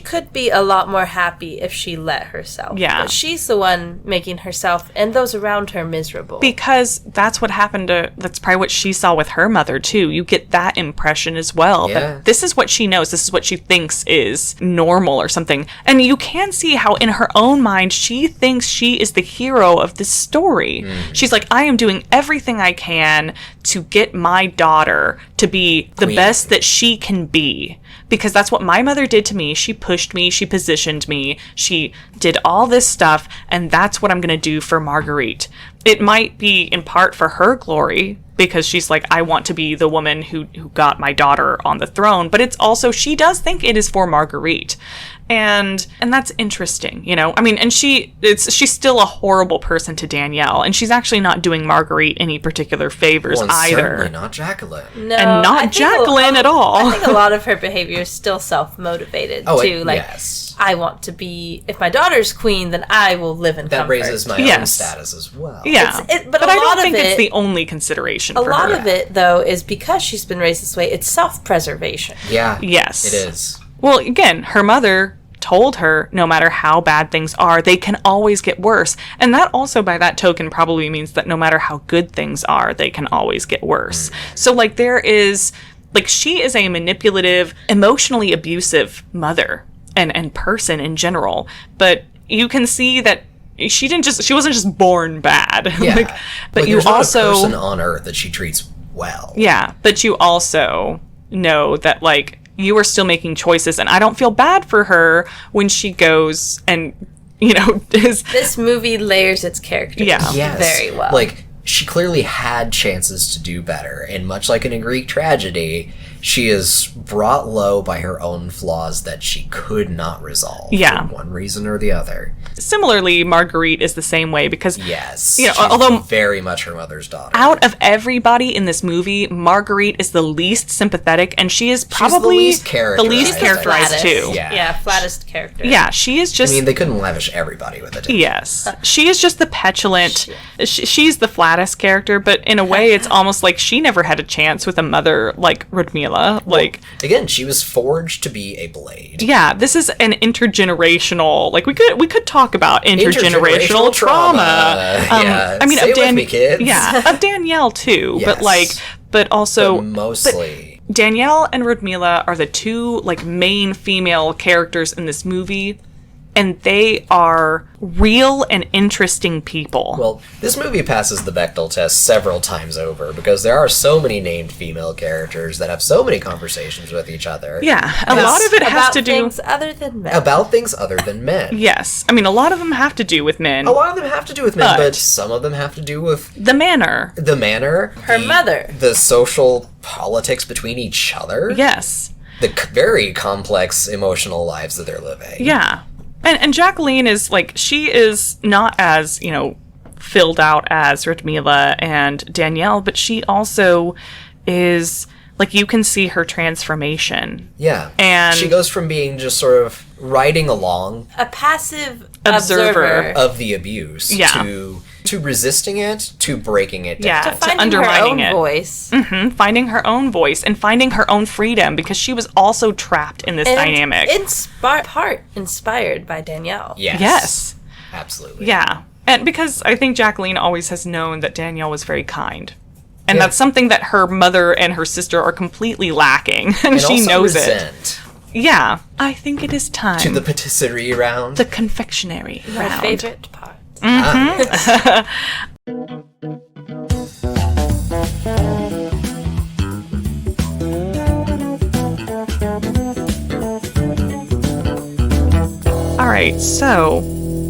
could be a lot more happy if she let herself. Yeah. But she's the one making herself and those around her miserable. Because that's what happened that's probably what she saw with her mother, too. You get that impression as well. Yeah. That this is what she knows. This is what she thinks is normal or something. And you can see how in her own mind, she thinks she is the hero of this story. She's like, I am doing everything I can to get my daughter to be the best that she can be. Because that's what my mother did to me. She pushed me. She positioned me. She did all this stuff. And that's what I'm going to do for Marguerite. It might be in part for her glory, because she's like, I want to be the woman who got my daughter on the throne. But it's also, she does think it is for Marguerite. And that's interesting, you know? I mean, and she's still a horrible person to Danielle, and she's actually not doing Marguerite any particular favors either. Certainly not Jacqueline. No, and not Jacqueline at all. I think a lot of her behavior is still self-motivated too. Like, yes. I want to be, if my daughter's queen, then I will live in that comfort. raises my own status as well. Yeah, but I don't think it's the only consideration for her. A lot of it, though, is because she's been raised this way, it's self-preservation. Yeah. Yes. It is. Well, again, her mother told her no matter how bad things are, they can always get worse. And that also, by that token, probably means that no matter how good things are, they can always get worse. So, like, there is, like, she is a manipulative, emotionally abusive mother and person in general. But you can see that she wasn't just born bad. Yeah. But like, you there's not also, a person on earth that she treats well. yeah, but you also know that, like, you are still making choices, and I don't feel bad for her when she goes and, you know, This movie layers its characters very well. Like, she clearly had chances to do better, and much like in a Greek tragedy, she is brought low by her own flaws that she could not resolve for one reason or the other. Similarly, Marguerite is the same way because, yes, you know, she's although very much her mother's daughter. Out of everybody in this movie, Marguerite is the least sympathetic, and she is probably the least characterized too. Yeah, flattest character. Yeah, she is just... I mean, they couldn't lavish everybody with it. Yes. She is just the petulant... She's the flattest character, but in a way, it's almost like she never had a chance with a mother like Rudmila. Like, again, she was forged to be a blade. Yeah, this is an intergenerational... Like, we could talk about intergenerational trauma. Yeah, I mean, say it with me, kids. Yeah, of Danielle too, Yes. but also... But mostly... But Danielle and Rudmila are the two, like, main female characters in this movie, and they are real and interesting people. Well, this movie passes the Bechdel test several times over because there are so many named female characters that have so many conversations with each other. Yeah, a lot of it has to do... things other than men. About things other than men. Yes. I mean, a lot of them have to do with men. A lot of them have to do with men, but some of them have to do with... The manner. The manner. Her mother. The social politics between each other. Yes. The very complex emotional lives that they're living. Yeah. And Jacqueline is, like, she is not as, you know, filled out as Rudmila and Danielle, but she also is, like, you can see her transformation. Yeah. And she goes from being just sort of riding along... A passive observer of the abuse to resisting it, to breaking it down. Yeah, to undermining her own it. Voice. Mm-hmm, finding her own voice and finding her own freedom because she was also trapped in this dynamic. Inspired by Danielle. Yes. Absolutely. Yeah. And because I think Jacqueline always has known that Danielle was very kind. And that's something that her mother and her sister are completely lacking. And she also knows resent. it. Yeah. I think it is time. To the patisserie round. The confectionery My round. favorite part. Yes. All right, so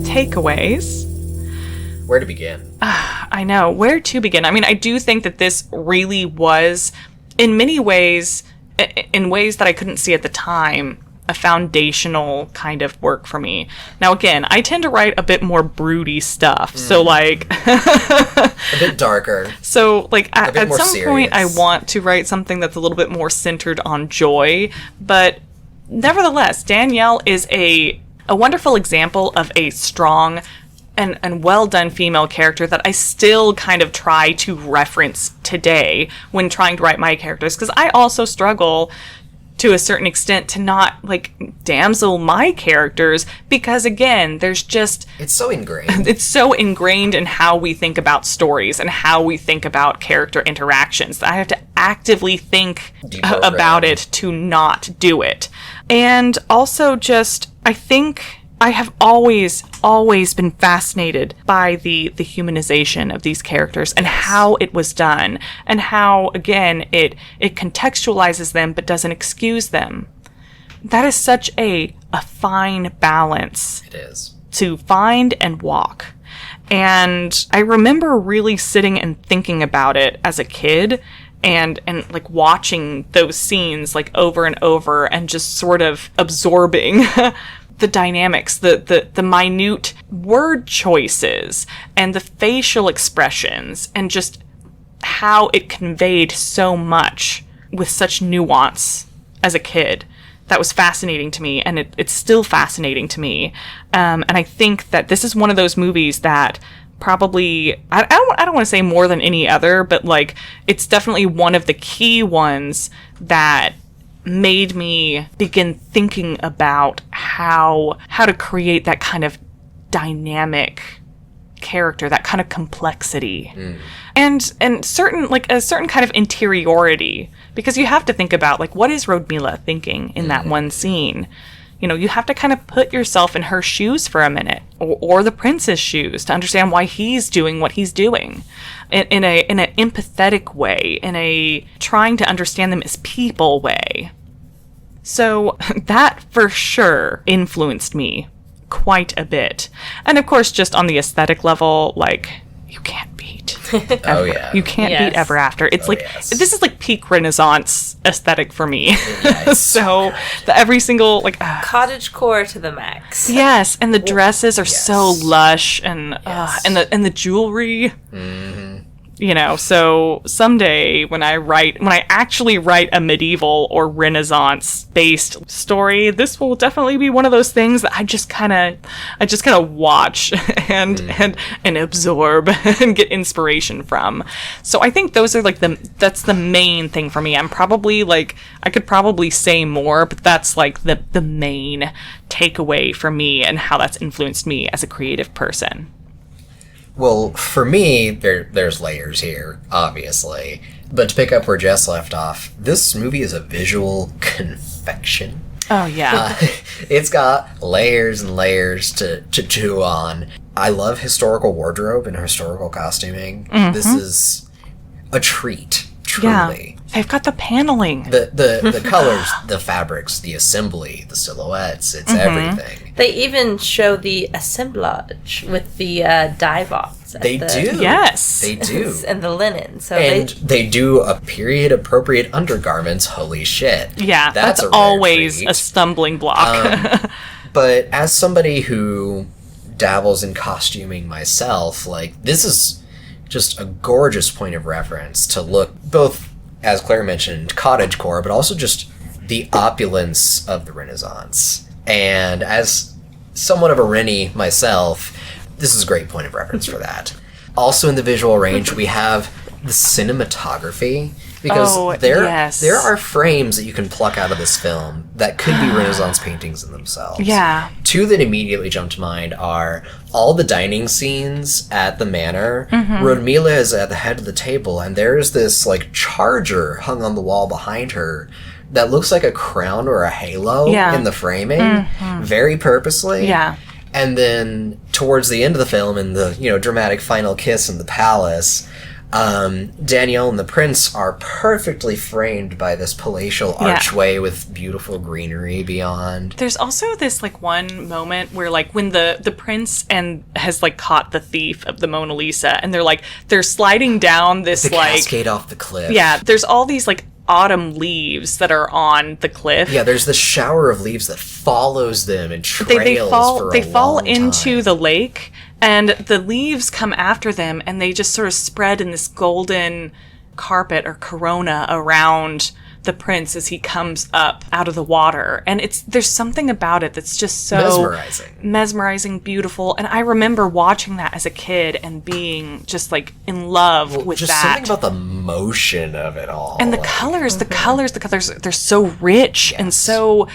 takeaways. Where to begin? I know, where to begin? I mean, I do think that this really was, in many ways, in ways that I couldn't see at the time, a foundational kind of work for me. Now, again, I tend to write a bit more broody stuff, so, like... a bit darker. So, like, at some serious. point, I want to write something that's a little bit more centered on joy, but nevertheless, Danielle is a wonderful example of a strong and well-done female character that I still kind of try to reference today when trying to write my characters, because I also struggle to a certain extent to not, like, damsel my characters, because, again, there's just... It's so ingrained. It's so ingrained in how we think about stories and how we think about character interactions that I have to actively think about it to not do it. And also just, I think... I have always been fascinated by the humanization of these characters and how it was done and how, again, it contextualizes them but doesn't excuse them. That is such a fine balance. It is. To find and walk. And I remember really sitting and thinking about it as a kid and like watching those scenes like over and over and just sort of absorbing the dynamics, the minute word choices and the facial expressions and just how it conveyed so much with such nuance as a kid. That was fascinating to me, and it's still fascinating to me. And I think that this is one of those movies that probably, I don't want to say more than any other, but like it's definitely one of the key ones that made me begin thinking about how to create that kind of dynamic character, that kind of complexity, and certain like a certain kind of interiority, because you have to think about like, what is Rodmila thinking in that one scene? You know, you have to kind of put yourself in her shoes for a minute, or the prince's shoes, to understand why he's doing what he's doing in an empathetic way, in a trying to understand them as people way. So that for sure influenced me quite a bit. And of course, just on the aesthetic level, like, you can't beat Oh yeah. you can't beat Ever After. It's this is like peak Renaissance aesthetic for me. Yes. So every single like cottagecore to the max. yes, and the dresses are so Yes. lush, and and the jewelry. You know, so someday when I actually write a medieval or Renaissance based story, this will definitely be one of those things that I just kind of watch and absorb and get inspiration from. So I think those are like that's the main thing for me. I'm probably like, I could probably say more, but that's like the main takeaway for me and how that's influenced me as a creative person. Well, for me, there's layers here, obviously. But to pick up where Jess left off, this movie is a visual confection. Oh, yeah. It's got layers and layers to chew on. I love historical wardrobe and historical costuming. This is a treat, truly. Yeah. They've got the paneling. The colors, the fabrics, the assembly, the silhouettes, it's everything. They even show the assemblage with the dye box. They do. Yes. They do. And the linen. So And they do a period-appropriate undergarments. Holy shit. Yeah, that's a rare always treat. a stumbling block. But as somebody who dabbles in costuming myself, like, this is just a gorgeous point of reference to look both, as Claire mentioned, cottagecore, but also just the opulence of the Renaissance. And as somewhat of a Rennie myself, this is a great point of reference for that. Also in the visual range, we have the cinematography, because there are frames that you can pluck out of this film that could be Renaissance paintings in themselves. Yeah. Two that immediately jump to mind are all the dining scenes at the manor. Rodmila is at the head of the table, and there's this like charger hung on the wall behind her that looks like a crown or a halo in the framing, very purposely. Yeah. And then towards the end of the film, in the dramatic final kiss in the palace, Danielle and the prince are perfectly framed by this palatial archway with beautiful greenery beyond. There's also this like one moment where like when the prince has like caught the thief of the Mona Lisa, and they're sliding down this The like cascade off the cliff. Yeah, there's all these like autumn leaves that are on the cliff. Yeah, there's this shower of leaves that follows them and trails they fall long into time. the lake, and the leaves come after them, and they just sort of spread in this golden carpet or corona around the prince as he comes up out of the water. And there's something about it that's just so mesmerizing, beautiful. And I remember watching that as a kid and being just like in love with just that. something about the motion of it all. And the colors, they're so rich and so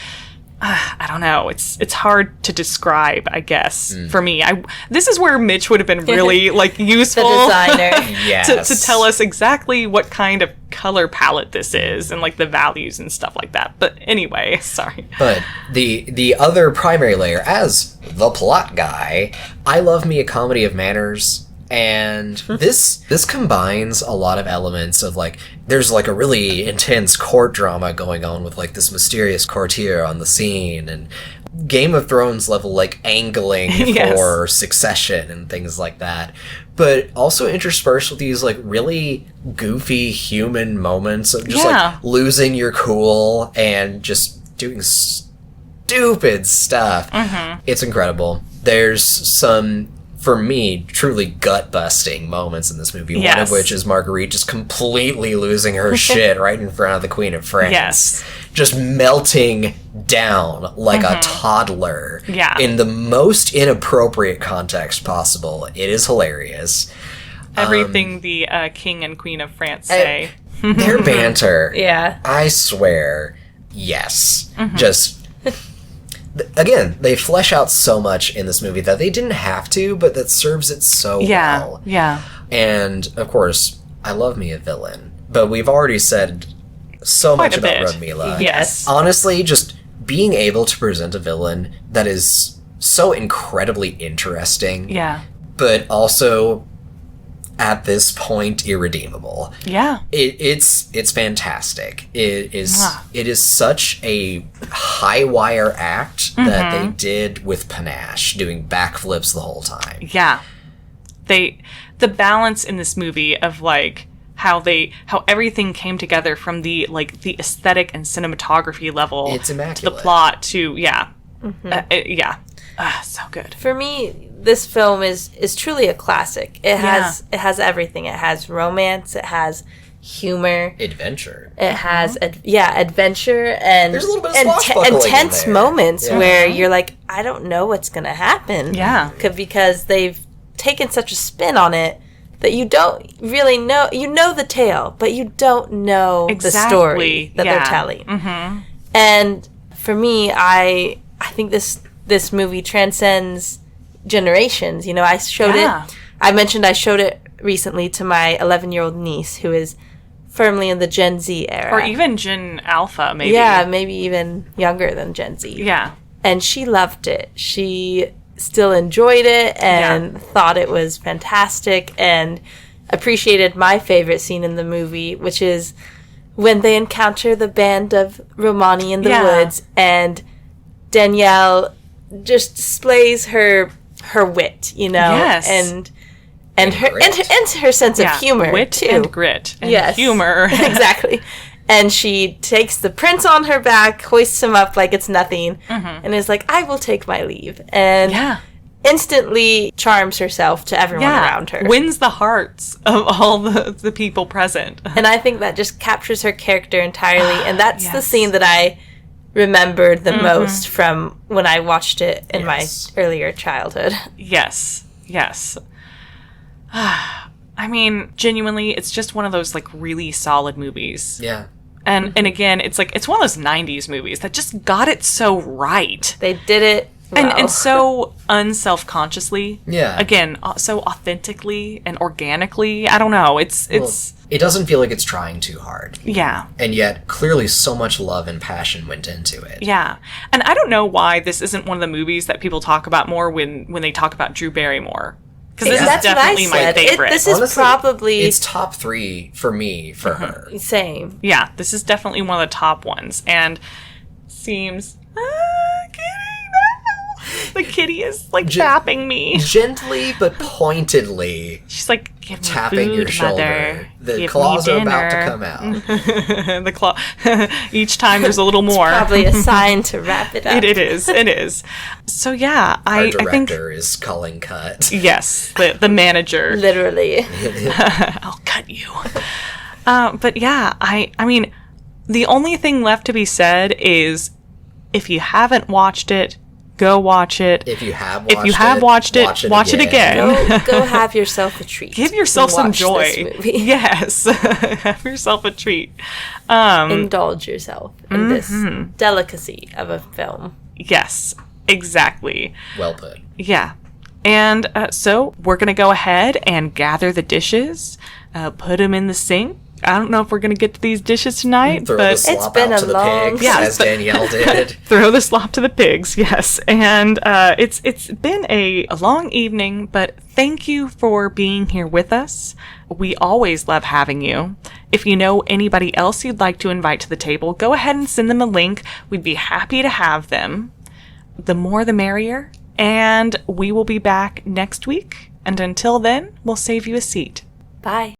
I don't know. It's hard to describe, I guess, for me. This is where Mitch would have been really like useful the designer. Yes. to tell us exactly what kind of color palette this is and like the values and stuff like that. But anyway, sorry. But the other primary layer, as the plot guy, I love me a comedy of manners. And this combines a lot of elements of like, there's like a really intense court drama going on with like this mysterious courtier on the scene, and Game of Thrones level like angling for succession and things like that. But also interspersed with these like really goofy human moments of just like losing your cool and just doing stupid stuff. It's incredible. There's some, for me, truly gut-busting moments in this movie. Yes. One of which is Marguerite just completely losing her shit right in front of the Queen of France. Yes. Just melting down like a toddler. Yeah. In the most inappropriate context possible. It is hilarious. Everything the King and Queen of France say. Their banter. Yeah. I swear. yes. Just, again, they flesh out so much in this movie that they didn't have to, but that serves it so well. Yeah. And, of course, I love me a villain, but we've already said so Quite much a about bit. Rudmila. Yes. Honestly, just being able to present a villain that is so incredibly interesting, Yeah. but also at this point irredeemable. Yeah. It's fantastic. It is such a high wire act that they did with panache, doing backflips the whole time. Yeah. The balance in this movie of like how everything came together from the aesthetic and cinematography level, It's to the immaculate. plot, to so good. For me, this film is truly a classic. It has everything. It has romance. It has humor. Adventure. It has adventure and There's a little bit of swashbuckling in intense there. moments Yeah. where you're like, I don't know what's gonna happen. Yeah. Because they've taken such a spin on it that you don't really know. You know the tale, but you don't know the story that they're telling. Mm-hmm. And for me, I think this movie transcends generations. You know, I showed it. I mentioned I showed it recently to my 11-year-old niece, who is firmly in the Gen Z era, Or even Gen Alpha, maybe. yeah, maybe even younger than Gen Z. Yeah. And she loved it. She still enjoyed it and thought it was fantastic and appreciated my favorite scene in the movie, which is when they encounter the band of Romani in the woods, and Danielle just displays her wit, you know, and her sense of humor, wit too. and grit and humor. Exactly. And she takes the prince on her back, hoists him up like it's nothing, and is like, I will take my leave. And instantly charms herself to everyone around her. Wins the hearts of all the people present. And I think that just captures her character entirely. And that's the scene that I remembered the most from when I watched it in my earlier childhood. Yes. I mean, genuinely, it's just one of those like really solid movies. Yeah. And again, it's like it's one of those 90s movies that just got it so right. They did it well. And so unself-consciously. Yeah. Again, so authentically and organically. I don't know. It doesn't feel like it's trying too hard. Yeah. And yet, clearly so much love and passion went into it. Yeah. And I don't know why this isn't one of the movies that people talk about more when they talk about Drew Barrymore. Because this is definitely my favorite. This is Honestly, probably... It's top 3 for me, for her. Same. Yeah, this is definitely one of the top ones. And seems... The kitty is like tapping me. Gently but pointedly. She's like, give me tapping food, your shoulder. Mother. The Give claws me are about to dinner." come out. The claw. Each time there's a little more. Probably a sign to wrap it up. It is. So yeah, Our I think director is calling cut. yes, the manager. Literally. I'll cut you. But yeah, I mean, the only thing left to be said is, if you haven't watched it, go watch it. If you have watched it, watch it again. Go have yourself a treat. Give yourself some Watch joy. this movie. Yes. Have yourself a treat. Indulge yourself in this delicacy of a film. Yes, exactly. Well put. Yeah. And so we're going to go ahead and gather the dishes, put them in the sink. I don't know if we're going to get to these dishes tonight, Throw but the slop out to the pigs, as Danielle did. throw the slop to the pigs, yes. And it's been a long evening, but thank you for being here with us. We always love having you. If you know anybody else you'd like to invite to the table, go ahead and send them a link. We'd be happy to have them. The more the merrier. And we will be back next week. And until then, we'll save you a seat. Bye.